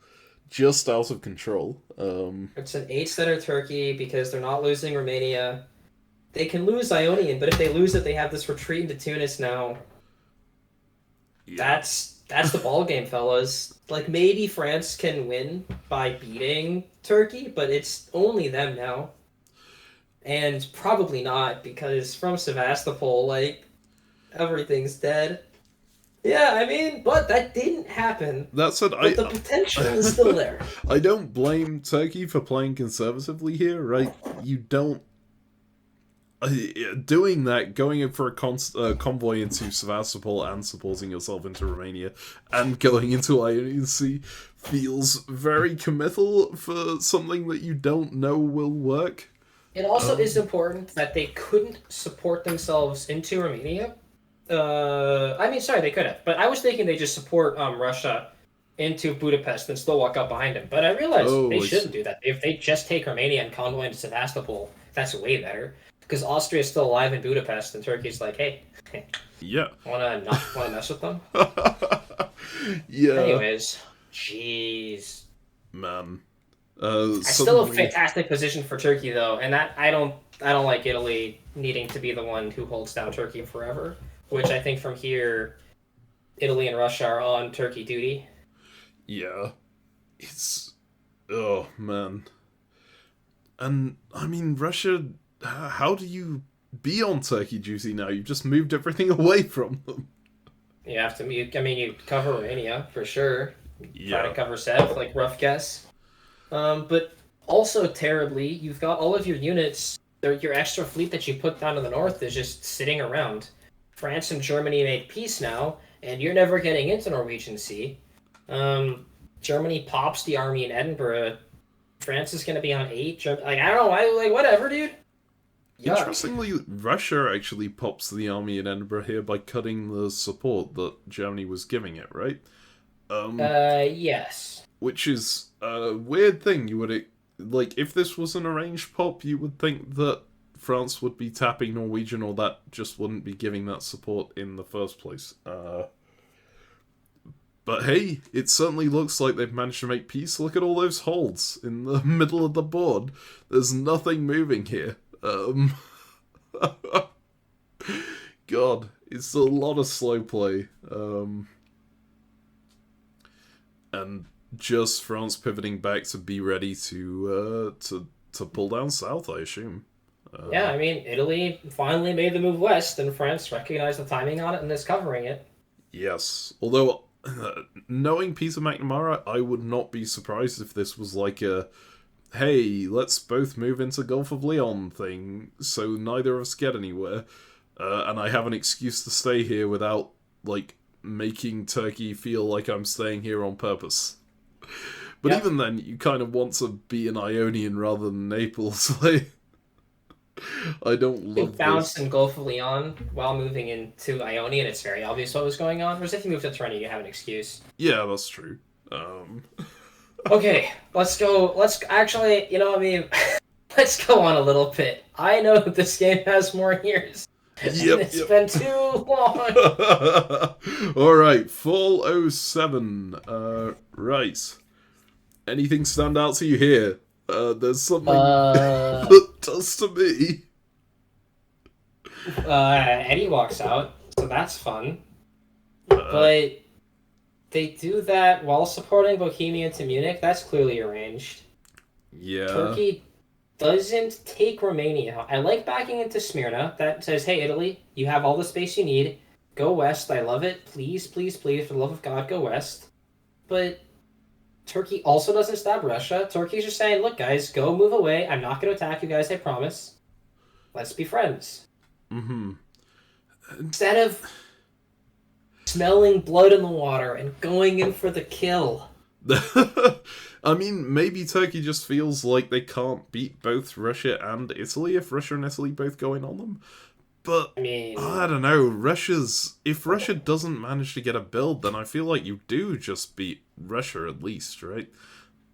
just out of control. It's an 8-center Turkey because they're not losing Romania. They can lose Ionian, but if they lose it, they have this retreat into Tunis now. Yeah. That's the ball game, fellas. Like, maybe France can win by beating Turkey, but it's only them now. And probably not, because from Sevastopol, like, everything's dead. Yeah, I mean, but that didn't happen. That said, But the potential is still there. I don't blame Turkey for playing conservatively here, right? You don't... doing that, going in for a convoy into Sevastopol and supporting yourself into Romania, and going into Ionian Sea feels very committal for something that you don't know will work. It also is important that they couldn't support themselves into Romania. I mean, sorry, they could have, but I was thinking they just support Russia into Budapest and still walk up behind him. But I realized they shouldn't do that. If they just take Romania and convoy into Sevastopol, that's way better. Because Austria is still alive in Budapest, and Turkey's like, hey, yeah, wanna mess with them? Yeah. Anyways, jeez, man. Still a fantastic position for Turkey though, and that I don't like Italy needing to be the one who holds down Turkey forever. Which I think from here, Italy and Russia are on Turkey duty. Yeah, it's man, and I mean Russia. How do you be on Turkey duty now? You've just moved everything away from them. You have to. You cover Romania for sure. Yeah. Try to cover Sev, like rough guess. But also terribly, you've got all of your units. Your extra fleet that you put down to the north is just sitting around. France and Germany make peace now, and you're never getting into Norwegian Sea. Germany pops the army in Edinburgh. France is going to be on 8. I don't know. Whatever, dude. Yuck. Interestingly, Russia actually pops the army in Edinburgh here by cutting the support that Germany was giving it, right? Yes. Which is a weird thing. You would, like, if this was an arranged pop, you would think that France would be tapping Norwegian, or that just wouldn't be giving that support in the first place. But hey, it certainly looks like they've managed to make peace. Look at all those holds in the middle of the board. There's nothing moving here. God, it's a lot of slow play. And just France pivoting back to be ready to pull down south, I assume. Yeah, I mean, Italy finally made the move west, and France recognized the timing on it and is covering it. Yes, although knowing Peter McNamara, I would not be surprised if this was like a, hey, let's both move into Gulf of Leon thing, so neither of us get anywhere, and I have an excuse to stay here without, like, making Turkey feel like I'm staying here on purpose. But even then, you kind of want to be an Ionian rather than Naples. Like, I don't love this. Bounce in Gulf of Leon while moving into Ionian, it's very obvious what was going on. Whereas if you move to Tyrrhenia, you have an excuse. Yeah, that's true. Okay, let's go. Let's actually, let's go on a little bit. I know that this game has more years. It's been too long. Alright, Fall 07. Right. Anything stand out to you here? There's something that does to me. Eddie walks out, so that's fun. But they do that while supporting Bohemia to Munich. That's clearly arranged. Yeah. Turkey doesn't take Romania. I like backing into Smyrna. That says, hey, Italy, you have all the space you need. Go west. I love it. Please, please, please, for the love of God, go west. But Turkey also doesn't stab Russia. Turkey's just saying, look, guys, go move away. I'm not going to attack you guys, I promise. Let's be friends. Mm-hmm. Instead of smelling blood in the water and going in for the kill. I mean, maybe Turkey just feels like they can't beat both Russia and Italy if Russia and Italy both go in on them. But, I mean, I don't know, if Russia doesn't manage to get a build, then I feel like you do just beat Russia at least, right?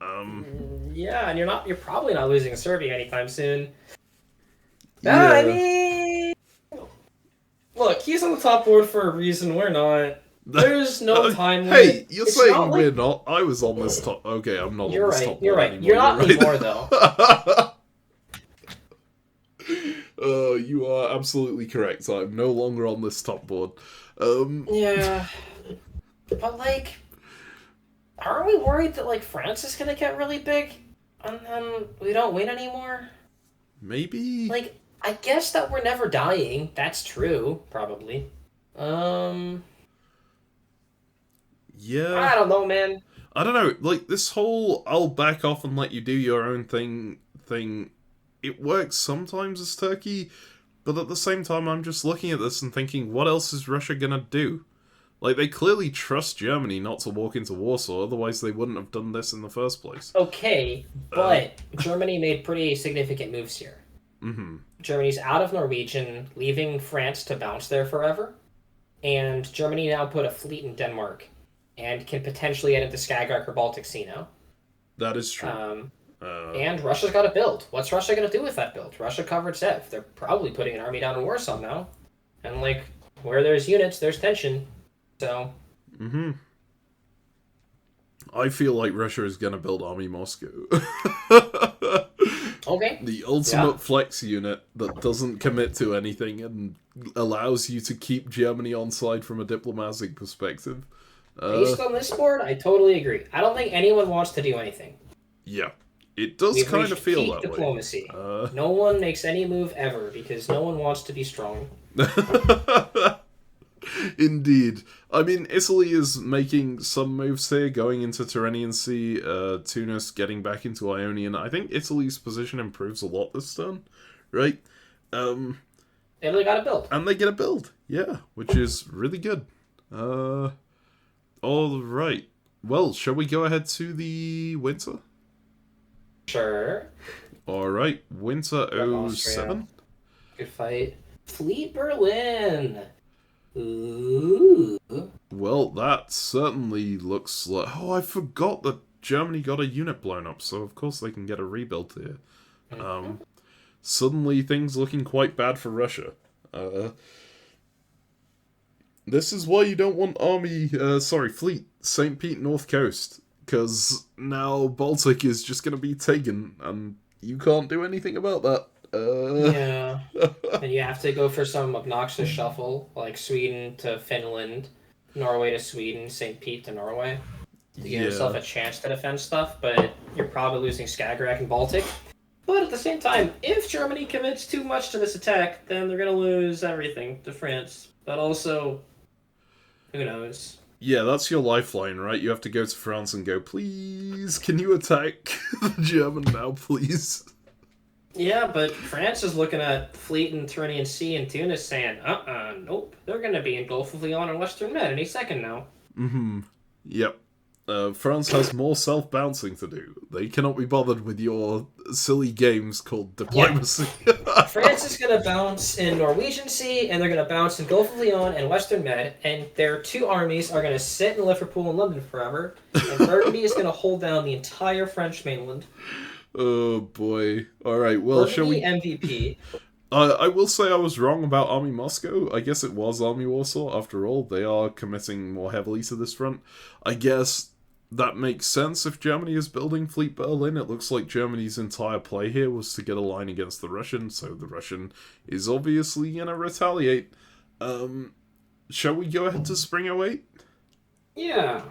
Yeah, and you're probably not losing Serbia anytime soon. Yeah. I mean, look, he's on the top board for a reason. We're not. There's no time limit. Hey, you're It's saying not like... we're not? I was on this top. Okay, I'm not You're on this right. top You're board right. anymore. You're not anymore, though. You are absolutely correct. I'm no longer on this top board. Yeah, but like, aren't we worried that like France is gonna get really big, and then we don't win anymore? Maybe. Like, I guess that we're never dying. That's true, probably. Yeah. I don't know, man. I don't know. Like this whole "I'll back off and let you do your own thing" it works sometimes as Turkey, but at the same time, I'm just looking at this and thinking, what else is Russia gonna do? Like, they clearly trust Germany not to walk into Warsaw, otherwise they wouldn't have done this in the first place. Okay, but Germany made pretty significant moves here. Mm-hmm. Germany's out of Norwegian, leaving France to bounce there forever, and Germany now put a fleet in Denmark, and can potentially get into Skagerrak or Baltic Sea now. That is true. And Russia's got to build. What's Russia going to do with that build? Russia covered Zev. They're probably putting an army down in Warsaw now. And, like, where there's units, there's tension. So... Mm-hmm. I feel like Russia is going to build Army Moscow. Okay. The ultimate flex unit that doesn't commit to anything and allows you to keep Germany on side from a diplomatic perspective. Based on this board, I totally agree. I don't think anyone wants to do anything. Yeah. It does kind of feel that diplomacy. way. No one makes any move ever because no one wants to be strong. Indeed. I mean, Italy is making some moves here, going into Tyrrhenian Sea, Tunis getting back into Ionian. I think Italy's position improves a lot this turn, right? Italy got a build. And they get a build, yeah, which is really good. Alright. Well, shall we go ahead to the winter? Sure. Alright, winter 07. Good fight. Fleet Berlin. Ooh. Well, that certainly looks like... Oh, I forgot that Germany got a unit blown up, so of course they can get a rebuild here. Suddenly things looking quite bad for Russia. This is why you don't want fleet, St. Pete North Coast. Because now Baltic is just going to be taken, and you can't do anything about that. Yeah. And you have to go for some obnoxious shuffle, like Sweden to Finland, Norway to Sweden, St. Pete to Norway, to give yourself a chance to defend stuff, but you're probably losing Skagerrak and Baltic. But at the same time, if Germany commits too much to this attack, then they're going to lose everything to France. But also, who knows? Yeah, that's your lifeline, right? You have to go to France and go, please, can you attack the German now, please? Yeah, but France is looking at fleet in Tyrrhenian Sea and Tunis saying, nope. They're going to be in Gulf of Lyon and Western Med any second now. Mm-hmm. Yep. France has more self-bouncing to do. They cannot be bothered with your silly games called diplomacy. Yeah. France is going to bounce in Norwegian Sea, and they're going to bounce in Gulf of Lyon and Western Med, and their two armies are going to sit in Liverpool and London forever, and Burgundy is going to hold down the entire French mainland. Oh boy. Alright, well, shall we... MVP. I will say I was wrong about Army Moscow. I guess it was Army Warsaw, after all. They are committing more heavily to this front. I guess that makes sense if Germany is building Fleet Berlin. It looks like Germany's entire play here was to get a line against the Russian, so the Russian is obviously going to retaliate. Shall we go ahead to Spring 08? Yeah.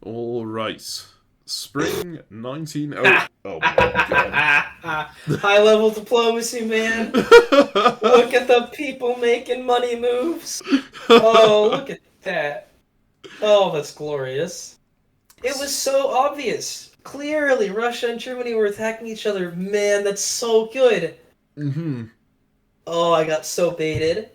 Alright. Spring 1908. Oh my god. High level diplomacy, man. Look at the people making money moves. Oh, look at that. Oh, that's glorious. It was so obvious. Clearly, Russia and Germany were attacking each other. Man, that's so good. Mm-hmm. Oh, I got so baited.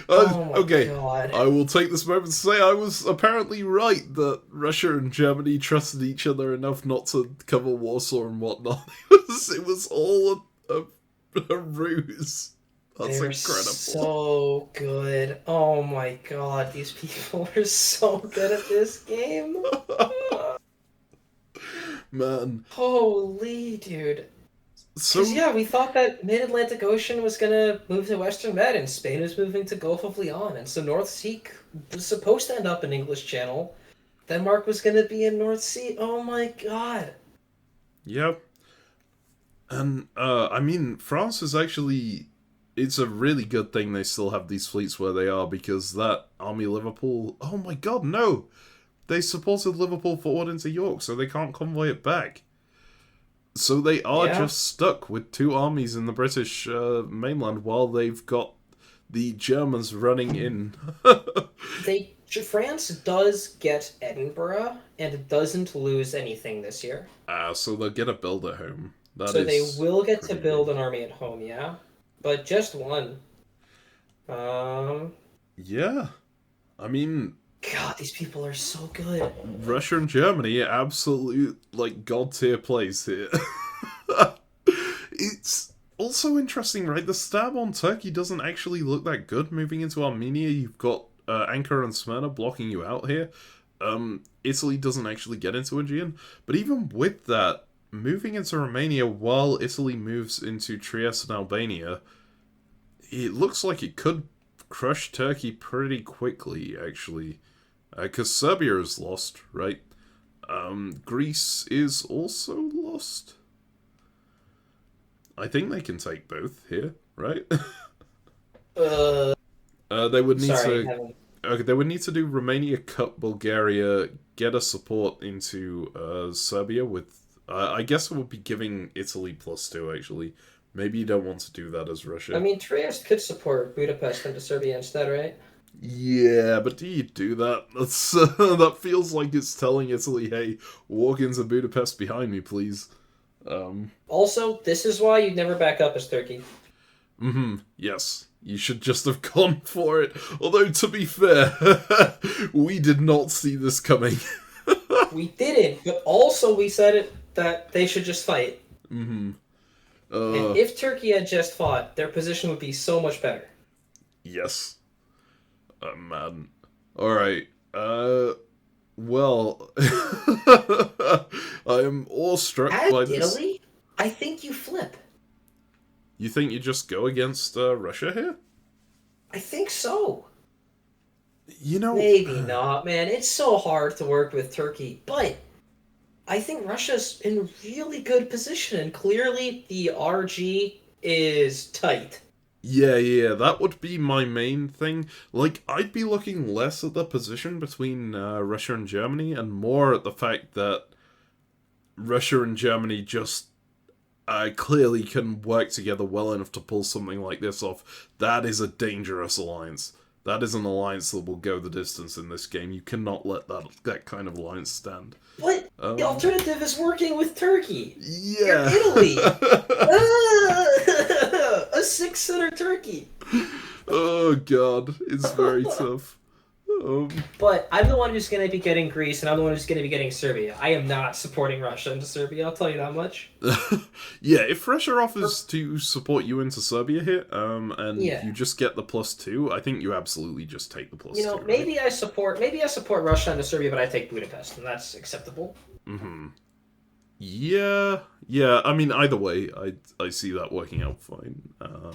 Okay, God. I will take this moment to say I was apparently right that Russia and Germany trusted each other enough not to cover Warsaw and whatnot. It was all a ruse. That's They're incredible. So good. Oh my god, these people are so good at this game. Man. Holy dude. So Because, yeah, we thought that Mid-Atlantic Ocean was going to move to Western Med, and Spain was moving to Gulf of Leon, and so North Sea was supposed to end up in English Channel. Denmark was going to be in North Sea. Oh my god. Yep. And, I mean, France is actually... It's a really good thing they still have these fleets where they are, because that Army Liverpool... Oh my god, no! They supported Liverpool forward into York, so they can't convoy it back. So they are just stuck with two armies in the British mainland while they've got the Germans running in. France does get Edinburgh, and it doesn't lose anything this year. So they'll get a build at home. So they will get to build an army at home, yeah? But just one. Yeah. I mean... God, these people are so good. Russia and Germany, absolute, like, god-tier place here. It's also interesting, right? The stab on Turkey doesn't actually look that good. Moving into Armenia, you've got Ankara and Smyrna blocking you out here. Italy doesn't actually get into Aegean. But even with that, moving into Romania while Italy moves into Trieste and Albania, it looks like it could crush Turkey pretty quickly, actually. Because Serbia is lost, right? Greece is also lost. I think they can take both here, right? They would need to. Okay, they would need to do Romania, cut Bulgaria, get a support into Serbia with. I guess it would be giving Italy +2 actually. Maybe you don't want to do that as Russia. I mean, Trieste could support Budapest into Serbia instead, right? Yeah, but do you do that? That's that feels like it's telling Italy, hey, walk into Budapest behind me, please. Also, this is why you'd never back up as Turkey. Yes. You should just have gone for it. Although, to be fair, we did not see this coming. We didn't, but also we said it that they should just fight. And if Turkey had just fought, their position would be so much better. Yes. Man. Alright. Well... I am awestruck by this. Italy? I think you flip. You think you just go against Russia here? I think so. You know... Maybe not, man. It's so hard to work with Turkey, but I think Russia's in really good position, and clearly the RG is tight. Yeah, that would be my main thing. Like, I'd be looking less at the position between Russia and Germany, and more at the fact that Russia and Germany just clearly can work together well enough to pull something like this off. That is a dangerous alliance. That is an alliance that will go the distance in this game. You cannot let that kind of alliance stand. But the alternative is working with Turkey. Yeah. You're Italy. A six-center Turkey. Oh god, it's very tough. But I'm the one who's going to be getting Greece, and I'm the one who's going to be getting Serbia. I am not supporting Russia into Serbia, I'll tell you that much. Yeah, if Russia offers to support you into Serbia here, and you just get the +2, I think you absolutely just take the +2. You know, maybe I support Russia into Serbia, but I take Budapest, and that's acceptable. Yeah, I mean, either way, I see that working out fine.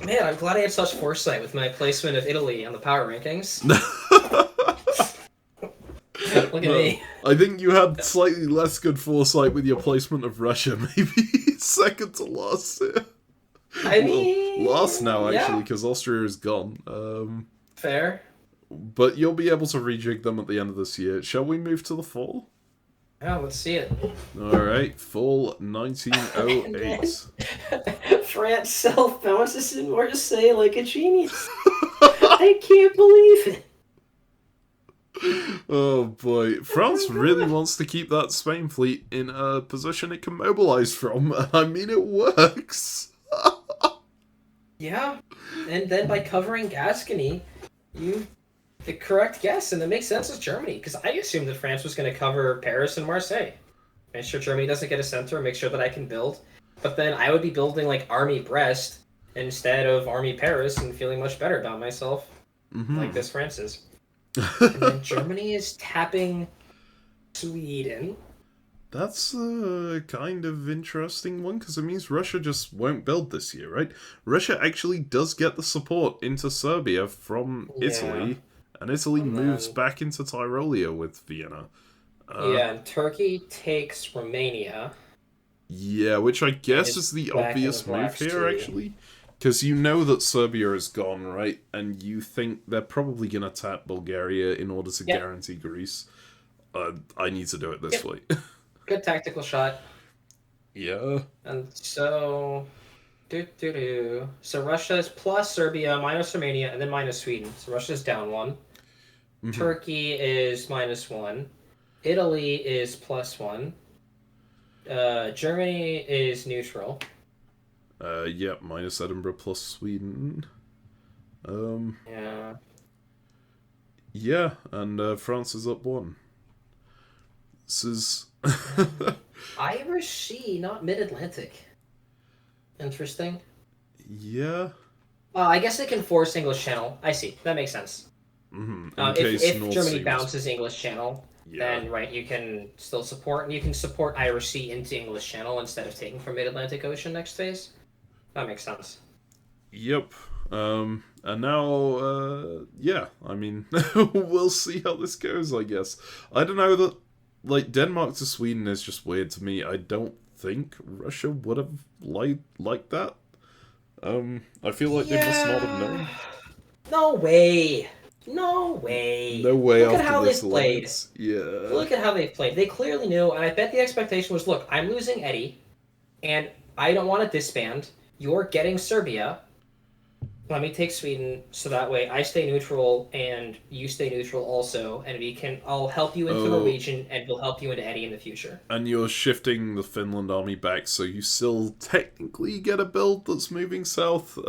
Man, I'm glad I had such foresight with my placement of Italy on the power rankings. Look at me. I think you had slightly less good foresight with your placement of Russia, maybe second to last here. I mean... last now, actually, because Austria is gone. Fair. But you'll be able to rejig them at the end of this year. Shall we move to the fall? Yeah, let's see it. Alright, fall 1908. France self-bounces in Marseille like a genius. I can't believe it. Oh boy, France really wants to keep that Spain fleet in a position it can mobilize from, and I mean it works. Yeah, and then by covering Gascony, the correct guess, and it makes sense, is Germany, because I assumed that France was going to cover Paris and Marseille. Make sure Germany doesn't get a center, make sure that I can build, but then I would be building like Army Brest instead of Army Paris and feeling much better about myself, like this France is. And then Germany is tapping Sweden. That's a kind of interesting one, because it means Russia just won't build this year, right? Russia actually does get the support into Serbia from Yeah. Italy, and Italy And moves then, back into Tyrolia with Vienna. yeah, and Turkey takes Romania Yeah, which I and guess is is the back in the obvious move Black here, Sea. actually. Because you know that Serbia is gone, right? And you think they're probably going to tap Bulgaria in order to Yep. guarantee Greece. I need to do it this Yep. way. Good tactical shot. Yeah. And so, so Russia is plus Serbia, minus Romania, and then minus Sweden. So Russia's down one. Mm-hmm. Turkey is minus one. Italy is plus one. Germany is neutral. Yeah, minus Edinburgh plus Sweden. Yeah. Yeah, and France is up one. This is... Irish Sea, not Mid Atlantic. Interesting. yeah. I guess it can force English Channel. I see. That makes sense. Mm-hmm. If North Germany Sea was... bounces English Channel, Yeah. then right, you can still support, and you can support Irish Sea into English Channel instead of taking from Mid Atlantic Ocean next phase. That makes sense. Yep. And now, yeah, I mean, we'll see how this goes, I guess. I don't know that, like, Denmark to Sweden is just weird to me. I don't think Russia would have liked that. I feel like they must not have known. No way. No way. No way Look at after how this they've played. alliance. Yeah. Look at how they've played. They clearly knew, and I bet the expectation was, look, I'm losing Eddie, and I don't want to disband. You're getting Serbia. Let me take Sweden, so that way I stay neutral and you stay neutral also, and I'll help you into Norwegian, and we'll help you into Eddie in the future. And you're shifting the Finland army back, so you still technically get a build that's moving south.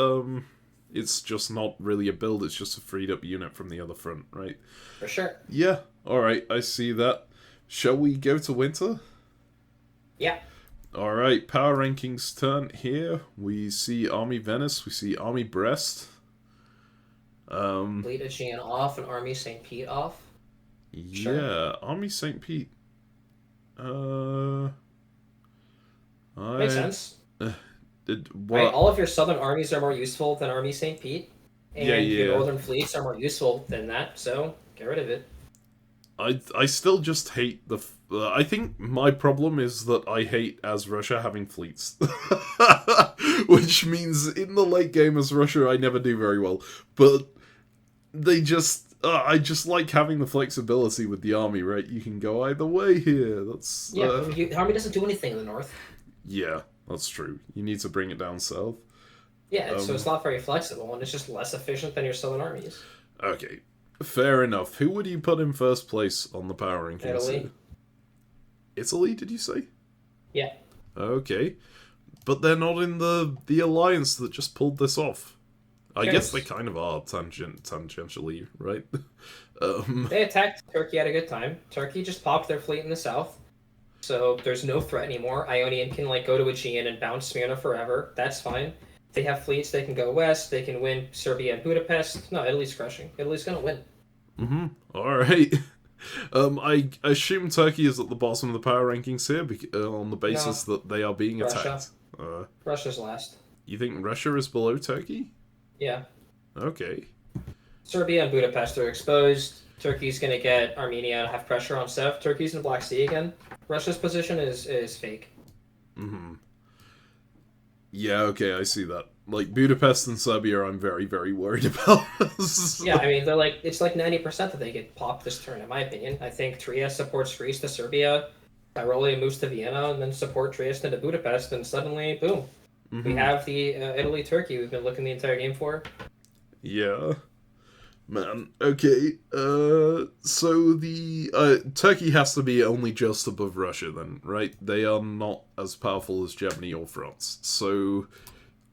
It's just not really a build, it's just a freed up unit from the other front, right? For sure. Yeah, alright, I see that. Shall we go to winter? Yeah. Alright, power rankings turn here. We see Army Venice, we see Army Brest. Fleet Aegean off and Army St. Pete off. Yeah, Sure. Army St. Pete. Makes sense. What? Right, all of your southern armies are more useful than Army St. Pete, and Yeah. your northern fleets are more useful than that, so get rid of it. I still just hate the... I think my problem is that I hate as Russia having fleets. Which means in the late game as Russia I never do very well. But they just... I just like having the flexibility with the army, right? You can go either way here. That's... Yeah, the army doesn't do anything in the north. Yeah, that's true. You need to bring it down south. Yeah, so it's not very flexible, and it's just less efficient than your southern armies. Okay, fair enough. Who would you put in first place on the power rankings? Italy. Italy, did you say? Yeah. Okay. But they're not in the alliance that just pulled this off. I guess they kind of are tangentially, right? They attacked Turkey at a good time. Turkey just popped their fleet in the south. So there's no threat anymore. Ionian can go to Aegean and bounce Smyrna forever. That's fine. They have fleets, they can go west, they can win Serbia and Budapest. No, Italy's crushing. Italy's gonna win. Mm-hmm. Alright. I assume Turkey is at the bottom of the power rankings here on the basis that they are being attacked. Russia's last. You think Russia is below Turkey? Yeah. Okay. Serbia and Budapest are exposed. Turkey's going to get Armenia and have pressure on Sev. Turkey's in the Black Sea again. Russia's position is fake. Mm-hmm. Yeah, okay, I see that. Like, Budapest and Serbia, I'm very, very worried about. Yeah, I mean, it's like 90% that they get popped this turn, in my opinion. I think Trieste supports Greece to Serbia, Tyrolia moves to Vienna, and then support Trieste into Budapest, and suddenly, boom. Mm-hmm. We have the Italy-Turkey we've been looking the entire game for. Yeah. Man, okay. So the Turkey has to be only just above Russia then, right? They are not as powerful as Germany or France. So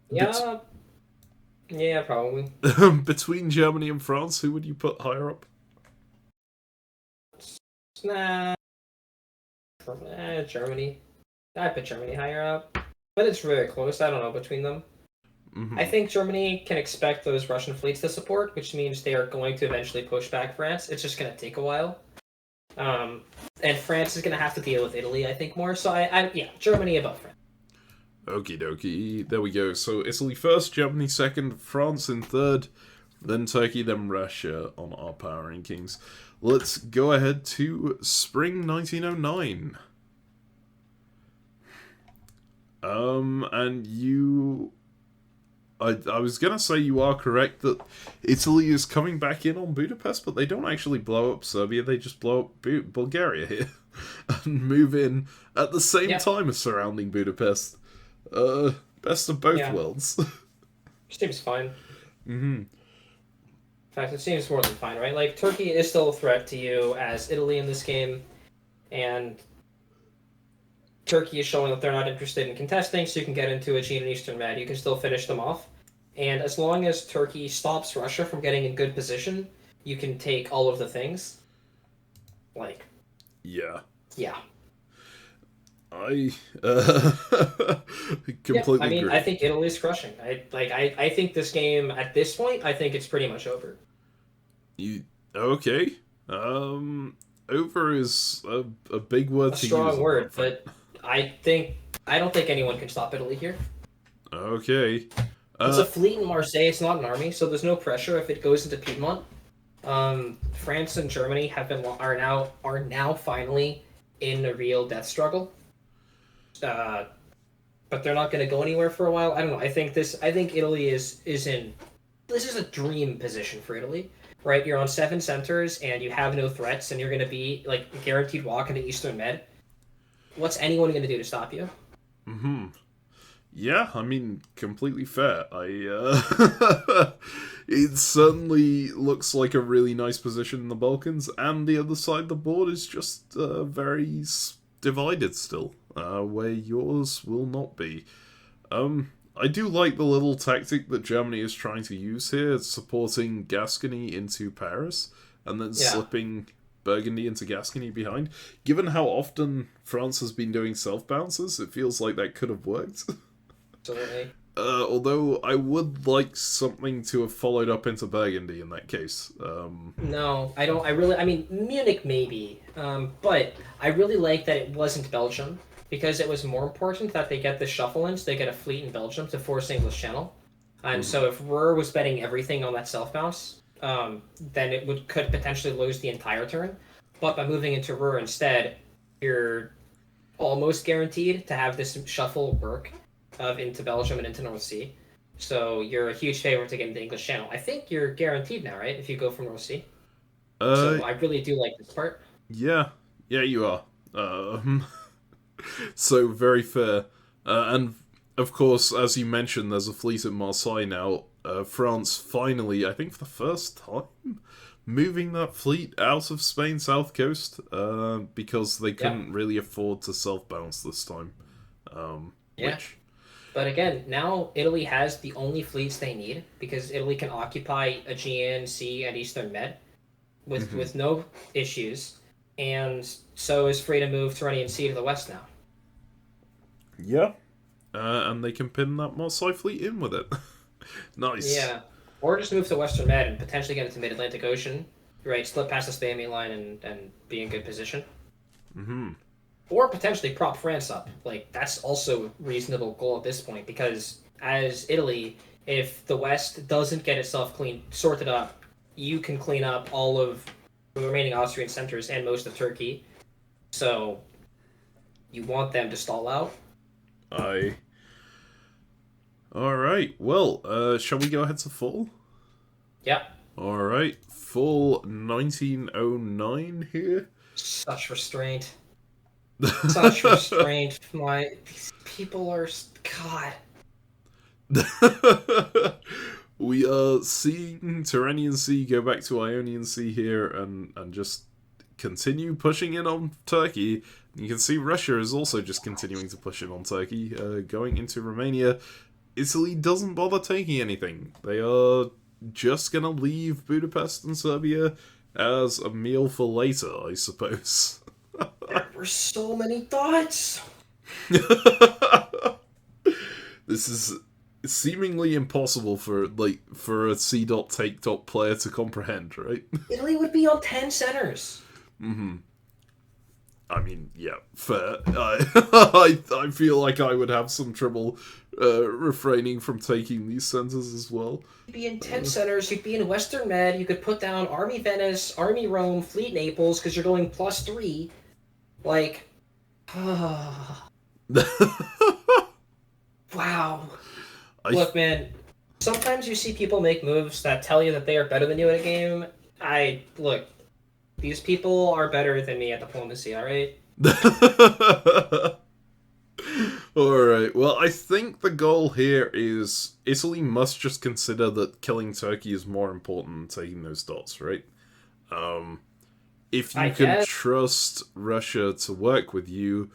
yeah, yeah, probably. Between Germany and France, who would you put higher up? Germany. I put Germany higher up, but it's really close. I don't know between them. Mm-hmm. I think Germany can expect those Russian fleets to support, which means they are going to eventually push back France. It's just going to take a while. And France is going to have to deal with Italy, I think, more. So, yeah, Germany above France. Okie dokie. There we go. So Italy first, Germany second, France in third, then Turkey, then Russia on our power rankings. Let's go ahead to spring 1909. And you... I was gonna say you are correct that Italy is coming back in on Budapest, but they don't actually blow up Serbia, they just blow up Bulgaria here. And move in at the same time as surrounding Budapest. Best of both worlds. Seems fine. In fact, it seems more than fine, right? Like, Turkey is still a threat to you as Italy in this game, and Turkey is showing that they're not interested in contesting, so you can get into Aegean and Eastern Med. You can still finish them off. And as long as Turkey stops Russia from getting in good position, you can take all of the things. Like... Yeah. I completely agree. I think Italy's crushing. I think this game, at this point, I think it's pretty much over. Okay. Over is a big word to use. A strong word, but I don't think anyone can stop Italy here. Okay. It's a fleet in Marseille, it's not an army, so there's no pressure if it goes into Piedmont. France and Germany are now finally in a real death struggle. But they're not going to go anywhere for a while. I don't know. I think Italy is in... This is a dream position for Italy, right? You're on 7 centers, and you have no threats, and you're going to be, like, guaranteed walk into Eastern Med. What's anyone going to do to stop you? Yeah, I mean, completely fair. It certainly looks like a really nice position in the Balkans, and the other side of the board is just very divided still, where yours will not be. I do like the little tactic that Germany is trying to use here, supporting Gascony into Paris, and then slipping Burgundy into Gascony behind. Given how often France has been doing self-bounces, it feels like that could have worked. Absolutely. Although I would like something to have followed up into Burgundy in that case. No, I don't. I mean, Munich maybe. But I really like that it wasn't Belgium, because it was more important that they get the shuffle in, so they get a fleet in Belgium to force English Channel. And so if Ruhr was betting everything on that self-bounce, then it could potentially lose the entire turn. But by moving into Ruhr instead, you're almost guaranteed to have this shuffle work into Belgium and into North Sea. So you're a huge favorite to get into English Channel. I think you're guaranteed now, right? If you go from North Sea. So I really do like this part. Yeah, you are. So very fair. And of course, as you mentioned, there's a fleet at Marseille now. France finally, I think for the first time, moving that fleet out of Spain's south coast because they couldn't really afford to self-bounce this time. But again, now Italy has the only fleets they need, because Italy can occupy Aegean Sea and Eastern Med with no issues, and so is free to move Tyrrhenian Sea to the west now. Yeah. And they can pin that Marseille fleet in with it. Nice. Yeah. Or just move to Western Med and potentially get into Mid-Atlantic Ocean, right? Slip past the Spanish line and be in good position. Or potentially prop France up. Like, that's also a reasonable goal at this point, because as Italy, if the West doesn't get itself sorted up, you can clean up all of the remaining Austrian centers and most of Turkey. So you want them to stall out. Alright, well, shall we go ahead to full? Yeah. Alright, full 1909 here. Such restraint. Such restraint. These people are... God. We are seeing Tyrrhenian Sea go back to Ionian Sea here and just continue pushing in on Turkey. You can see Russia is also just continuing to push in on Turkey, going into Romania. Italy doesn't bother taking anything. They are just gonna leave Budapest and Serbia as a meal for later, I suppose. There were so many thoughts! This is seemingly impossible for a C.take. player to comprehend, right? Italy would be on 10 centers. I mean, yeah, fair. I feel like I would have some trouble refraining from taking these centers as well. You'd be in 10 centers, you'd be in Western Med, you could put down Army Venice, Army Rome, Fleet Naples, because you're going +3. Like, wow. Look, man, sometimes you see people make moves that tell you that they are better than you at a game. Look, these people are better than me at diplomacy, alright? Alright, well, I think the goal here is Italy must just consider that killing Turkey is more important than taking those dots, right? If you can trust Russia to work with you,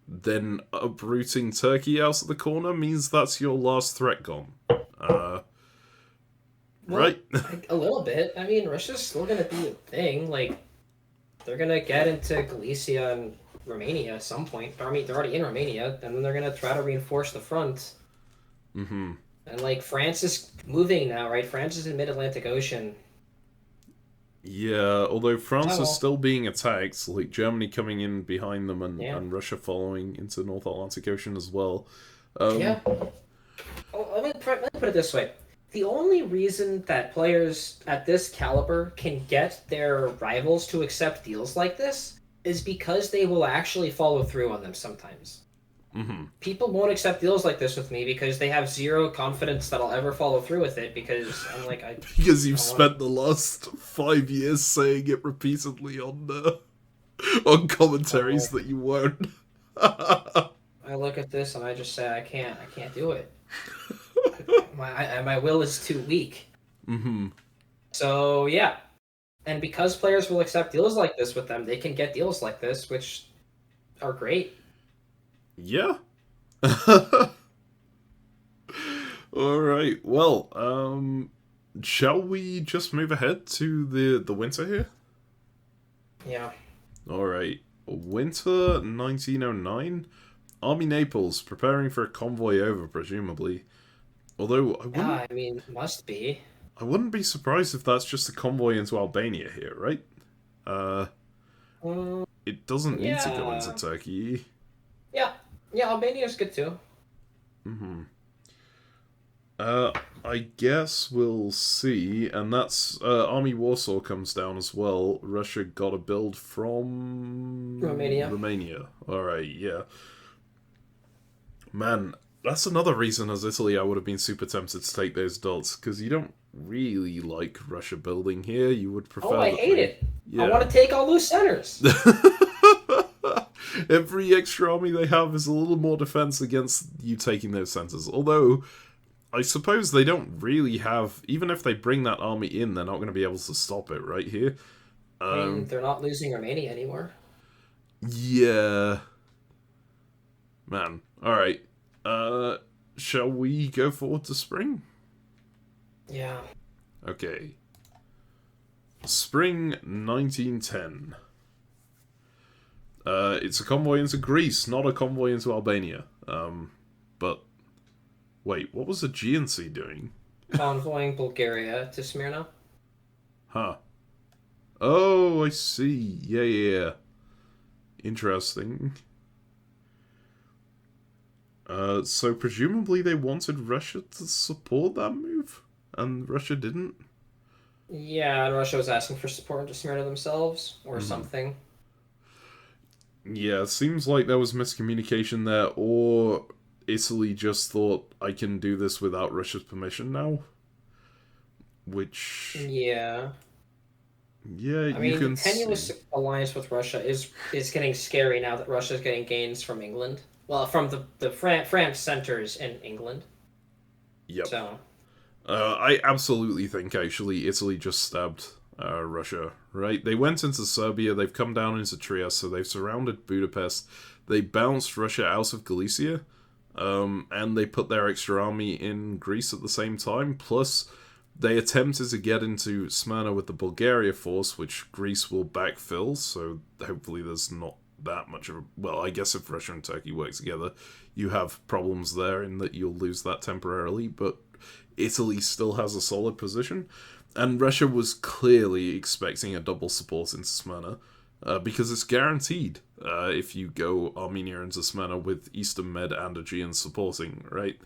then uprooting Turkey out of the corner means that's your last threat gone. Right? A little bit. I mean, Russia's still gonna be a thing. Like, they're gonna get into Galicia and Romania at some point. I mean, they're already in Romania, and then they're gonna try to reinforce the front. Mm-hmm. And, like, France is moving now, right? France is in mid-Atlantic Ocean. Yeah, although France is still being attacked, like Germany coming in behind them and Russia following into North Atlantic Ocean as well. Yeah. Let me put it this way. The only reason that players at this caliber can get their rivals to accept deals like this is because they will actually follow through on them sometimes. Mm-hmm. People won't accept deals like this with me because they have zero confidence that I'll ever follow through with it because I'm like... because you've spent the last 5 years saying it repeatedly on commentaries that you won't. I look at this and I just say, I can't do it. My will is too weak. Mm-hmm. So, yeah. And because players will accept deals like this with them, they can get deals like this, which are great. Yeah. Alright, well, shall we just move ahead to the winter here? Yeah. Alright. Winter 1909. Army Naples, preparing for a convoy over, presumably. Although, I mean, must be. I wouldn't be surprised if that's just a convoy into Albania here, right? It doesn't need to go into Turkey. Yeah. Yeah, Albania's good too. Mm-hmm. I guess we'll see, and that's, Army Warsaw comes down as well. Russia got a build from... Romania. Alright, yeah. Man, that's another reason as Italy I would have been super tempted to take those dots, because you don't really like Russia building here. You would prefer... Oh, I hate it. Yeah. I want to take all those centers. Every extra army they have is a little more defense against you taking those centers. Although, I suppose they don't really have... Even if they bring that army in, they're not going to be able to stop it right here. I mean, they're not losing Romania anymore. Yeah. Man. Alright. Shall we go forward to spring? Yeah. Okay. Spring 1910. It's a convoy into Greece, not a convoy into Albania. But... Wait, what was the GNC doing? Convoying Bulgaria to Smyrna. Huh. Oh, I see. Yeah. Interesting. So presumably they wanted Russia to support that move? And Russia didn't? Yeah, and Russia was asking for support to Smyrna themselves, or something. Yeah, it seems like there was miscommunication there, or Italy just thought, I can do this without Russia's permission now? Which... Yeah. Yeah, I mean, the tenuous alliance with Russia is getting scary now that Russia's getting gains from England. Well, from the France centers in England. Yep. So... I absolutely think, actually, Italy just stabbed Russia, right? They went into Serbia, they've come down into Trieste, so they've surrounded Budapest. They bounced Russia out of Galicia, and they put their extra army in Greece at the same time, plus they attempted to get into Smyrna with the Bulgaria force, which Greece will backfill, so hopefully there's not that much of a... Well, I guess if Russia and Turkey work together, you have problems there in that you'll lose that temporarily, but Italy still has a solid position, and Russia was clearly expecting a double support into Smyrna. because it's guaranteed if you go Armenia into Smyrna with Eastern Med and Aegean supporting, right?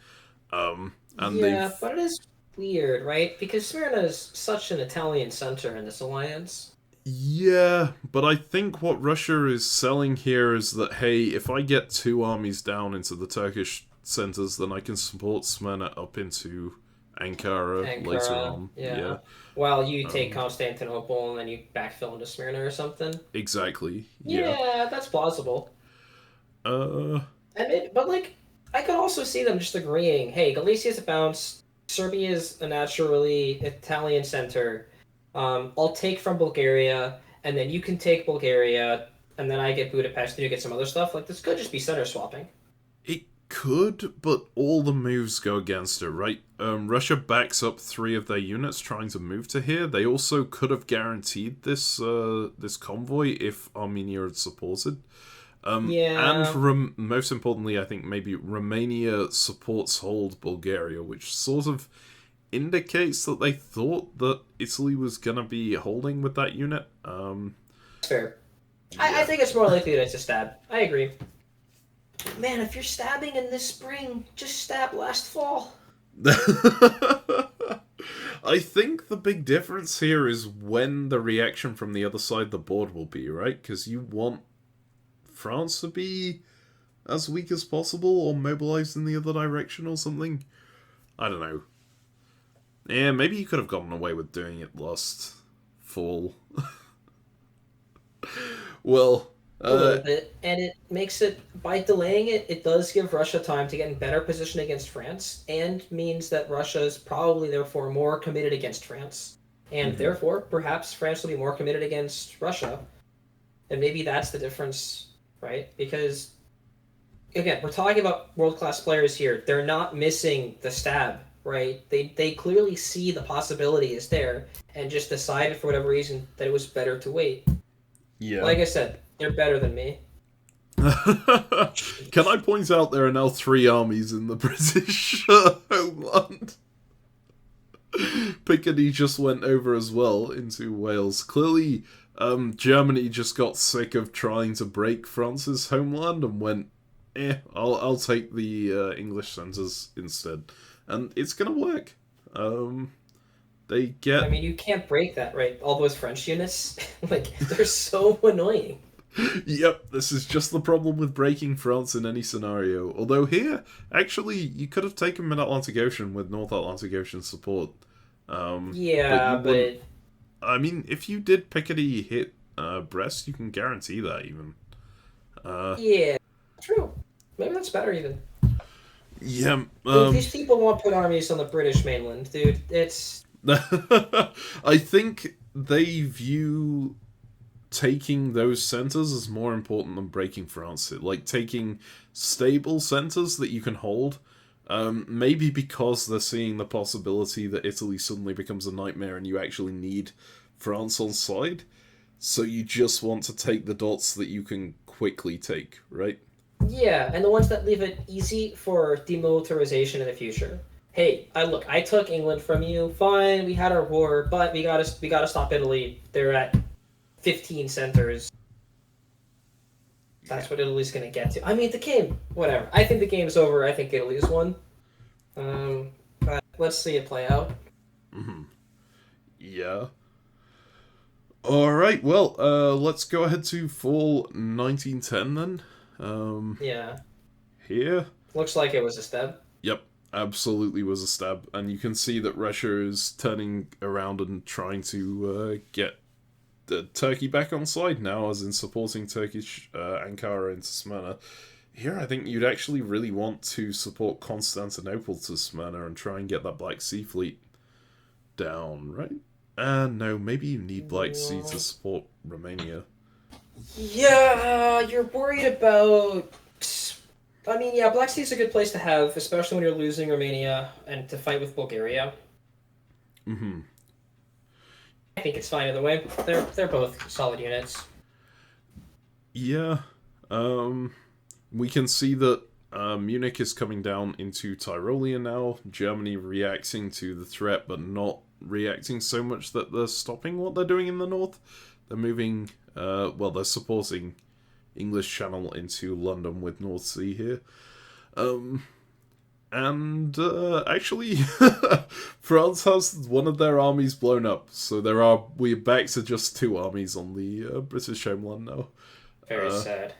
And Yeah, but it is weird, right? Because Smyrna is such an Italian center in this alliance. Yeah, but I think what Russia is selling here is that, hey, if I get 2 armies down into the Turkish centers, then I can support Smyrna up into Ankara later Ankara, on. yeah. While you take Um, Constantinople and then you backfill into Smyrna or something. exactly, yeah. Yeah, that's plausible. Uh, But like, I could also see them just agreeing, hey, Galicia's a bounce, Serbia's a naturally Italian center. I'll take from Bulgaria, and then you can take Bulgaria, and then I get Budapest, and you get some other stuff. Like, this could just be center swapping. it could, but all the moves go against it, right? Russia backs up 3 of their units trying to move to here. They also could have guaranteed this this convoy if Armenia had supported. Yeah. And most importantly, I think maybe Romania supports hold Bulgaria, which sort of indicates that they thought that Italy was going to be holding with that unit. Fair. Yeah. I think it's more likely that it's a stab. I agree. Man, if you're stabbing in this spring, just stab last fall. I think the big difference here is when the reaction from the other side of the board will be, right? Because you want France to be as weak as possible or mobilized in the other direction or something. I don't know. Yeah, maybe you could have gotten away with doing it last fall. Well, A little bit, and it makes it, by delaying it, it does give Russia time to get in better position against France, and means that Russia is probably therefore more committed against France, and therefore perhaps France will be more committed against Russia, and maybe that's the difference, right? Because again, we're talking about world-class players here. They're not missing the stab, right? They clearly see the possibility is there, and just decided for whatever reason that it was better to wait. yeah. Like I said, they're better than me. Can I point out there are now 3 armies in the British homeland? Picardy just went over as well into Wales. Clearly, Germany just got sick of trying to break France's homeland and went, I'll take the English centres instead. And it's gonna work. They get... I mean, you can't break that, right? All those French units, like, they're so annoying. Yep, this is just the problem with breaking France in any scenario. Although here, actually, you could have taken Mid-Atlantic Ocean with North Atlantic Ocean support. Yeah, but... I mean, if you did Picardy hit Brest, you can guarantee that, even. Yeah, true. Maybe that's better, even. Yeah, These people won't put armies on the British mainland, dude. It's... I think they view taking those centers as more important than breaking France. Like, taking stable centers that you can hold, maybe because they're seeing the possibility that Italy suddenly becomes a nightmare and you actually need France on side, so you just want to take the dots that you can quickly take, right? Yeah, and the ones that leave it easy for demilitarization in the future. Hey, I took England from you. Fine, we had our war, but we gotta stop Italy. They're at 15 centers. That's what Italy's gonna get to. I mean, the game, whatever. I think the game's over. I think Italy's won. But let's see it play out. Yeah. Alright, well, let's go ahead to fall 1910 then. Yeah. Here. Looks like it was a stab. Yep, absolutely was a stab. And you can see that Russia is turning around and trying to get Turkey back on side now, as in supporting Turkish Ankara into Smyrna. Here, I think you'd actually really want to support Constantinople to Smyrna and try and get that Black Sea fleet down, right? No, maybe you need Black Sea to support Romania. Yeah, you're worried about... I mean, yeah, Black Sea's a good place to have, especially when you're losing Romania and to fight with Bulgaria. I think it's fine either way. They're both solid units. Yeah. We can see that Munich is coming down into Tyrolia now. Germany reacting to the threat, but not reacting so much that they're stopping what they're doing in the north. They're moving. Well, they're supporting English Channel into London with North Sea here. And actually, France has one of their armies blown up, so we're back to just 2 armies on the British homeland now. Very sad.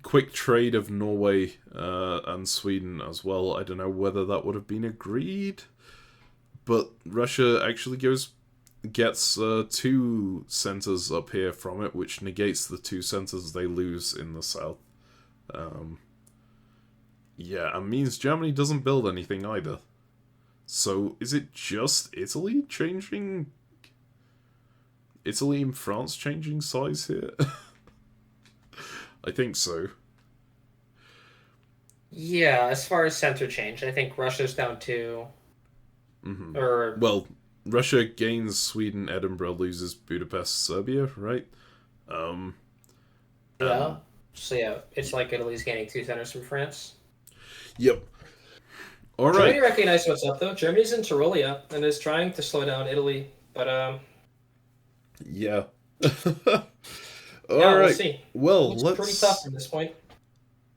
Quick trade of Norway and Sweden as well. I don't know whether that would have been agreed, but Russia actually gets 2 centers up here from it, which negates the 2 centers they lose in the south. Yeah, and means Germany doesn't build anything either. So, is it just Italy changing? Italy and France changing size here? I think so. Yeah, as far as center change, I think Russia's down to... Or... Well, Russia gains Sweden, Edinburgh, loses Budapest, Serbia, right? Yeah. So yeah, it's like Italy's gaining 2 centers from France. Yep. All right. Germany recognizes what's up, though. Germany's in Tyrolia and is trying to slow down Italy, but yeah. yeah, All right. we'll see. Well, it's let's... pretty tough at this point.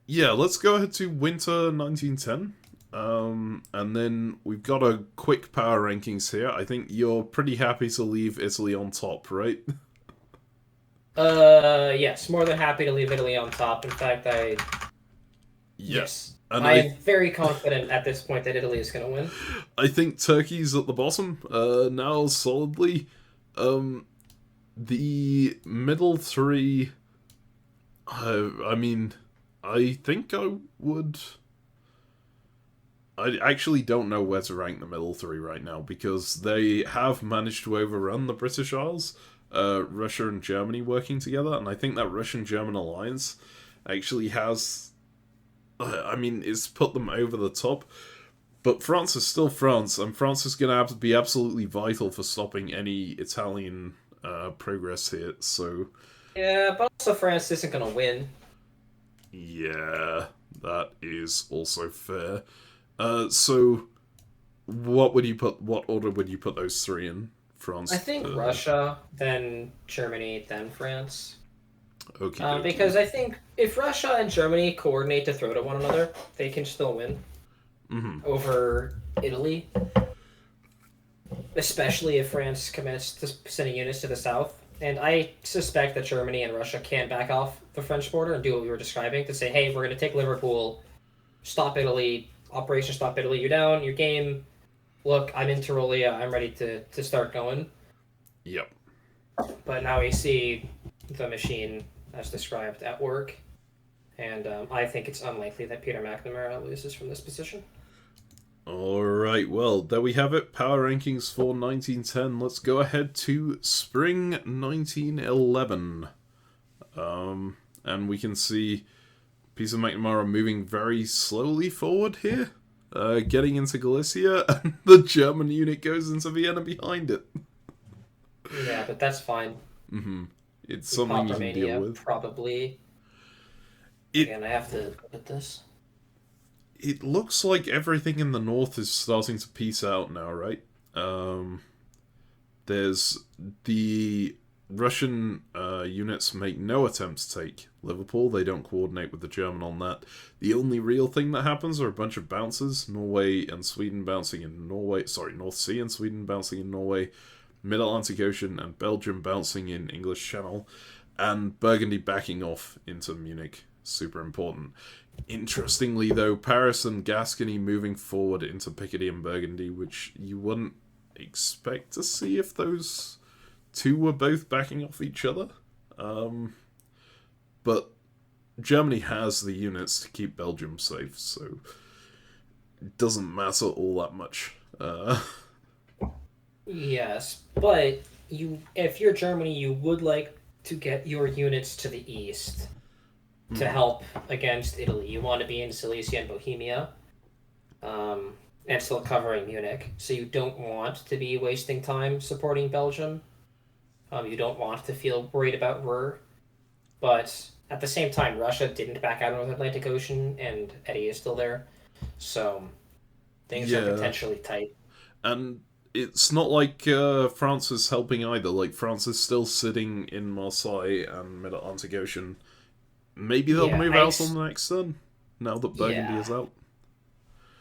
Yeah, let's go ahead to winter 1910. And then we've got a quick power rankings here. I think you're pretty happy to leave Italy on top, right? Yes, more than happy to leave Italy on top. In fact, yes. And I am very confident at this point that Italy is going to win. I think Turkey's at the bottom now solidly. The middle 3, I mean, I think I would... I actually don't know where to rank the middle 3 right now, because they have managed to overrun the British Isles, Russia and Germany working together, and I think that Russian-German alliance actually has... I mean, it's put them over the top, but France is still France, and France is going to have to be absolutely vital for stopping any Italian progress here, so... Yeah, but also France isn't going to win. Yeah, that is also fair. So, what order would you put those 3 in? France? I think Russia, then Germany, then France. Okay. Because I think if Russia and Germany coordinate to throw to one another, they can still win over Italy. Especially if France commits to sending units to the south. And I suspect that Germany and Russia can back off the French border and do what we were describing, to say, hey, we're going to take Liverpool, stop Italy, Operation Stop Italy, you're down, your game, look, I'm in Tyrolia, I'm ready to start going. Yep. But now we see the machine, as described, at work, and I think it's unlikely that Peter McNamara loses from this position. Alright, well, there we have it. Power rankings for 1910. Let's go ahead to spring 1911. And we can see Peter McNamara moving very slowly forward here, getting into Galicia, and the German unit goes into Vienna behind it. Yeah, but that's fine. It's something you can deal with. Probably. Again, I have to look at this. It looks like everything in the north is starting to peace out now, right? There's the Russian units make no attempt to take Liverpool. They don't coordinate with the German on that. The only real thing that happens are a bunch of bounces. Norway and Sweden bouncing in Norway. Sorry, North Sea and Sweden bouncing in Norway. Mid-Atlantic Ocean and Belgium bouncing in English Channel. And Burgundy backing off into Munich. Super important. Interestingly, though, Paris and Gascony moving forward into Picardy and Burgundy, which you wouldn't expect to see if those two were both backing off each other. But Germany has the units to keep Belgium safe, so it doesn't matter all that much. Yes, but if you're Germany, you would like to get your units to the east to help against Italy. You want to be in Silesia and Bohemia, and still covering Munich. So you don't want to be wasting time supporting Belgium. You don't want to feel worried about Ruhr. But at the same time, Russia didn't back out of the Atlantic Ocean, and Eddie is still there. So things are potentially tight. And it's not like France is helping either. Like, France is still sitting in Marseille and Mid-Atlantic Ocean. Maybe they'll move out on the next turn, now that Burgundy is out.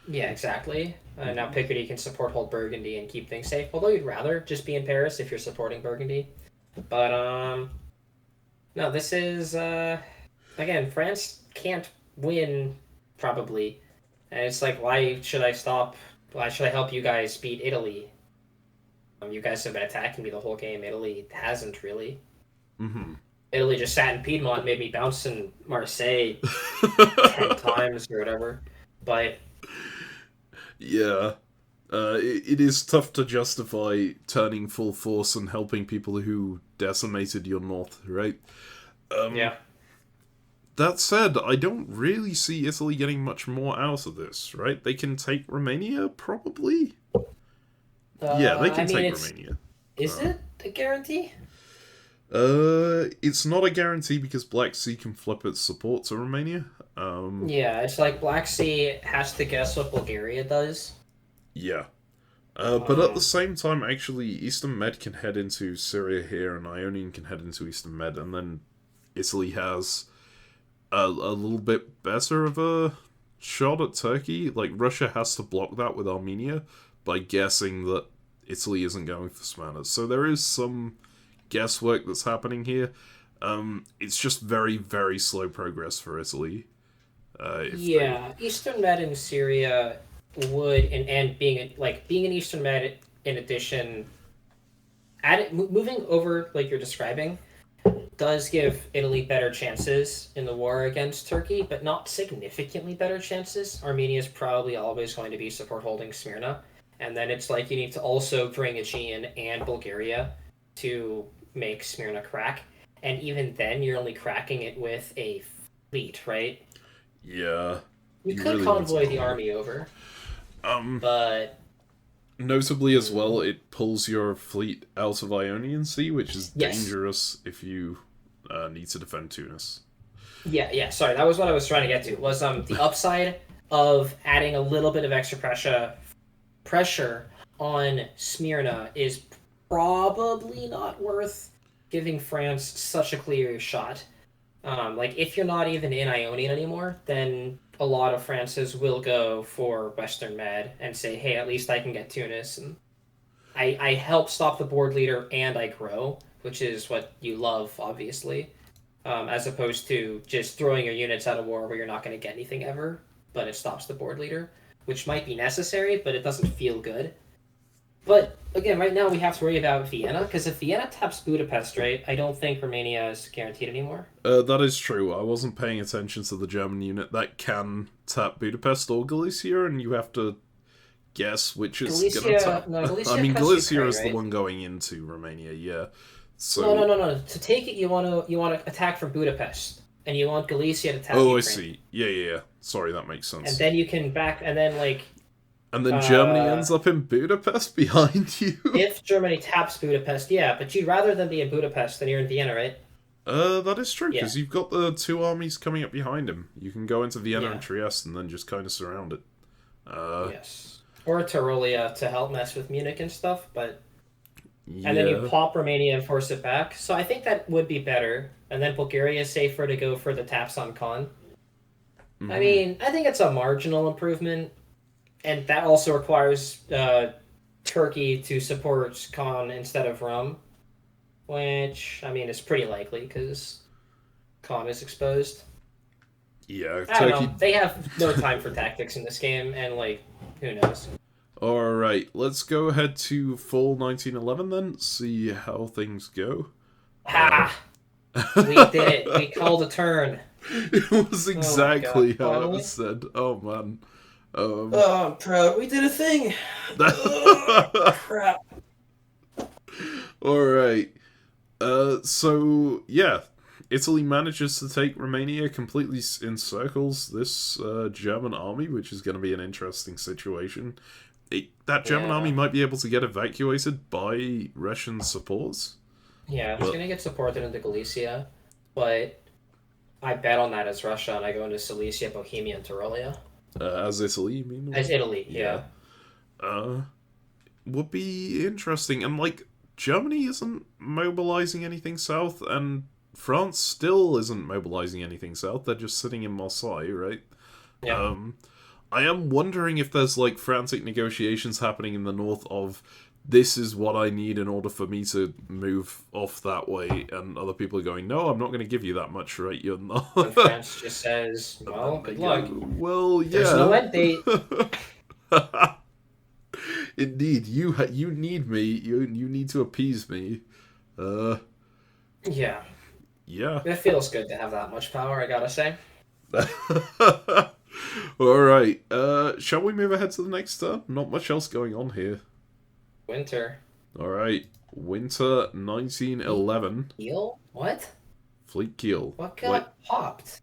Yeah, exactly. Now Picardy can hold Burgundy and keep things safe. Although you'd rather just be in Paris if you're supporting Burgundy. But, no, this is, again, France can't win, probably. And it's like, why should I stop? Why should I help you guys beat Italy? You guys have been attacking me the whole game. Italy hasn't, really. Mm-hmm. Italy just sat in Piedmont, made me bounce in Marseille 10 times or whatever. But... yeah. It is tough to justify turning full force and helping people who decimated your north, right? Yeah. That said, I don't really see Italy getting much more out of this, right? They can take Romania, probably? Yeah, they can take Romania. Is it a guarantee? It's not a guarantee because Black Sea can flip its support to Romania. Yeah, it's like Black Sea has to guess what Bulgaria does. Yeah. But at the same time, actually, Eastern Med can head into Syria here, and Ionian can head into Eastern Med, and then Italy has a little bit better of a shot at Turkey. Like, Russia has to block that with Armenia by guessing that Italy isn't going for Smyrna. So there is some guesswork that's happening here. It's just very, very slow progress for Italy. Eastern Med in Syria would, and being in Eastern Med in addition, moving over like you're describing, does give Italy better chances in the war against Turkey, but not significantly better chances. Armenia is probably always going to be support holding Smyrna, and then it's like you need to also bring Aegean and Bulgaria to make Smyrna crack, and even then you're only cracking it with a fleet, right? Yeah. You could really convoy the army over. But notably as well, it pulls your fleet out of Ionian Sea, which is dangerous if you need to defend Tunis. Yeah, sorry, that was what I was trying to get to. Was the upside of adding a little bit of extra pressure on Smyrna is probably not worth giving France such a clear shot. Like, if you're not even in Ionian anymore, then a lot of France's will go for Western Med and say, hey, at least I can get Tunis, and I help stop the board leader and I grow, which is what you love, obviously, as opposed to just throwing your units out of war where you're not going to get anything ever, but it stops the board leader, which might be necessary, but it doesn't feel good. But, again, right now we have to worry about Vienna, because if Vienna taps Budapest, right, I don't think Romania is guaranteed anymore. That is true. I wasn't paying attention to the German unit that can tap Budapest or Galicia, and you have to guess which is going to tap. No, Galicia I mean, Galicia Ukraine, is right? The one going into Romania, yeah. So... No. To take it, you want to attack from Budapest, and you want Galicia to tap Ukraine. I see. Yeah. Sorry, that makes sense. And then you can back, and then, like... And then Germany ends up in Budapest behind you? If Germany taps Budapest, yeah, but you'd rather than be in Budapest than you're in Vienna, right? That is true, because you've got the two armies coming up behind him. You can go into Vienna and Trieste and then just kind of surround it. Yes. Or Tyrolia to help mess with Munich and stuff, but... And then you pop Romania and force it back. So I think that would be better. And then Bulgaria is safer to go for the taps on Khan. Mm-hmm. I mean, I think it's a marginal improvement. And that also requires Turkey to support Khan instead of Rum, which, I mean, is pretty likely because Khan is exposed. Yeah, I don't know. They have no time for tactics in this game, and, like, who knows? Alright, let's go ahead to full 1911 then, see how things go. Ha! We did it. We called a turn. It was exactly how it was said. Oh, man. I'm proud. We did a thing. Crap. Alright. So, yeah. Italy manages to take Romania, completely encircles this German army, which is going to be an interesting situation. That German army might be able to get evacuated by Russian supports. Yeah, it's going to get supported into Galicia, but I bet on that as Russia, and I go into Silesia, Bohemia, and Tyrolia. As Italy, you mean? As Italy, yeah. would be interesting. And, like, Germany isn't mobilizing anything south, and France still isn't mobilizing anything south. They're just sitting in Marseille, right? Yeah. I am wondering if there's, like, frantic negotiations happening in the north of this is what I need in order for me to move off that way, and other people are going, no, I'm not going to give you that much, right? You're not. And France just says, well, good luck. Well, yeah. There's no end date. Indeed, you need me. You need to appease me. Yeah. Yeah. It feels good to have that much power, I gotta say. Alright, shall we move ahead to the next turn? Not much else going on here. Winter. Alright, winter 1911. Kiel? What? Fleet Kiel. What got popped?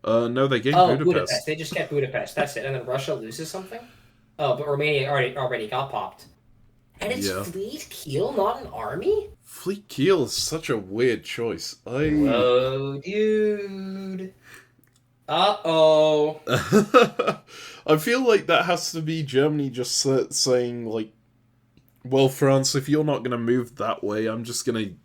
No, they gained Oh, Budapest. They just get Budapest. That's it. And then Russia loses something? Oh, but Romania already got popped. And it's Fleet Kiel, not an army? Fleet Kiel is such a weird choice. Whoa, dude. Uh-oh. I feel like that has to be Germany just saying, like, well, France, if you're not going to move that way, I'm just going to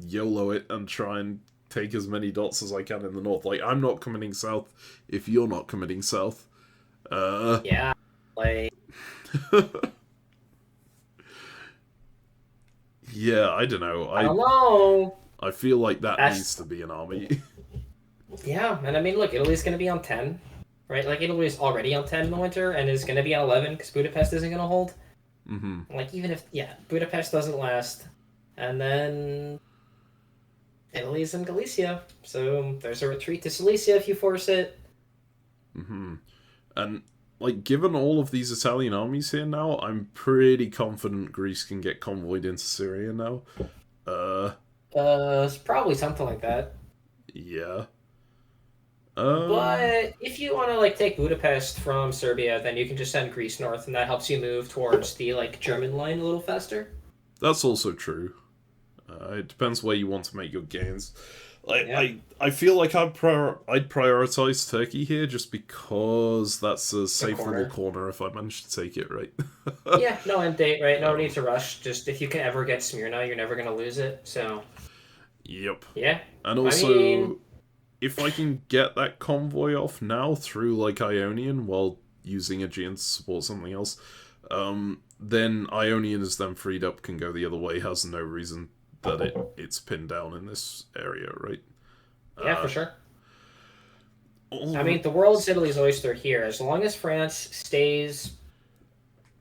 YOLO it and try and take as many dots as I can in the north. Like, I'm not committing south if you're not committing south. Yeah, like... Yeah, I don't know. I don't know. I feel like that needs to be an army. Yeah, and I mean, look, Italy's going to be on 10, right? Like, Italy's already on 10 in the winter and is going to be on 11 because Budapest isn't going to hold. Mm-hmm. Like, even if, Budapest doesn't last, and then Italy's in Galicia, so there's a retreat to Silesia if you force it. Mm-hmm. And, like, given all of these Italian armies here now, I'm pretty confident Greece can get convoyed into Syria now. It's probably something like that. Yeah. But if you want to, like, take Budapest from Serbia, then you can just send Greece north, and that helps you move towards the, like, German line a little faster. That's also true. It depends where you want to make your gains. I feel like I'd prioritize Turkey here just because that's a safe little corner if I manage to take it, right? Yeah, no end date, right? No need to rush. Just if you can ever get Smyrna, you're never going to lose it, so... Yep. Yeah. And also, if I can get that convoy off now through, like, Ionian while using Aegean to support something else, then Ionian is then freed up, can go the other way, has no reason that it's pinned down in this area, right? Yeah, for sure. I mean, the world's Italy's oyster here. As long as France stays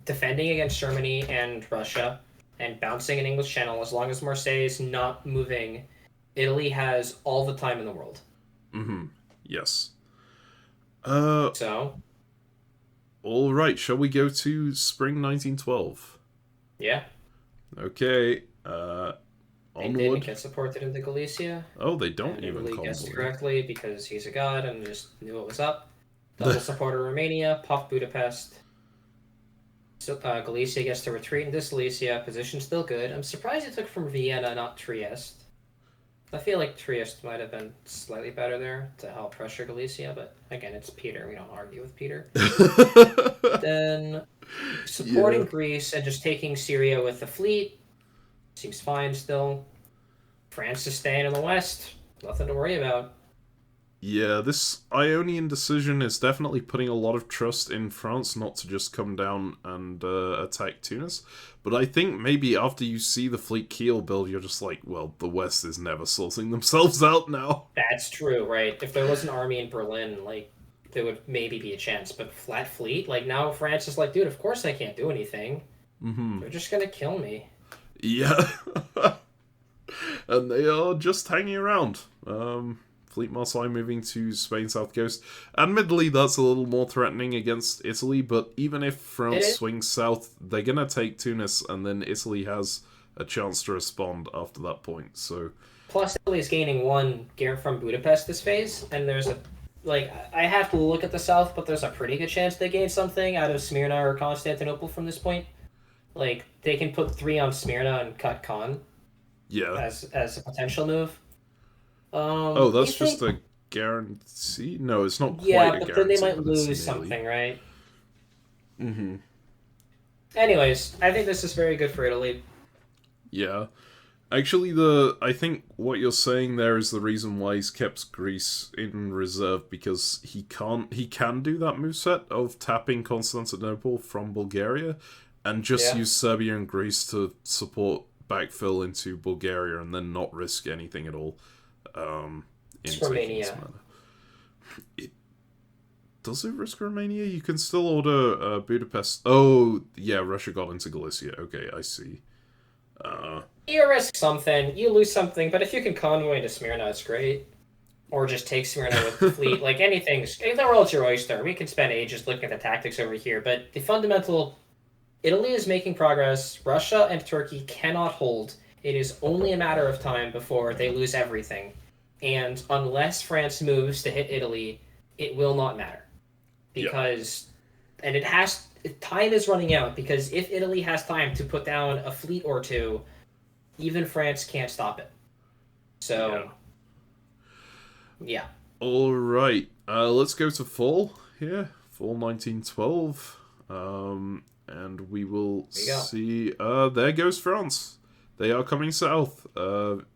defending against Germany and Russia and bouncing an English Channel, as long as Marseille is not moving, Italy has all the time in the world. Mm-hmm. Yes. So? Alright, shall we go to spring 1912? Yeah. Okay, They onward. didn't get supported into Galicia. Oh, they don't and even Italy convoy. guessed correctly because he's a god and just knew what was up. Double supporter Romania, popped Budapest. So, Galicia gets to retreat into Silesia. Position still good. I'm surprised it took from Vienna, not Trieste. I feel like Trieste might have been slightly better there to help pressure Galicia, but again, it's Peter. We don't argue with Peter. Then supporting Greece and just taking Syria with the fleet seems fine still. France is staying in the west. Nothing to worry about. Yeah, this Ionian decision is definitely putting a lot of trust in France not to just come down and attack Tunis. But I think maybe after you see the Fleet Kiel build, you're just like, well, the West is never sorting themselves out now. That's true, right? If there was an army in Berlin, like, there would maybe be a chance. But flat fleet? Like, now France is like, dude, of course I can't do anything. Mm-hmm. They're just gonna kill me. Yeah. And they are just hanging around. Fleet Marseille moving to Spain's south coast. Admittedly, that's a little more threatening against Italy, but even if France swings south, they're going to take Tunis, and then Italy has a chance to respond after that point. So, plus, Italy is gaining one gear from Budapest this phase, and there's a... Like, I have to look at the south, but there's a pretty good chance they gain something out of Smyrna or Constantinople from this point. Like, they can put 3 on Smyrna and cut Khan. Yeah. As a potential move. That's just a guarantee? No, it's not quite a guarantee. Yeah, but then they might lose something, right? Mm-hmm. Anyways, I think this is very good for Italy. Yeah. Actually, I think what you're saying there is the reason why he's kept Greece in reserve, because he can do that moveset of tapping Constantinople from Bulgaria and just Yeah. use Serbia and Greece to support backfill into Bulgaria and then not risk anything at all in It's taking this Romania. manner. Does it risk Romania? You can still order Budapest. Oh, yeah, Russia got into Galicia. Okay, I see. You risk something, you lose something, but if you can convoy into Smyrna, it's great. Or just take Smyrna with the fleet. Like anything's the world's your oyster. We can spend ages looking at the tactics over here, but the fundamental Italy is making progress. Russia and Turkey cannot hold. It is only a matter of time before they lose everything. And unless France moves to hit Italy, it will not matter. Because and time is running out, because if Italy has time to put down a fleet or two, even France can't stop it. So, yeah. All right. Let's go to fall here. Fall 1912. And we will see. There goes France. They are coming south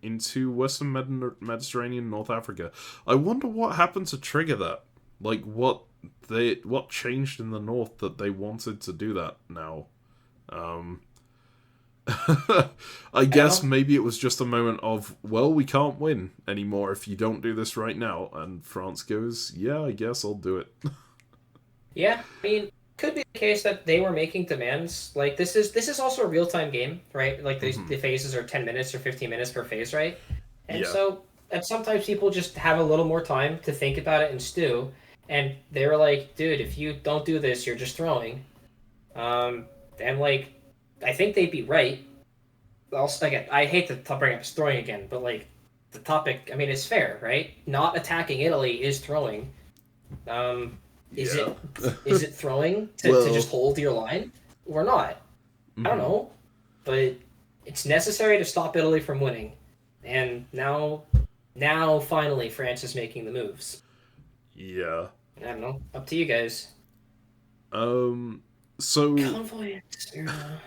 into Western Mediterranean, North Africa. I wonder what happened to trigger that. Like, what changed in the north that they wanted to do that now? I guess maybe it was just a moment of, well, we can't win anymore if you don't do this right now. And France goes, yeah, I guess I'll do it. Yeah, I mean, could be the case that they were making demands. Like, this is also a real-time game, right? Like, the phases are 10 minutes or 15 minutes per phase, right? And so, and sometimes people just have a little more time to think about it and stew. And they were like, dude, if you don't do this, you're just throwing. And, like, I think they'd be right. Also, again, I hate to bring up throwing again, but, like, the topic, I mean, it's fair, right? Not attacking Italy is throwing. Is it throwing to just hold your line or not? I don't know, but it's necessary to stop Italy from winning, and now finally France is making the moves. Yeah. I don't know. Up to you guys. So Convoy into Smyrna.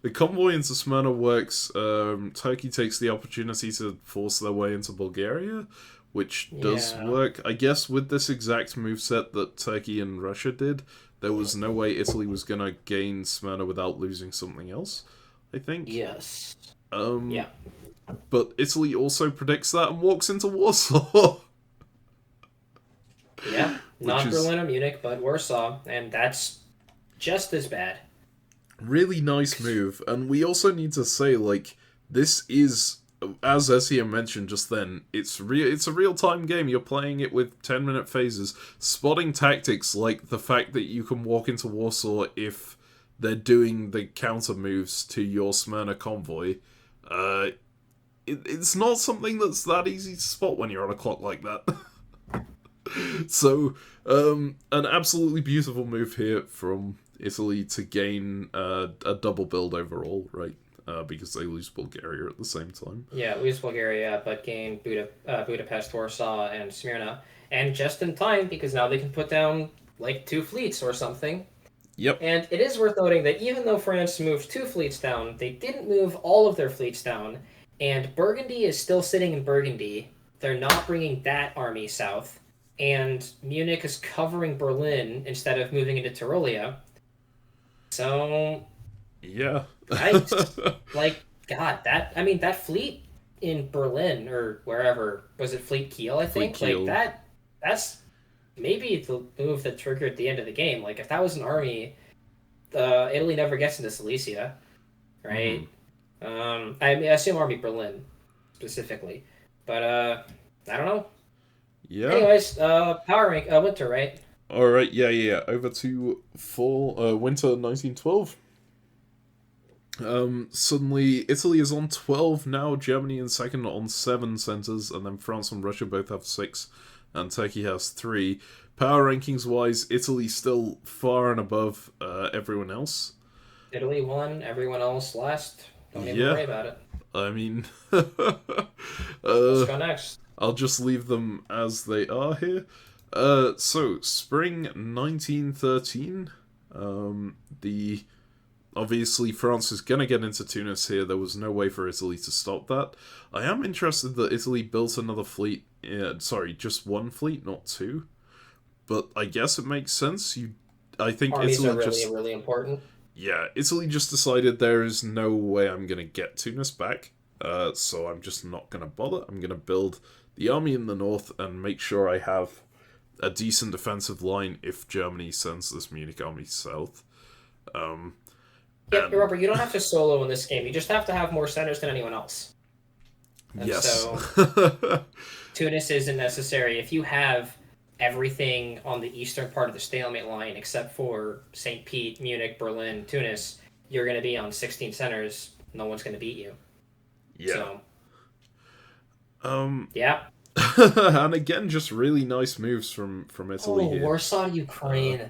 the convoy into Smyrna works. Turkey takes the opportunity to force their way into Bulgaria, which does work. I guess with this exact moveset that Turkey and Russia did, there was no way Italy was gonna gain Smyrna without losing something else, I think. Yes. Yeah. But Italy also predicts that and walks into Warsaw. Yeah. Not Berlin or Munich, but Warsaw, and that's just as bad. Really nice move. And we also need to say, like, this is, as Ezio mentioned just then, it's a real-time game. You're playing it with 10-minute phases. Spotting tactics like the fact that you can walk into Warsaw if they're doing the counter moves to your Smyrna convoy. It's not something that's that easy to spot when you're on a clock like that. So, an absolutely beautiful move here from Italy to gain a double build overall, right? Because they lose Bulgaria at the same time. Yeah, lose Bulgaria, but gain Budapest, Warsaw, and Smyrna. And just in time, because now they can put down, like, 2 fleets or something. Yep. And it is worth noting that even though France moved 2 fleets down, they didn't move all of their fleets down. And Burgundy is still sitting in Burgundy. They're not bringing that army south. And Munich is covering Berlin instead of moving into Tyrolia. So... yeah. that fleet in Berlin, or wherever, was it Fleet Kiel, I think? Kiel. Like, that's maybe the move that triggered the end of the game. Like, if that was an army, Italy never gets into Silesia, right? I assume Army Berlin, specifically. But, I don't know. Yeah. Anyways, power rank, winter, right? Alright, yeah. Over to winter 1912. Suddenly, Italy is on 12 now, Germany in second on 7 centres, and then France and Russia both have 6, and Turkey has 3. Power rankings-wise, Italy still far and above everyone else. Italy won, everyone else last. Don't even worry about it. I mean... Let's go next. I'll just leave them as they are here. So, spring 1913, the Obviously, France is going to get into Tunis here. There was no way for Italy to stop that. I am interested that Italy built another fleet. Sorry, just one fleet, not two. But I guess it makes sense. I think Armies Italy are really, just... really important. Yeah, Italy just decided there is no way I'm going to get Tunis back. So I'm just not going to bother. I'm going to build the army in the north and make sure I have a decent defensive line if Germany sends this Munich army south. Yeah, Robert, you don't have to solo in this game. You just have to have more centers than anyone else. And yes. so Tunis isn't necessary. If you have everything on the eastern part of the stalemate line except for St. Pete, Munich, Berlin, Tunis, you're going to be on 16 centers. No one's going to beat you. Yeah. So, yeah. And again, just really nice moves from Italy here. Warsaw, Ukraine.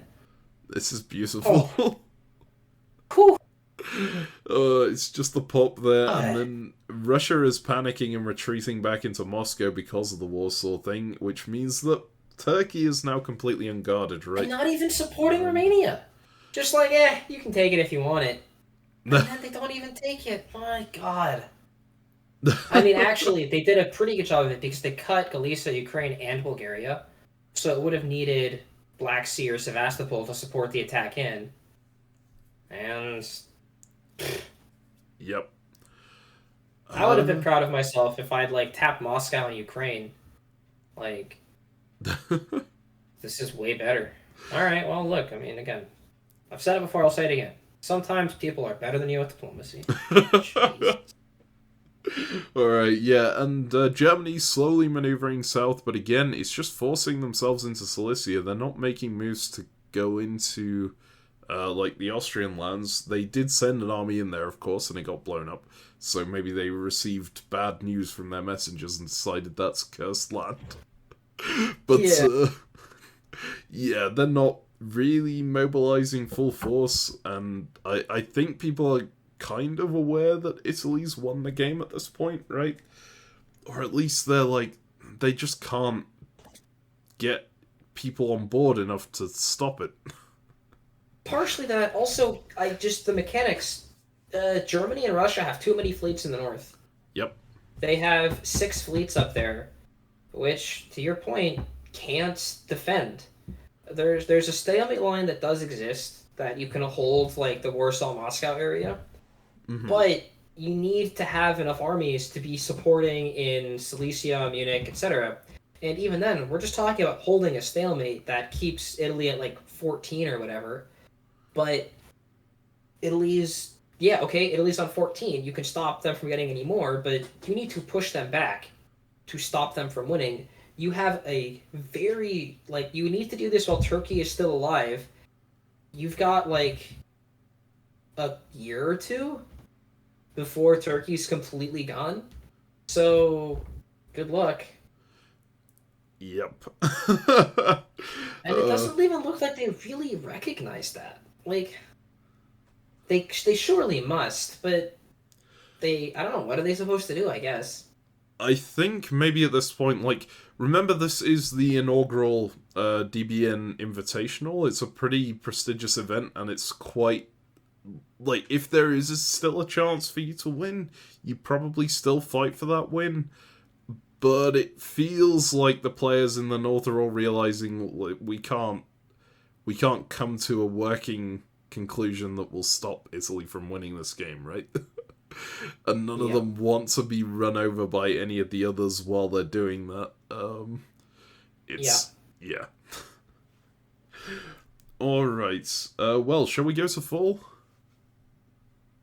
This is beautiful. Cool. It's just the pop there, and then Russia is panicking and retreating back into Moscow because of the Warsaw thing, which means that Turkey is now completely unguarded, right? And not even supporting Romania. Just like, you can take it if you want it. And then they don't even take it. My God. I mean, actually, they did a pretty good job of it because they cut Galicia, Ukraine, and Bulgaria. So it would have needed Black Sea or Sevastopol to support the attack in. And... Yep. I would have been proud of myself if I'd, tapped Moscow and Ukraine. This is way better. Alright, well, look, I mean, again, I've said it before, I'll say it again. Sometimes people are better than you at diplomacy. Alright, yeah, and Germany's slowly maneuvering south, but again, it's just forcing themselves into Cilicia. They're not making moves to go into, the Austrian lands. They did send an army in there, of course, and it got blown up. So maybe they received bad news from their messengers and decided that's cursed land. But, yeah, they're not really mobilizing full force, and I think people are kind of aware that Italy's won the game at this point, right? Or at least they just can't get people on board enough to stop it. Partially that, also, the mechanics. Germany and Russia have too many fleets in the north. Yep. They have 6 fleets up there, which, to your point, can't defend. There's a stalemate line that does exist that you can hold, the Warsaw-Moscow area, but you need to have enough armies to be supporting in Silesia, Munich, etc. And even then, we're just talking about holding a stalemate that keeps Italy at 14 or whatever. But Italy's on 14. You can stop them from getting any more, but you need to push them back to stop them from winning. You have a very, you need to do this while Turkey is still alive. You've got, a year or two before Turkey's completely gone. So, good luck. Yep. And it doesn't even look like they really recognize that. They surely must, but I don't know, what are they supposed to do, I guess? I think maybe at this point, remember this is the inaugural DBN Invitational. It's a pretty prestigious event, and it's quite, if there is still a chance for you to win, you probably still fight for that win. But it feels like the players in the north are all realizing we can't come to a working conclusion that will stop Italy from winning this game, right? And none of them want to be run over by any of the others while they're doing that. Yeah. Alright. Well, shall we go to fall?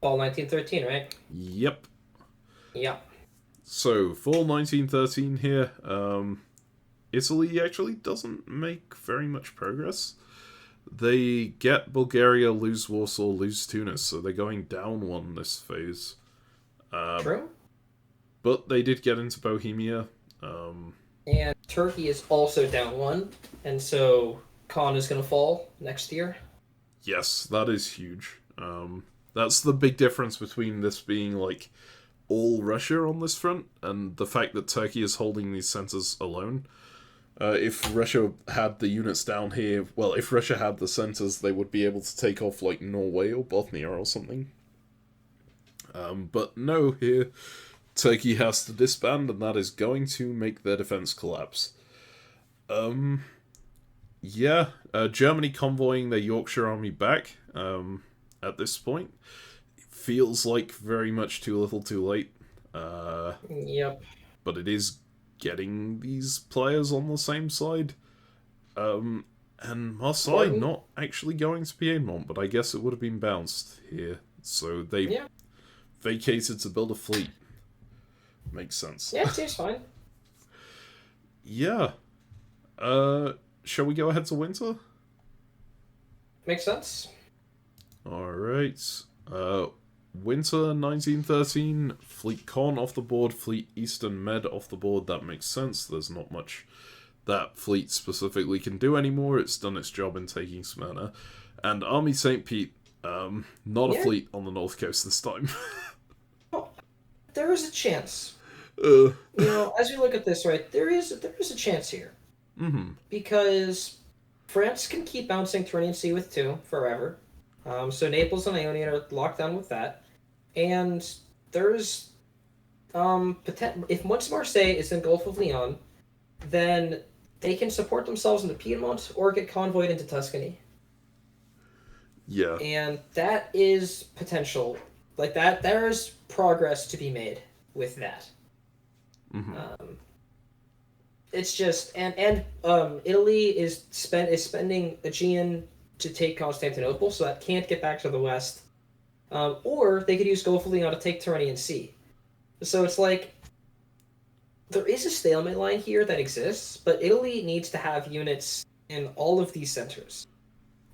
Fall 1913, right? Yep. Yeah. So, fall 1913 here. Italy actually doesn't make very much progress. They get Bulgaria, lose Warsaw, lose Tunis, so they're going down one this phase. True. But they did get into Bohemia. And Turkey is also down one, and so Khan is going to fall next year. Yes, that is huge. That's the big difference between this being all Russia on this front and the fact that Turkey is holding these centers alone. If Russia had the units down here, well, if Russia had the centers, they would be able to take off, like, Norway or Bosnia or something. But no, here, Turkey has to disband, and that is going to make their defense collapse. Yeah, Germany convoying their Yorkshire army back, at this point. It feels like very much too little too late. Yep. But it is getting these players on the same side. And Marseille not actually going to Piedmont, but I guess it would have been bounced here. So they vacated to build a fleet. Makes sense. Yeah, it seems fine. Yeah. Shall we go ahead to winter? Makes sense. Alright. Winter 1913, Fleet Con off the board, Fleet Eastern Med off the board. That makes sense. There's not much that fleet specifically can do anymore. It's done its job in taking Smyrna. And Army St. Pete, not a fleet on the north coast this time. Oh, there is a chance. You know, as we look at this, right, there is a chance here. Mm-hmm. Because France can keep bouncing Tyrrhenian Sea with 2 forever. So Naples and Ionia are locked down with that. And there's if once Marseille is in Gulf of Leon, then they can support themselves into Piedmont or get convoyed into Tuscany. Yeah. And that is potential. Like that, there is progress to be made with that. Mm-hmm. It's just and Italy is spending Aegean to take Constantinople, so that can't get back to the west. Or they could use Gulf of Leon to take Tyrrhenian Sea. So it's like there is a stalemate line here that exists, but Italy needs to have units in all of these centers.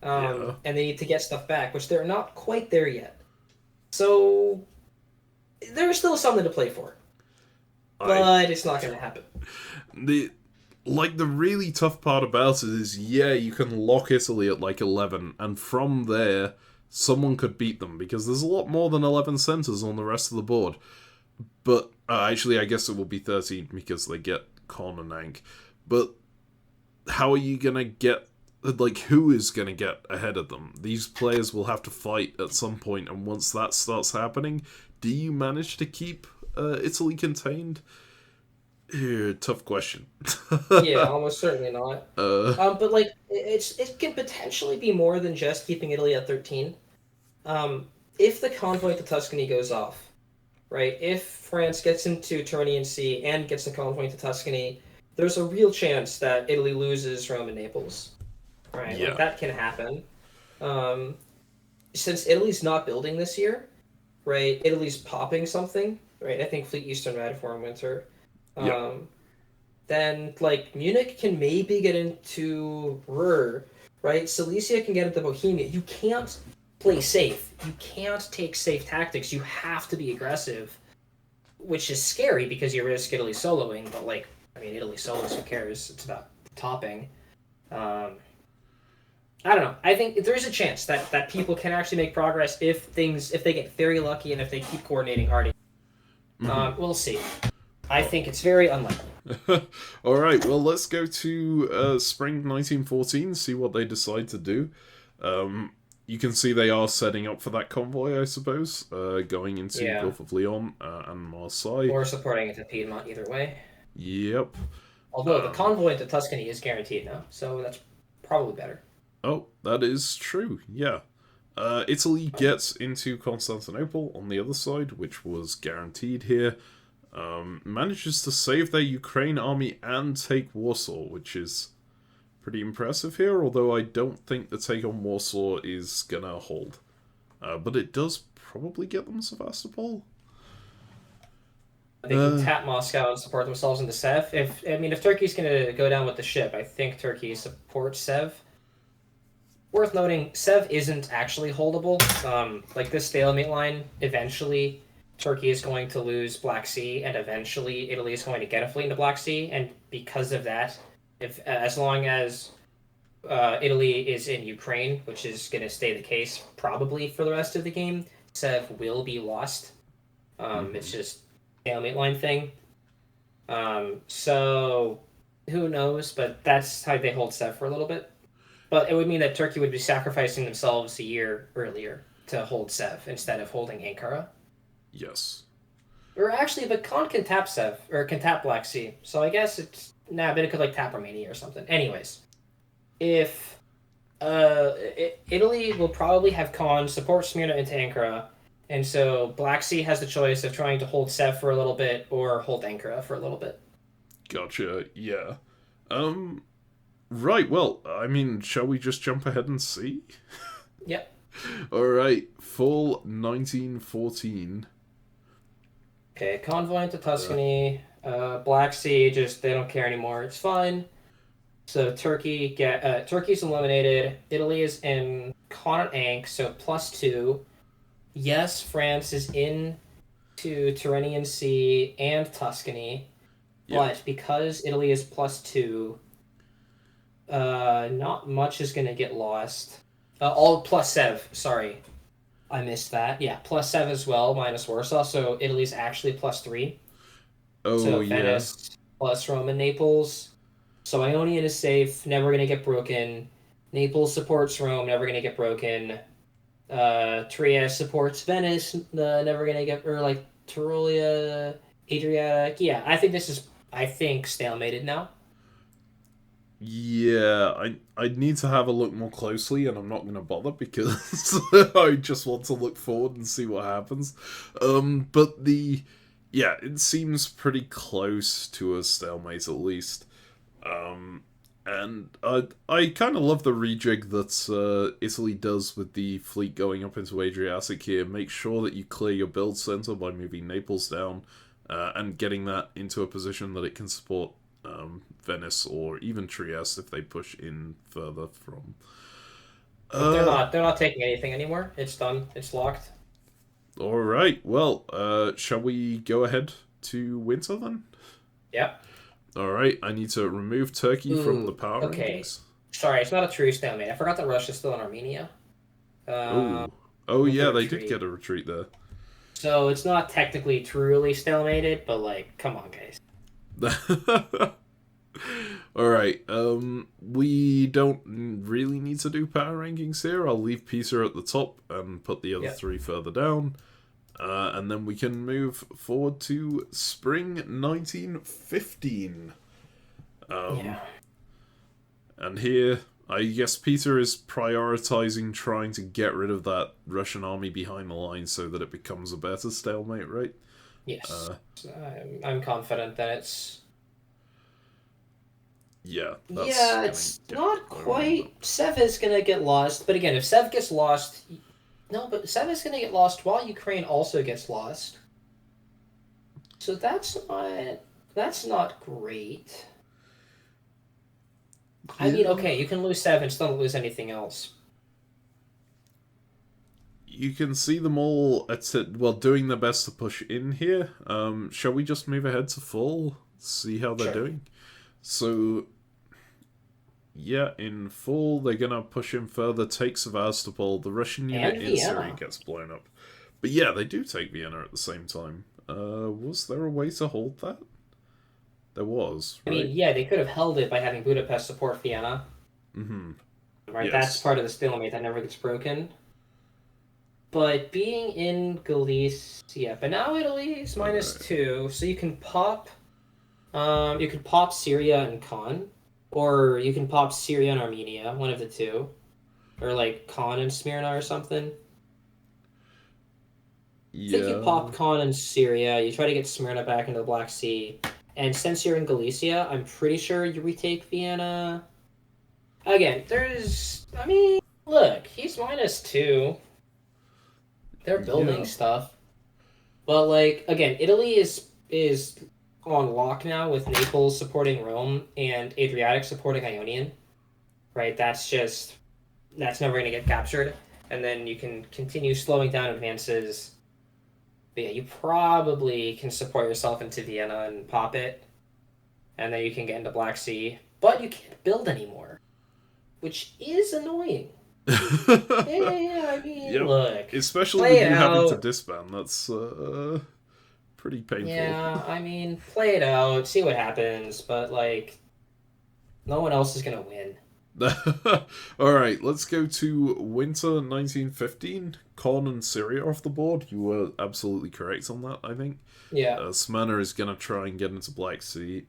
And they need to get stuff back, which they're not quite there yet. So there's still something to play for. But it's not going to happen. The really tough part about it is, you can lock Italy at like 11, and from there, someone could beat them, because there's a lot more than 11 centers on the rest of the board. But, actually, I guess it will be 13, because they get Con and Ankh. But, how are you gonna get, like, who is gonna get ahead of them? These players will have to fight at some point, and once that starts happening, do you manage to keep Italy contained? Tough question. Yeah, almost certainly not. But like, it can potentially be more than just keeping Italy at 13. If the convoy to Tuscany goes off, right? If France gets into Tyrrhenian Sea and gets the convoy to Tuscany, there's a real chance that Italy loses Rome and Naples, right? Yeah. Like, that can happen. Since Italy's not building this year, right? Italy's popping something, right? I think Fleet Eastern Red for winter. Then, like, Munich can maybe get into Ruhr, right? Silesia can get into Bohemia. You can't play safe. You can't take safe tactics. You have to be aggressive, which is scary because you risk Italy soloing, but, like, I mean, Italy solos, who cares? It's about topping. I don't know. I think there is a chance that people can actually make progress if they get very lucky and if they keep coordinating hard. We'll see. I think it's very unlikely. Alright, well, let's go to spring 1914, see what they decide to do. You can see they are setting up for that convoy, I suppose, going into Gulf of Leon and Marseille. Or supporting it to Piedmont, either way. Yep. Although the convoy to Tuscany is guaranteed now, so that's probably better. Oh, that is true, yeah. Italy gets into Constantinople on the other side, which was guaranteed here. Manages to save their Ukraine army and take Warsaw, which is pretty impressive here, although I don't think the take on Warsaw is gonna hold. But it does probably get them Sevastopol. They can tap Moscow and support themselves into Sev. If Turkey's gonna go down with the ship, I think Turkey supports Sev. Worth noting, Sev isn't actually holdable. Like this stalemate line, eventually Turkey is going to lose Black Sea, and eventually Italy is going to get a fleet into Black Sea, and because of that, as long as Italy is in Ukraine, which is going to stay the case probably for the rest of the game, Sev will be lost. It's just stalemate line thing. So who knows? But that's how they hold Sev for a little bit. But it would mean that Turkey would be sacrificing themselves a year earlier to hold Sev instead of holding Ankara. Yes. Or actually, but Khan can tap Sev, or can tap Black Sea. So I guess it's... Nah, but it could, like, tap Romania or something. Anyways, if... Italy will probably have Khan support Smyrna into Ankara, and so Black Sea has the choice of trying to hold Sev for a little bit or hold Ankara for a little bit. Gotcha, yeah. Right, well, I mean, shall we just jump ahead and see? Yep. Alright, fall 1914. Okay, convoy into Tuscany. Black Sea, just they don't care anymore. It's fine. So Turkey's eliminated. Italy is in Con and Ankh, so +2. Yes, France is in to Tyrrhenian Sea and Tuscany, but because Italy is +2, not much is going to get lost. All +7, sorry. I missed that. Yeah, +7 as well, minus Warsaw, so Italy's actually +3. Oh, so yeah. Venice plus Rome and Naples. So Ionian is safe, never going to get broken. Naples supports Rome, never going to get broken. Trieste supports Venice, never going to get... Or, like, Tyrolia, Adriatic. Yeah, I think this is, stalemated now. Yeah, I'd need to have a look more closely, and I'm not going to bother because I just want to look forward and see what happens. But yeah, it seems pretty close to a stalemate at least. And I kind of love the rejig that Italy does with the fleet going up into Adriatic here. Make sure that you clear your build center by moving Naples down and getting that into a position that it can support Venice or even Trieste if they push in further from. They're not taking anything anymore. It's done. It's locked. All right. Well, shall we go ahead to winter then? Yep. All right. I need to remove Turkey from the power rankings. Sorry, it's not a true stalemate. I forgot that Russia's still in Armenia. Oh yeah, they did get a retreat there. So it's not technically truly stalemated, but like, come on, guys. Alright, we don't really need to do power rankings here. I'll leave Peter at the top and put the other three further down. And then we can move forward to spring 1915. And here, I guess Peter is prioritizing trying to get rid of that Russian army behind the line so that it becomes a better stalemate, right? Yes. I'm confident that it's... Yeah. It's not quite... Sev is going to get lost, but again, if Sev gets lost... No, but Sev is going to get lost while Ukraine also gets lost. So that's not great. I mean, okay, you can lose Sev and still not lose anything else. You can see them all doing their best to push in here. Shall we just move ahead to full? See how they're doing? So, yeah, in full, they're gonna push in further, take Sevastopol. The Russian unit in Syria gets blown up. But yeah, they do take Vienna at the same time. Was there a way to hold that? There was, right? I mean, yeah, they could have held it by having Budapest support Vienna. Mm-hmm. Right, that's part of the stalemate that never gets broken. But being in Galicia, but now Italy is -2, so you can pop... you can pop Syria and Khan, or you can pop Syria and Armenia, one of the two. Or like Khan and Smyrna or something. Yeah. I think you pop Khan and Syria, you try to get Smyrna back into the Black Sea, and since you're in Galicia, I'm pretty sure you retake Vienna. Again, look, he's -2. They're building stuff. But like, again, Italy is on lock now with Naples supporting Rome and Adriatic supporting Ionian. Right? That's never going to get captured. And then you can continue slowing down advances. But yeah, you probably can support yourself into Vienna and pop it. And then you can get into Black Sea. But you can't build anymore. Which is annoying. I mean, look. Especially with you having to disband. That's pretty painful. Yeah, I mean, play it out, see what happens. But, like, No one else is gonna win. Alright, let's go to Winter 1915. Con and Syria off the board. You were absolutely correct on that, I think. Yeah. Smyrna is going to try and get into Black Sea.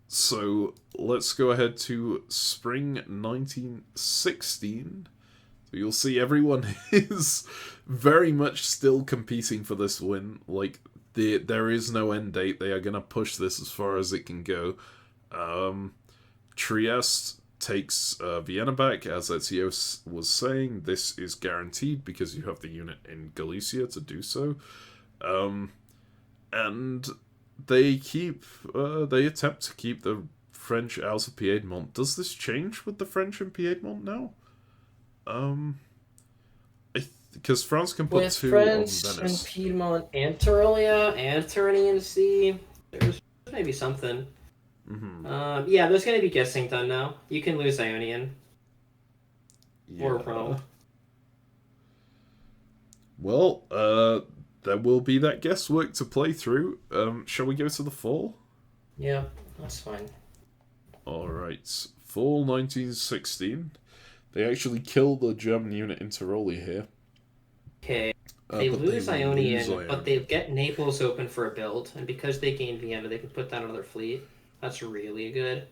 So let's go ahead to Spring 1916. So you'll see everyone is very much still competing for this win. Like, there is no end date. They are going to push this as far as it can go. Trieste takes Vienna back, as Ezio was saying. This is guaranteed because you have the unit in Galicia to do so. And they attempt to keep the French out of Piedmont. Does this change with the French in Piedmont now? Because France can put With two France on and Venice. Piedmont and Tyrolia and Tyrrhenian Sea, there's maybe something. Mm-hmm. Yeah, there's gonna be guessing done now. You can lose Ionian. Or Rome. Well, there will be that guesswork to play through. Shall we go to the fall? Yeah, that's fine. Alright. Fall 1916. They actually kill the German unit in Tyrolia here. Okay. They lose Ionian, but they get Naples open for a build, and because they gain Vienna, they can put down another fleet. That's really good.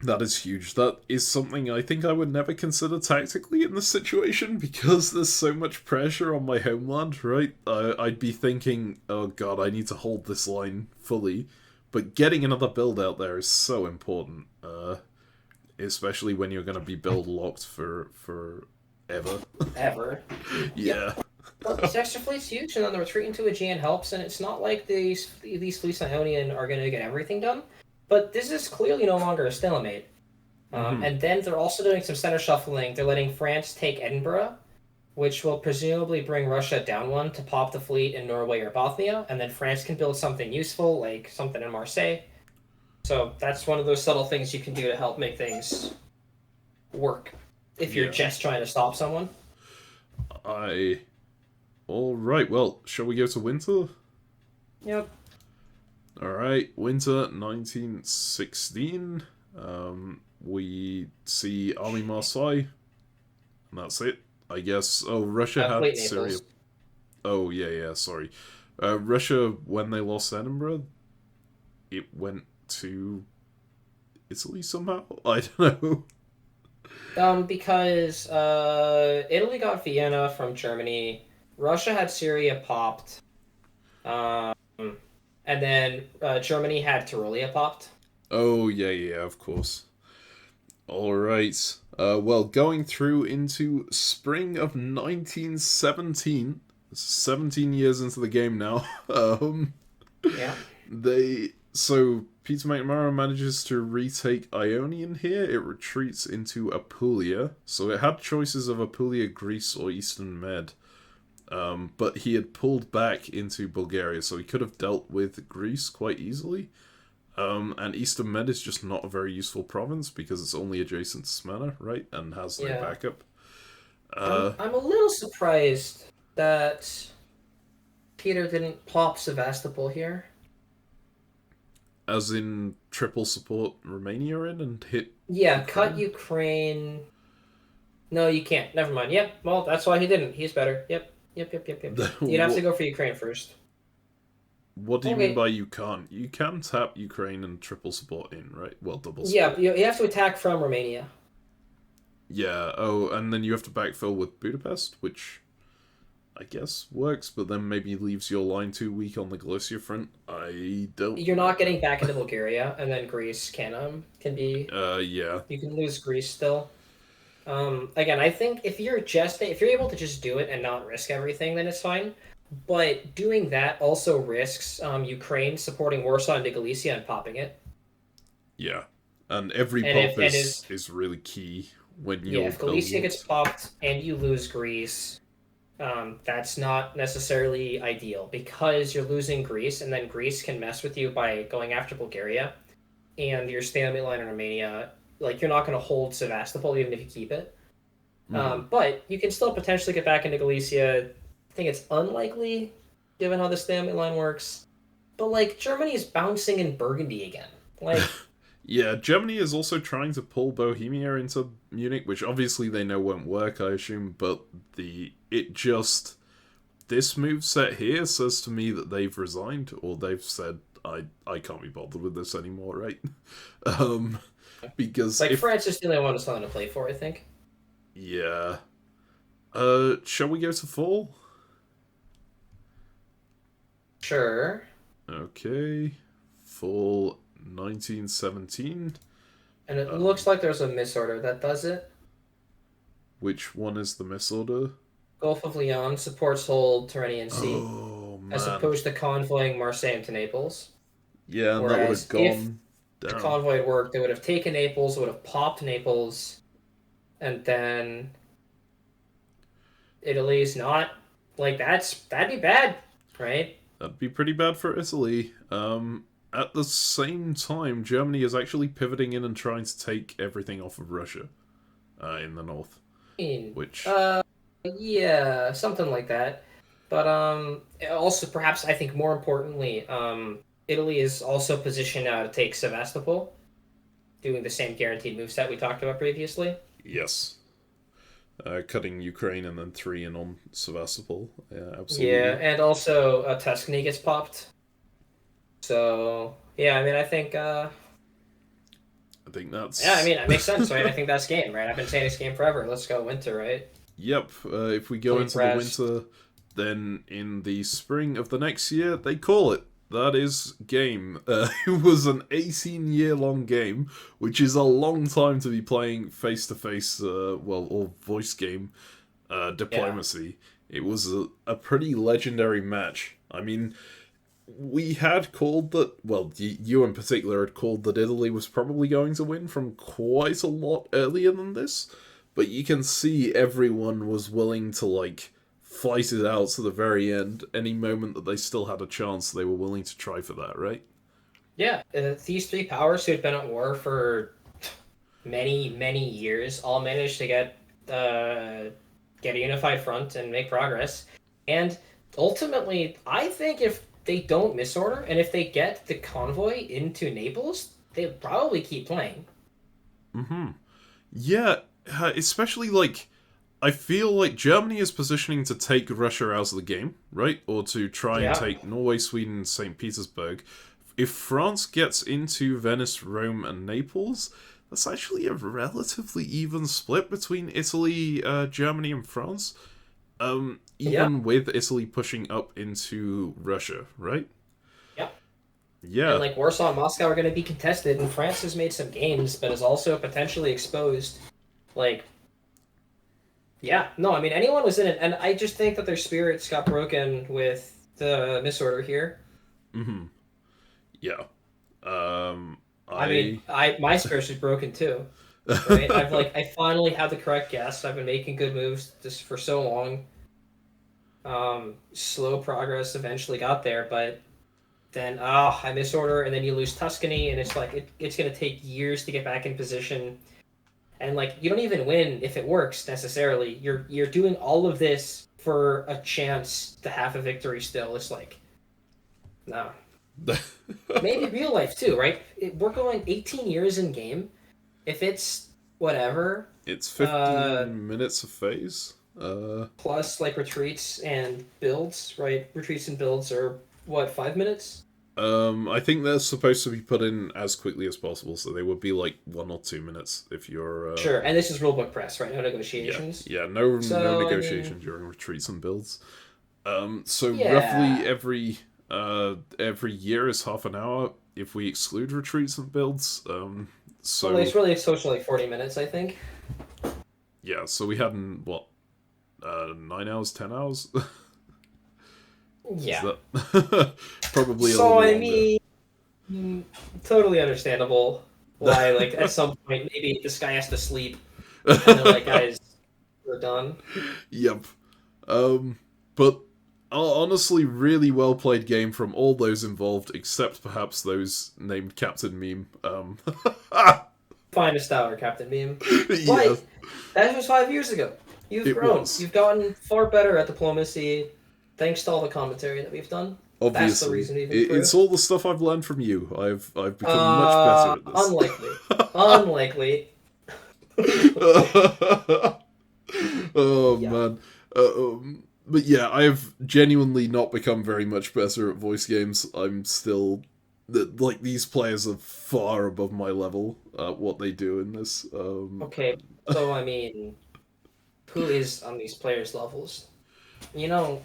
That is huge. That is something I think I would never consider tactically in this situation because there's so much pressure on my homeland, right? I'd be thinking, oh god, I need to hold this line fully. But getting another build out there is so important, especially when you're going to be build locked for ever. Ever. Yeah. Well, this extra fleet's huge, and then the retreat into Aegean helps, and it's not like these fleets in Ionian are going to get everything done. But this is clearly no longer a stalemate. And then they're also doing some center shuffling. They're letting France take Edinburgh, which will presumably bring Russia down one to pop the fleet in Norway or Bothnia, and then France can build something useful, like something in Marseille. So that's one of those subtle things you can do to help make things work if you're just trying to stop someone. Alright, well, shall we go to winter? Yep. Alright, winter 1916. We see Army Marseille. And that's it, I guess. Oh, Russia had Syria. Oh, yeah, sorry. Russia, when they lost Edinburgh, it went to Italy somehow? I don't know. Because Italy got Vienna from Germany, Russia had Syria popped, and then Germany had Tyrolia popped. Oh, yeah, of course. Alright. Well, going through into spring of 1917, 17 years into the game now, Yeah. So, Peter McNamara manages to retake Ionian here. It retreats into Apulia. So it had choices of Apulia, Greece, or Eastern Med. But he had pulled back into Bulgaria, so he could have dealt with Greece quite easily. And Eastern Med is just not a very useful province because it's only adjacent to Smyrna, right? And has no backup. I'm a little surprised that Peter didn't pop Sevastopol here. As in triple support Romania in and hit... Yeah, cut Ukraine... No, you can't. Never mind. Yep, well, that's why he didn't. He's better. Yep. You'd have to go for Ukraine first. What do you mean by you can't? You can tap Ukraine and triple support in, right? Well, double Yeah, support. you have to attack from Romania. Yeah, and then you have to backfill with Budapest, which I guess works, but then maybe leaves your line too weak on the Galicia front. I don't... You're not getting back into Bulgaria, and then Greece can be... yeah. You can lose Greece still. Again, I think if you're able to just do it and not risk everything, then it's fine. But doing that also risks Ukraine supporting Warsaw into Galicia and popping it. Yeah, and every pop is really key when you're... Yeah, if Galicia gets popped and you lose Greece, that's not necessarily ideal because you're losing Greece, and then Greece can mess with you by going after Bulgaria, and your stalemate line in Romania, like, you're not going to hold Sevastopol even if you keep it. But you can still potentially get back into Galicia. I think it's unlikely, given how the stalemate line works. But, like, Germany is bouncing in Burgundy again. Like, Yeah, Germany is also trying to pull Bohemia into Munich, which obviously they know won't work, I assume, but this moveset here says to me that they've resigned, or they've said, I can't be bothered with this anymore, right? Because like France is the only one that's something to play for, I think. Yeah. Shall we go to fall? Sure. Okay. Fall 1917. And it looks like there's a misorder that does it. Which one is the misorder? Gulf of Lyon supports whole Tyrrhenian Sea, Oh, man. as opposed to convoying Marseille to Naples. Yeah, and that would have gone if down. the convoy had worked, they would have taken Naples, would have popped Naples, and then Italy's not like that'd be bad, right? That'd be pretty bad for Italy. At the same time, Germany is actually pivoting in and trying to take everything off of Russia, in the north. Which Yeah, something like that. But also perhaps I think more importantly, Italy is also positioned now to take Sevastopol, doing the same guaranteed moveset we talked about previously. Yes. Cutting Ukraine and then 3 in on Sevastopol. Yeah, absolutely. Yeah, and also Tuscany gets popped. So yeah, I mean, I think that's... yeah, I mean, it makes sense, right? I think that's game, right? I've been saying it's game forever. Let's go winter, right? Yep. If we go into the winter, then in the spring of the next year, they call it. That is game. It was an 18-year-long game, which is a long time to be playing face-to-face, or voice game diplomacy. Yeah. It was a pretty legendary match. I mean, we had called that, well, you in particular had called that Italy was probably going to win from quite a lot earlier than this, but you can see everyone was willing to, like, fight it out to the very end. Any moment that they still had a chance, they were willing to try for that, right? Yeah, these three powers who had been at war for many, many years all managed to get a unified front and make progress. And ultimately, I think if they don't misorder, and if they get the convoy into Naples, they'll probably keep playing. Mm-hmm. Yeah, especially, like, I feel like Germany is positioning to take Russia out of the game, right? Or to try and take Norway, Sweden, and St. Petersburg. If France gets into Venice, Rome, and Naples, that's actually a relatively even split between Italy, Germany, and France. Even with Italy pushing up into Russia, right? Yeah. Yeah. And, like, Warsaw and Moscow are going to be contested, and France has made some gains, but is also potentially exposed. Like, yeah, no, I mean, anyone was in it, and I just think that their spirits got broken with the misorder here. Mm-hmm. Yeah. I mean, my spirits is broken too. Right? I finally have the correct guess. I've been making good moves just for so long. Slow progress eventually got there, but then I misorder, and then you lose Tuscany, and it's like it's gonna take years to get back in position. And, like, you don't even win if it works, necessarily. You're doing all of this for a chance to have a victory still. It's like, no. Maybe real life, too, right? We're going 18 years in game. If it's whatever... It's 15 minutes a phase. Plus, like, retreats and builds, right? Retreats and builds are, what, 5 minutes? I think they're supposed to be put in as quickly as possible, so they would be like 1 or 2 minutes if you're... Sure, and this is rulebook press, right? No negotiations? Yeah, no negotiation during retreats and builds. Roughly every year is half an hour if we exclude retreats and builds. Well, it's really social, like 40 minutes, I think. Yeah, so we had, 9 hours, 10 hours? Yeah. Probably a little longer. mean, totally understandable why, like, at some point, maybe this guy has to sleep. And they're like, guys, we're done. Yep. But honestly, really well played game from all those involved, except perhaps those named CaptainMeme. Finest hour, CaptainMeme. Yes. That was 5 years ago. You've grown. You've gotten far better at diplomacy. Thanks to all the commentary that we've done. Obviously, That's the reason to even it's all the stuff I've learned from you. I've become much better at this. Unlikely. Oh Yeah. man. But yeah, I have genuinely not become very much better at voice games. I'm still like these players are far above my level at what they do in this. Okay, so I mean, who is on these players' levels? You know,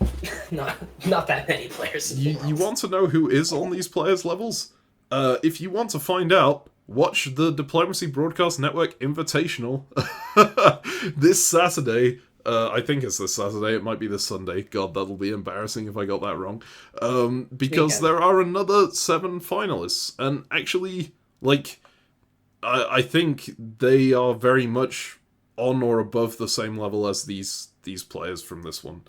not that many players. In the You world. want to know who is on these players' levels? If you want to find out, watch the Diplomacy Broadcast Network Invitational this Saturday. I think it's this Saturday. It might be this Sunday. God, that'll be embarrassing if I got that wrong. Because Weekend. there are another 7 finalists, and actually, like, I think they are very much on or above the same level as these players from this one.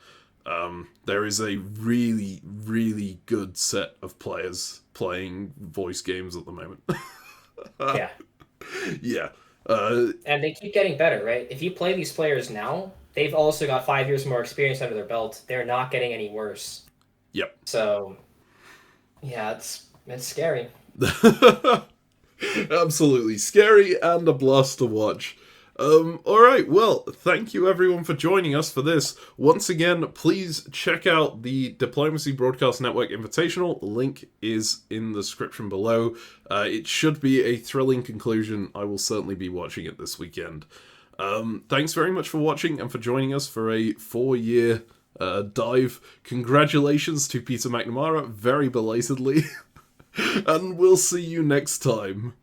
There is a really, really good set of players playing voice games at the moment. Yeah. Yeah. And they keep getting better, right? If you play these players now, they've also got 5 years more experience under their belt. They're not getting any worse. Yep. So, yeah, it's scary. Absolutely scary and a blast to watch. Alright, well, thank you everyone for joining us for this. Once again, please check out the Diplomacy Broadcast Network Invitational. The link is in the description below. It should be a thrilling conclusion. I will certainly be watching it this weekend. Thanks very much for watching and for joining us for a 4-year dive. Congratulations to Peter McNamara, very belatedly. And we'll see you next time.